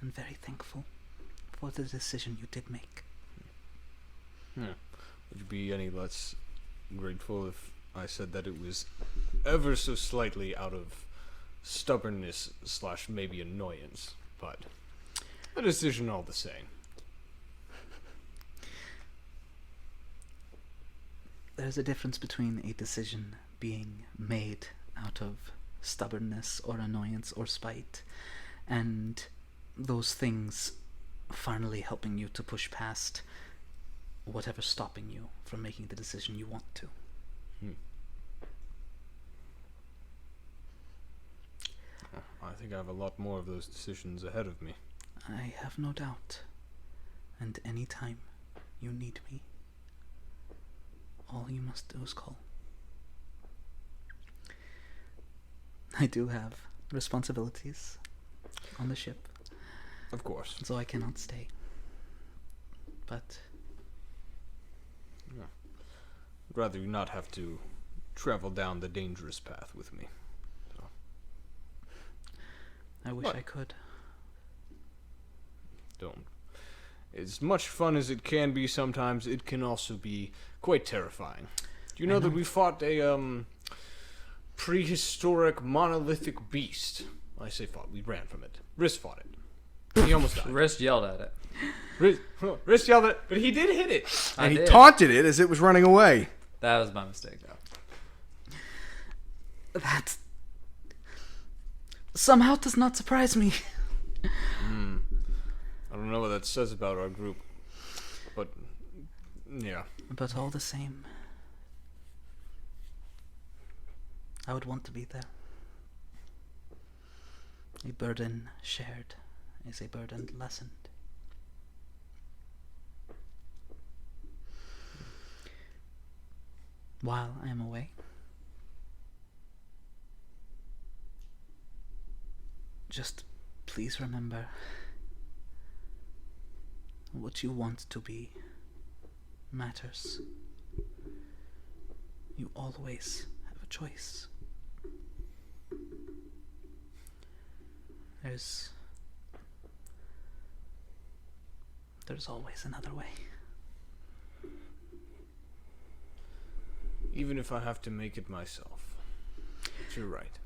and very thankful for the decision you did make. Would you be any less grateful if I said that it was ever so slightly out of stubbornness / maybe annoyance, but a decision all the same? There's a difference between a decision being made out of stubbornness or annoyance or spite, and those things finally helping you to push past whatever's stopping you from making the decision you want to. I think I have a lot more of those decisions ahead of me. I have no doubt. And any time you need me, all you must do is call. I do have responsibilities on the ship, Of course. so I cannot stay. But I'd rather you not have to travel down the dangerous path with me. So. I wish What? I could. Don't. As much fun as it can be sometimes, it can also be quite terrifying. Do you know that we fought a prehistoric monolithic beast? I say fought, we ran from it. Riss fought it. He almost died. Wrist yelled at it. Riss yelled at it, but he did hit it. And he did. taunted it as it was running away. That was my mistake, though. That somehow does not surprise me. I don't know what that says about our group, but yeah. But all the same, I would want to be there. A burden shared is a burden lessened. While I am away, just please remember, what you want to be matters. You always have a choice. There's always another way. Even if I have to make it myself. But you're right.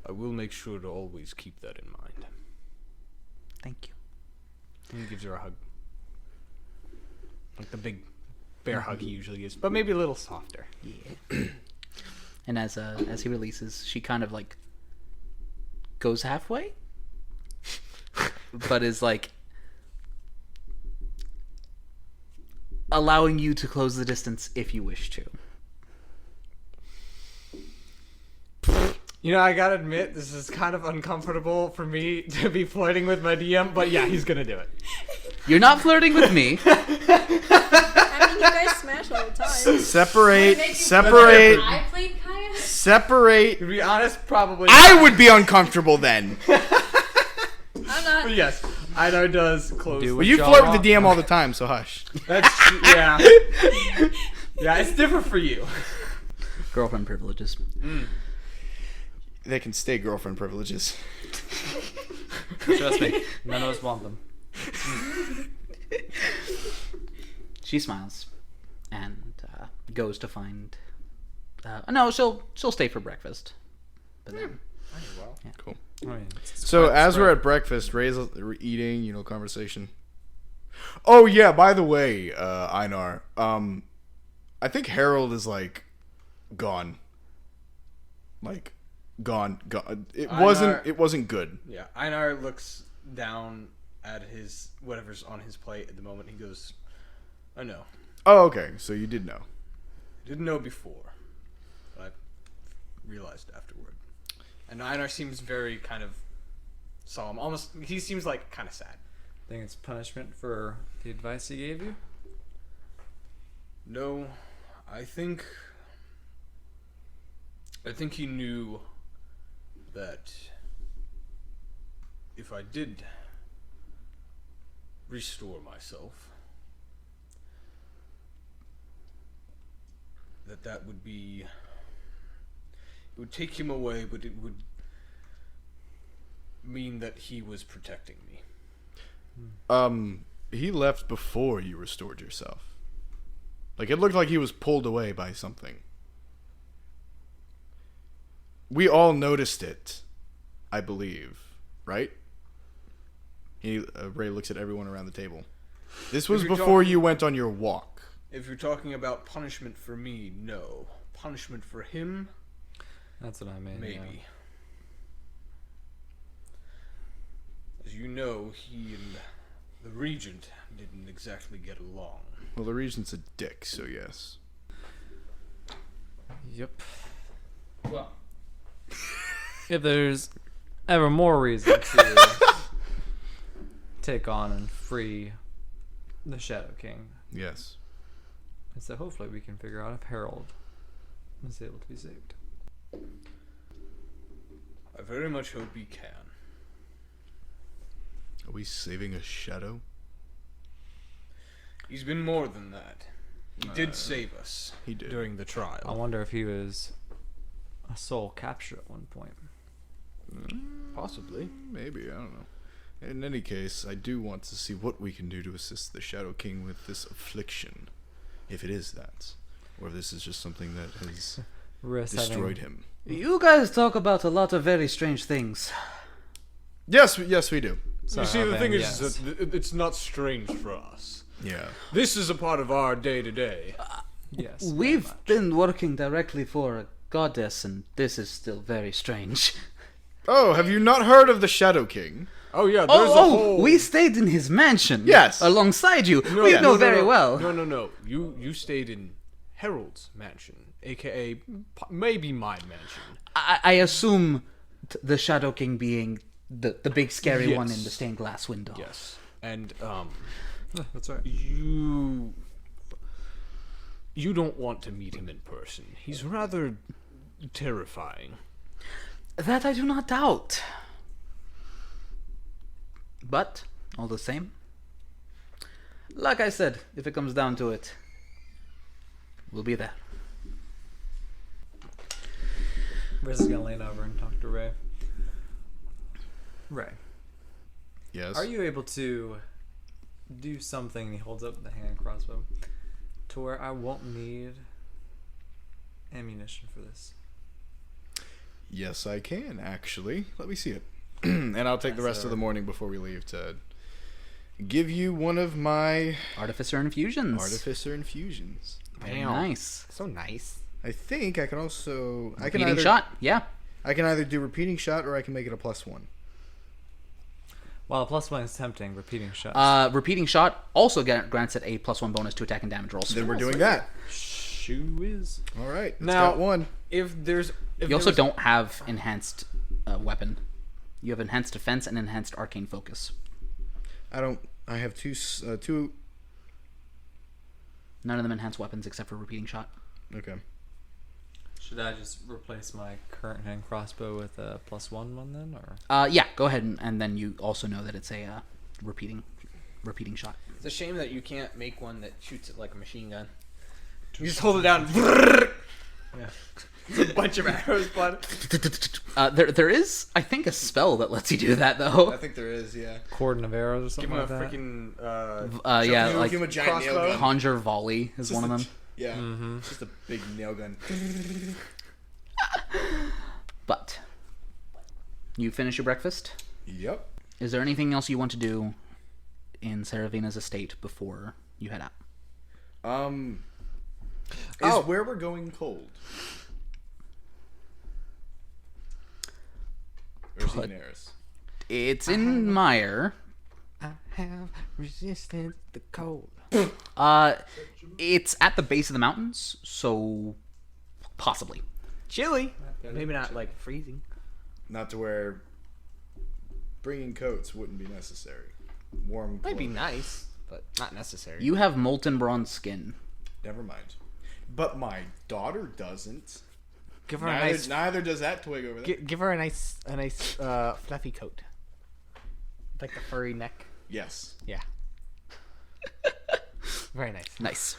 I will make sure to always keep that in mind. Thank you. And he gives her a hug. Like the big bear hug he usually gives, but maybe a little softer. Yeah. And as he releases, she kind of like goes halfway, but is like allowing you to close the distance if you wish to. You know, I gotta admit, this is kind of uncomfortable for me to be flirting with my DM, but yeah, he's gonna do it. You're not flirting with me. I mean, you guys smash all the time. Separate. I played separate. To be honest, probably. I would be uncomfortable then. I'm not. But yes, Einar does close. Do Well, you y'all flirt with want. the DM all the time, so hush. That's yeah. Yeah, it's different for you. Girlfriend privileges. They can stay girlfriend privileges. Trust me, none of us want them. She smiles and goes to find. No, she'll stay for breakfast. But then, Cool. I mean, So as we're at breakfast, Ray's eating, conversation. Oh yeah, by the way, Einar, I think Harold is gone. Gone. It wasn't good. Yeah, Einar looks down at his whatever's on his plate at the moment. He goes, "I know. Oh, okay. So you did know. Didn't know before, but I realized afterward." And Einar seems very kind of solemn. Almost, he seems kind of sad. think it's punishment for the advice he gave you? No, I think he knew that if I did restore myself, that would be, it would take him away, but it would mean that he was protecting me. He left before you restored yourself. It looked like he was pulled away by something. We all noticed it, I believe, right? Ray looks at everyone around the table. This was before you went on your walk. If you're talking about punishment for me, no. Punishment for him, That's what I mean. maybe. Yeah. As you know, he and the Regent didn't exactly get along. Well, the Regent's a dick, so yes. Yep. Well, If there's ever more reason to take on and free the Shadow King, Yes. and so hopefully we can figure out if Harold is able to be saved. I very much hope he can. Are we saving a shadow? He's been more than that. He did save us. He did. During the I trial. wonder if he was a soul capture at one point. Possibly. Maybe, I don't know. In any case, I do want to see what we can do to assist the Shadow King with this affliction. If it is that. Or if this is just something that has Risk destroyed him. You guys talk about a lot of very strange things. Yes, we do. You see, the thing is that it's not strange for us. Yeah. This is a part of our day-to-day. Yes. We've been working directly for a goddess, and this is still very strange. Oh, have you not heard of the Shadow King? Oh, yeah, there's a whole... we stayed in his mansion. Yes. Alongside you. No, We no, know no, very no. well. No. You stayed in Harold's mansion, a.k.a. maybe my mansion. I assume the Shadow King being the big scary one Yes. in the stained glass window. Yes. And, That's right. you don't want to meet him in person. He's rather terrifying. That I do not doubt. But, all the same, like I said, if it comes down to it, we'll be there. Riz is gonna lean over and talk to Ray. Ray, Yes. are you able to do something? He holds up the hand crossbow to where I won't need ammunition for this. Yes, I can, actually. Let me see it. And I'll take the Yes, rest sir. of the morning before we leave to give you one of my Artificer infusions. Artificer infusions. Very nice. So nice. I think I can also... Repeating shot, yeah. I can either do repeating shot or I can make it a +1. While a +1 is tempting, repeating shots. Repeating shot also grants it a +1 bonus to attack and damage rolls. Then we're doing that. Shoe is. All right. Now- Got one. If there's... You also don't have enhanced weapon. You have enhanced defense and enhanced arcane focus. I have two... None of them enhance weapons except for repeating shot. Okay. Should I just replace my current hand crossbow with a +1 one then, or? Yeah, go ahead, and then you also know that it's a repeating shot. It's a shame that you can't make one that shoots it like a machine gun. You just hold it down. Yeah. It's a bunch of arrows, bud. There is, I think, a spell that lets you do that though. I think there is, yeah. Cordon of arrows or something Give him like a that? freaking. Yeah, Give like him a giant nail gun. conjure volley is Just one of a- them. Yeah, Mm-hmm. it's just a big nail gun. But you finish your breakfast. Yep. Is there anything else you want to do in Saravina's estate before you head out? Is where we're going cold? Or is it Daenerys? It's in Mire. I have resisted the cold. It's at the base of the mountains, so possibly. Chilly. Maybe not like freezing. Not to where bringing coats wouldn't be necessary. Warm Might be clothes. nice, but not necessary. You have molten bronze skin. Never mind. But my daughter doesn't. Give her Neither does that twig over there. Give her a nice fluffy coat. Like the furry neck. Yes. Yeah. Very nice. Nice.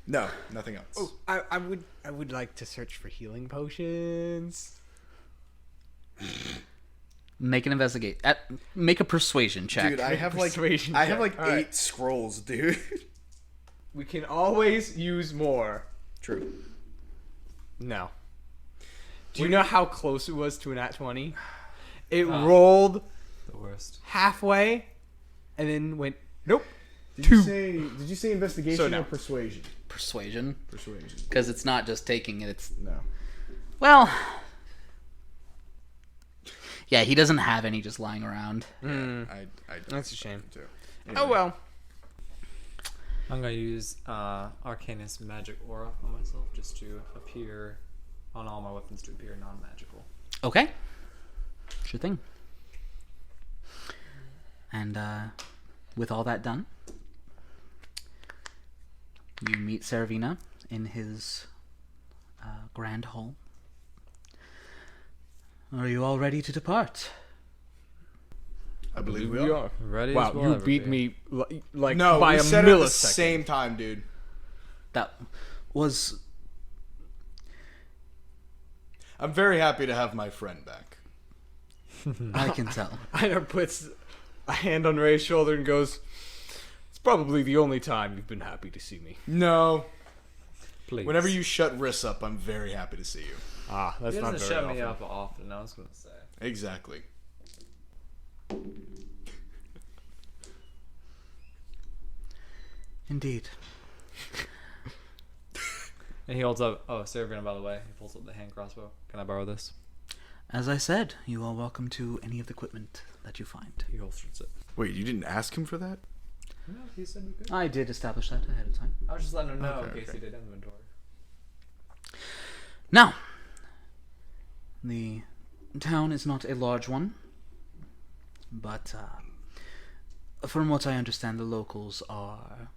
No, nothing else. Oh, I would like to search for healing potions. Make an investigate. Make a persuasion check. Dude, I have like Persuasion I have check. like All right. 8 scrolls, dude. We can always use more. True. No. Do you know how close it was to a nat 20? It rolled The worst. halfway and then went nope. Did Two. you say investigation So no. or persuasion? Persuasion, Persuasion. because it's not just taking it. It's No. well, yeah. He doesn't have any just lying around. I That's a shame. too. Oh well. I'm gonna use Arcanist Magic Aura on myself just to appear on all my weapons to appear non-magical. Okay. Sure thing. And with all that done, you meet Saravina in his grand hall. Are you all ready to depart? I believe we are. Ready? Wow, as we'll you ever beat be. me like No, by we a said it at the millisecond. same time, dude. That was I'm very happy to have my friend back. I can tell. Einar puts a hand on Ray's shoulder and goes, "It's probably the only time you've been happy to see me." No. Please. Whenever you shut Riss up, I'm very happy to see you. Ah, that's He not doesn't very shut me often. up often. I was gonna say. Exactly. Indeed. And he holds up. Oh, Saravina, by the way, he pulls up the hand crossbow. Can I borrow this? As I said, you are welcome to any of the equipment that you find. He holsters it. Wait, you didn't ask him for that? No, he said we could. I did establish that ahead of time. I was just letting him know Okay, in case okay. he did inventory. Now, the town is not a large one, but from what I understand, the locals are,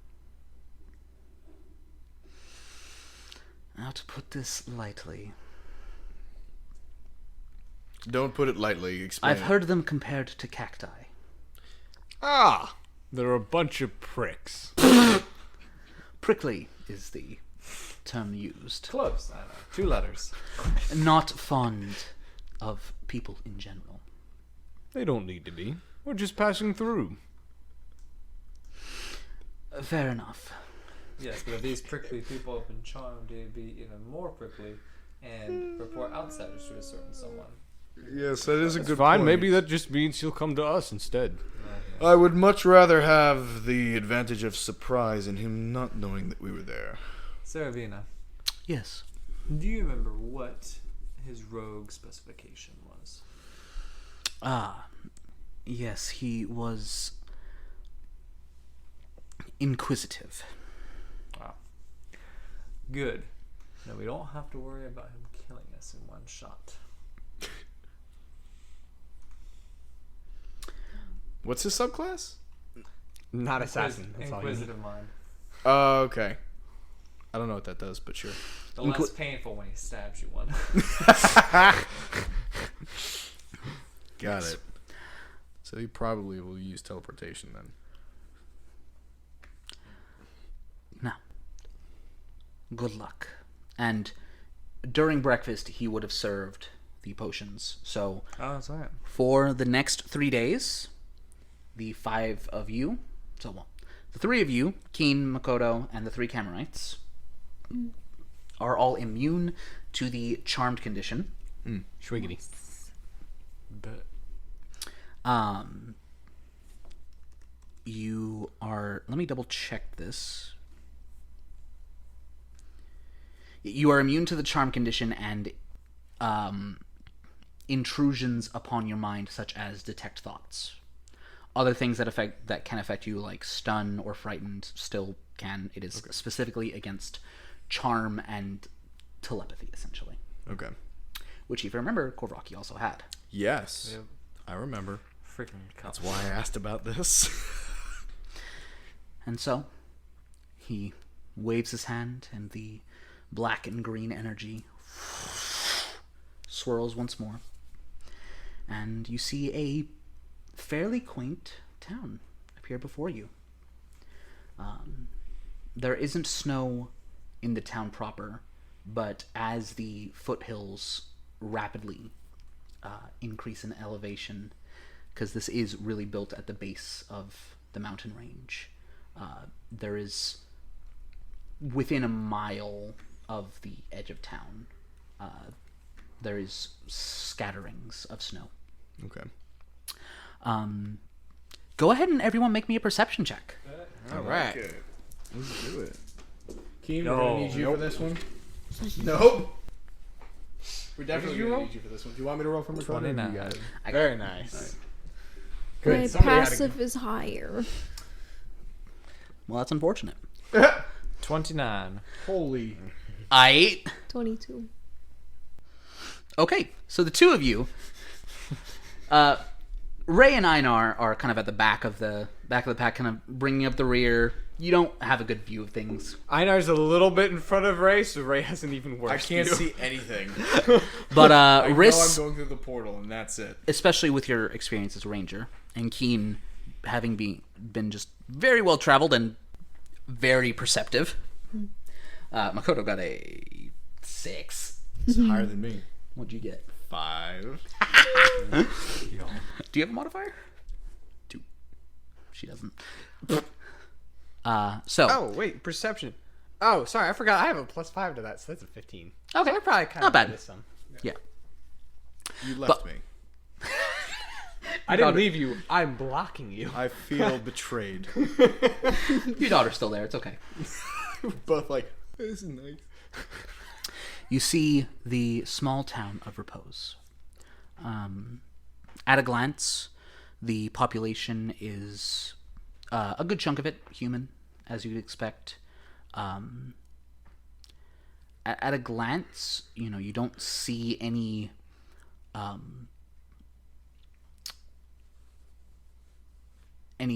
how to put this lightly, Don't put it lightly. Explain. I've heard them compared to cacti. Ah, they're a bunch of pricks. Prickly is the term used. Close. I know. 2 letters. Not fond of people in general. They don't need to be. We're just passing through. Fair enough. Yes, but if these prickly people have been charmed to be even more prickly and report outsiders to a certain someone. Yes, that is a good Fine, point. maybe that just means he'll come to us instead. I would much rather have the advantage of surprise and him not knowing that we were there. Saravina, Yes. do you remember what his rogue specification was? Ah, yes, he was inquisitive. Wow. Good. Now we don't have to worry about him killing us in one shot. What's his subclass? Not assassin. That's all you need. Inquisitive mind. Oh, okay. I don't know what that does, but sure. The less painful when he stabs you one. Got it. So he probably will use teleportation then. Now, good luck. And during breakfast, he would have served the potions. So Oh, that's right. for the next 3 days, the 5 of you, the 3 of you, Keen, Makoto, and the 3 Kamirites, are all immune to the charmed condition. Schwiggity. But You are... Let me double check this. You are immune to the charm condition and intrusions upon your mind, such as detect thoughts. Other things that can affect you, like stun or frightened, still can. It is specifically against charm and telepathy, essentially. Okay. Which, if you remember, Korvaki also had. Yes. Yep. I remember. freaking That's why I asked about this. And so, he waves his hand, and the black and green energy swirls once more. And you see a fairly quaint town appear before you. There isn't snow in the town proper, but as the foothills rapidly increase in elevation, because this is really built at the base of the mountain range, there is, within a mile of the edge of town, there is scatterings of snow. Okay. Go ahead and everyone make me a perception check. All right. Let's do it. Keen, No. we're gonna need you Nope. for this one. Nope. We're definitely you gonna roll? need you for this one. Do you want me to roll from the front? 29. You got it. I- Very nice. My Somebody had to passive is higher. Well, that's unfortunate. 29. Holy. 22. Okay, so the two of you, Ray and Einar are kind of at the back of the pack, kind of bringing up the rear. You don't have a good view of things, Einar's a little bit in front of Ray, so Ray has an even worse I can't view. see anything. but I know Riss, I'm going through the portal, and that's it. especially with your experience as a ranger, and Keen having been just very well traveled and very perceptive. Makoto got a 6. It's higher than me. What'd you get? 5. Do you have a modifier? 2. She doesn't. So Oh, wait, perception. Oh, sorry, I forgot. I have a +5 to that, so that's a 15. okay, So I probably kind not of bad. missed some. Yeah. You left But- me. I didn't leave you. I'm blocking you. I feel betrayed. Your daughter's still there. It's okay. Both like, this is nice. You see the small town of Repose. At a glance, the population is a good chunk of it human, as you'd expect. At a glance, you don't see any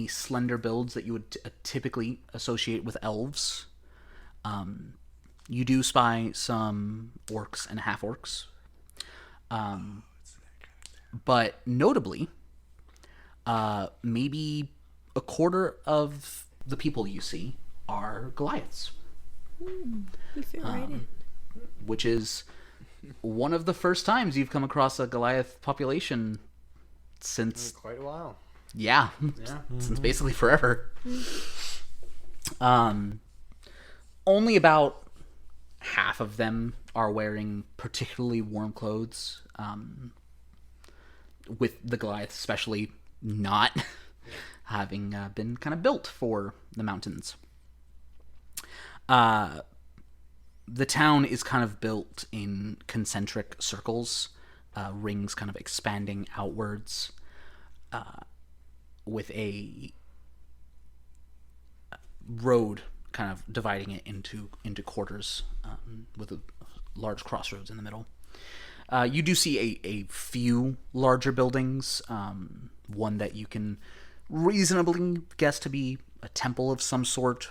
slender builds that you would typically associate with elves. You do spy some orcs and half-orcs. But notably, maybe a quarter of the people you see are Goliaths, You fit right in. which is one of the first times you've come across a Goliath population since, Quite a while. yeah, since basically forever. Only about half of them are wearing particularly warm clothes, with the Goliath especially not having been kind of built for the mountains. The town is kind of built in concentric circles, rings kind of expanding outwards, with a road kind of dividing it into quarters, with a large crossroads in the middle. You do see a few larger buildings, one that you can reasonably guess to be a temple of some sort.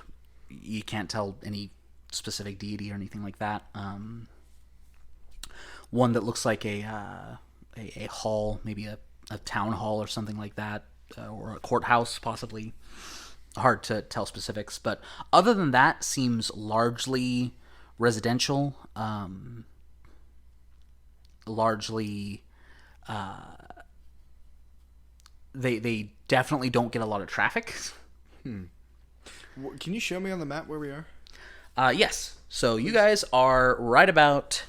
You can't tell any specific deity or anything like that. One that looks like a hall, maybe a town hall or something like that, or a courthouse possibly. Hard to tell specifics, but other than that, seems largely residential. Largely, they definitely don't get a lot of traffic. Can you show me on the map where we are? Yes. So you guys are right about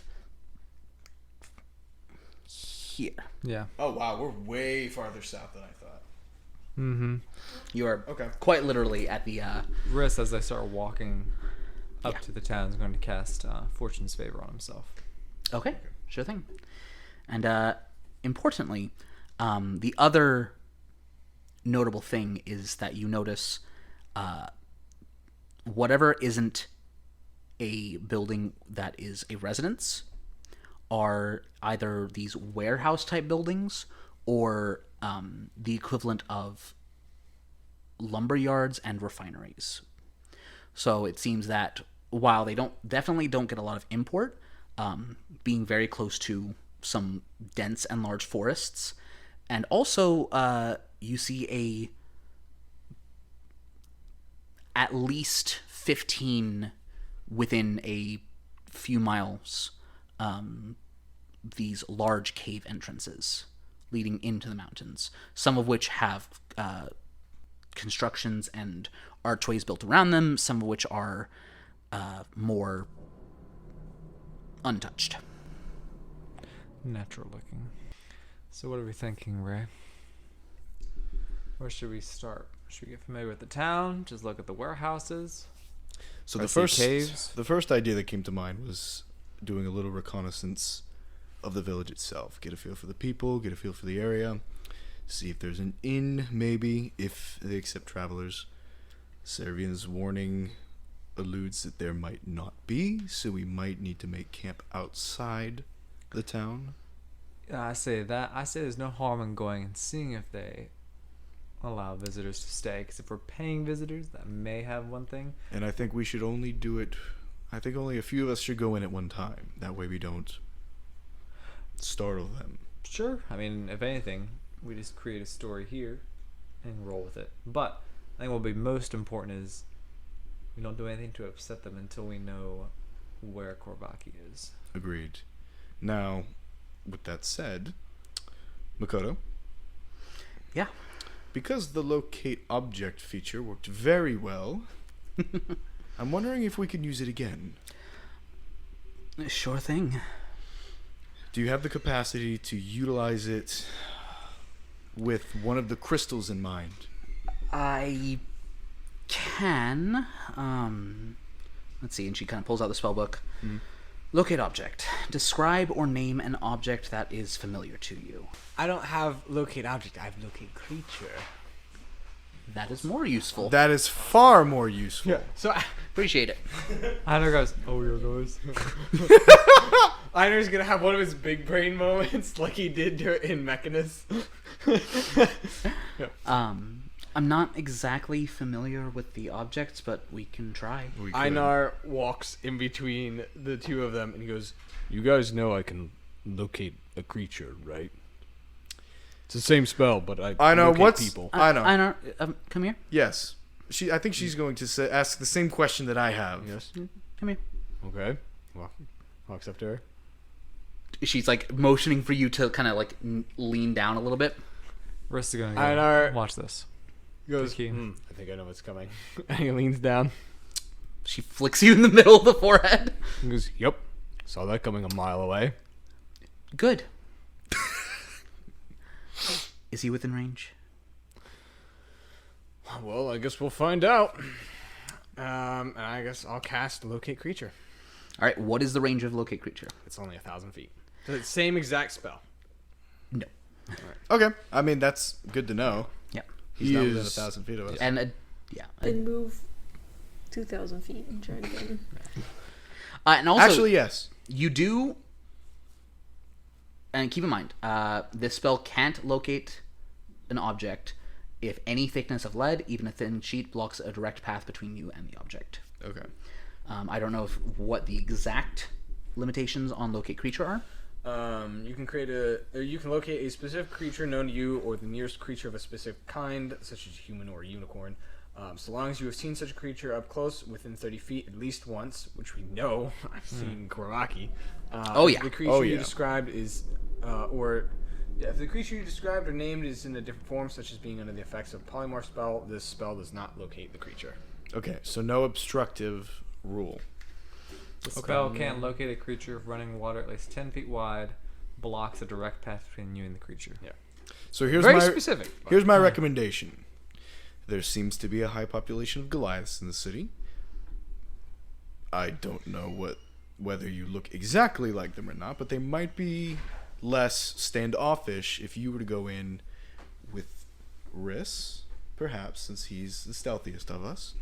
here. Yeah. Oh wow, we're way farther south than I thought. Mm-hmm. You are Okay. quite literally at the. Riss, as they start walking up to the town, is going to cast Fortune's Favor on himself. Okay, sure thing. And importantly, the other notable thing is that you notice whatever isn't a building that is a residence are either these warehouse type buildings or the equivalent of lumber yards and refineries. So it seems that while they definitely don't get a lot of import, being very close to some dense and large forests, and also you see at least 15 within a few miles these large cave entrances leading into the mountains, some of which have constructions and archways built around them, some of which are more untouched. Natural looking. So what are we thinking, Ray? Where should we start? Should we get familiar with the town? Just look at the warehouses? So Or the see caves? first idea that came to mind was doing a little reconnaissance of the village itself. Get a feel for the people, get a feel for the area, see if there's an inn, maybe, if they accept travelers. Servian's warning alludes that there might not be, so we might need to make camp outside the town. I say there's no harm in going and seeing if they allow visitors to stay. Because if we're paying visitors, that may have one thing. And I think we should only do it... I think only a few of us should go in at one time. That way we don't startle them. Sure. I mean, if anything, we just create a story here and roll with it. But I think what will be most important is we don't do anything to upset them until we know where Korvaki is. Agreed. Now, with that said, Makoto, Yeah. because the locate object feature worked very well, I'm wondering if we can use it again. Sure thing. Do you have the capacity to utilize it with one of the crystals in mind? I can. Let's see, and she kind of pulls out the spell book. Mhm. Locate object. Describe or name an object that is familiar to you. I don't have locate object. I have locate creature. That is more useful. That is far more useful. Yeah. So Appreciate it. Einar goes, oh, here goes. Einar's gonna have one of his big brain moments, like he did in Mechanus. I'm not exactly familiar with the objects, but we can try. We could. Einar walks in between the two of them and he goes, "You guys know I can locate a creature, right? It's the same spell, but I know, locate what's- people." I know. Einar, come here. Yes. I think she's going to ask the same question that I have. Yes. Come here. Okay. Walks up to her. She's like motioning for you to kind of like lean down a little bit. Riss is going to Einar go, watch this. He goes, Key. I think I know what's coming. And he leans down. She flicks you in the middle of the forehead. He goes, "Yep. Saw that coming a mile away." Good. Is he within range? Well, I guess we'll find out. And I guess I'll cast locate creature. All right. What is the range of locate creature? It's only 1,000 feet. So it's the same exact spell. No. Okay. I mean, that's good to know. Yeah. He's not within 1,000 feet of us. And yeah. Then move 2,000 feet and try it again. And also, Actually, yes. you do. And keep in mind, this spell can't locate an object if any thickness of lead, even a thin sheet, blocks a direct path between you and the object. Okay. I don't know what the exact limitations on locate creature are. You can locate a specific creature known to you or the nearest creature of a specific kind, such as a human or a unicorn. So long as you have seen such a creature up close, within 30 feet at least once, which we know I've seen Koraki. If the creature you described is, if the creature you described or named is in a different form, such as being under the effects of a polymorph spell, this spell does not locate the creature. Okay, so no obstructive rule. The spell can't locate a creature if running water at least 10 feet wide blocks a direct path between you and the creature. Yeah. So here's Very my specific. Here's my recommendation. There seems to be a high population of Goliaths in the city. I don't know whether you look exactly like them or not, but they might be less standoffish if you were to go in with Riss, perhaps, since he's the stealthiest of us,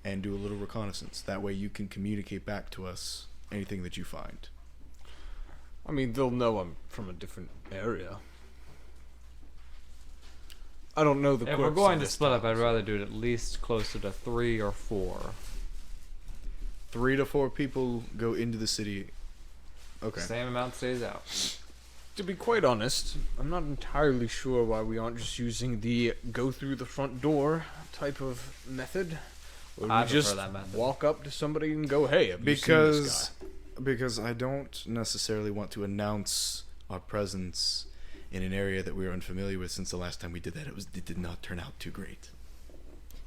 and do a little reconnaissance. That way you can communicate back to us anything that you find. I mean, they'll know I'm from a different area. I don't know the If quirks we're of going to this split up, town, I'd rather do it at least closer to 3 or 4. 3 to 4 people go into the city. Okay. Same amount stays out. To be quite honest, I'm not entirely sure why we aren't just using the go through the front door type of method. Or I we prefer just that method. walk up to somebody and go, "Hey, have you seen this guy?" Because I don't necessarily want to announce our presence in an area that we are unfamiliar with, since the last time we did that it did not turn out too great.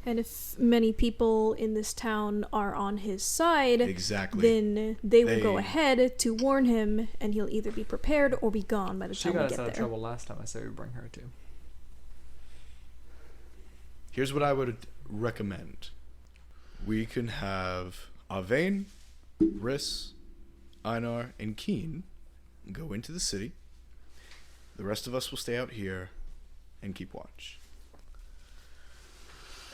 And if many people in this town are on his side, Exactly. then they will go ahead to warn him, and he'll either be prepared or be gone by the She time we got us get out there. of trouble last time I said we'd bring her to. Here's what I would recommend. We can have Avein, Riss, Einar, and Keen go into the city. The rest of us will stay out here and keep watch.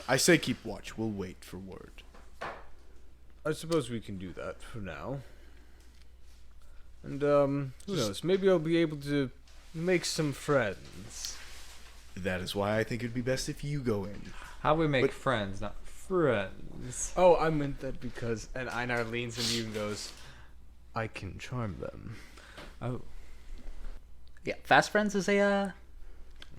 I say keep watch. We'll wait for word. I suppose we can do that for now. And who knows? Maybe I'll be able to make some friends. That is why I think it'd be best if you go in. How we make But- friends, not friends. Oh, I meant that because... And Einar leans into you and goes, "I can charm them." Oh. Yeah, Fast Friends is a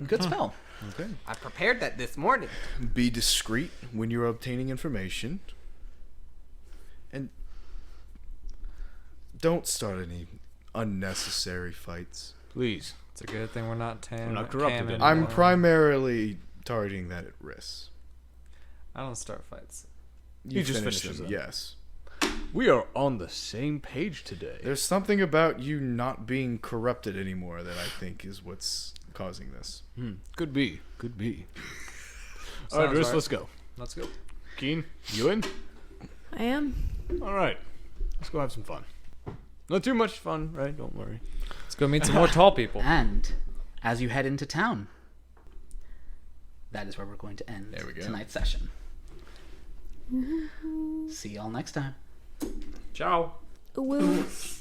good spell. Okay. I prepared that this morning. Be discreet when you're obtaining information. And don't start any unnecessary fights. Please. It's a good thing we're not I'm not corrupted camming anymore. I'm anymore. primarily targeting that at Riss. I don't start fights. He just finish finishes them, them. yes. We are on the same page today. There's something about you not being corrupted anymore that I think is what's causing this. Could be. Could be. All right, Sounds Riss, right. let's go. Let's go. Keen, you in? I am. All right. Let's go have some fun. Not too much fun, right? Don't worry. Let's go meet some more tall people. And as you head into town, that is where we're going to end There we go. tonight's session. See y'all next time. Ciao. Woo.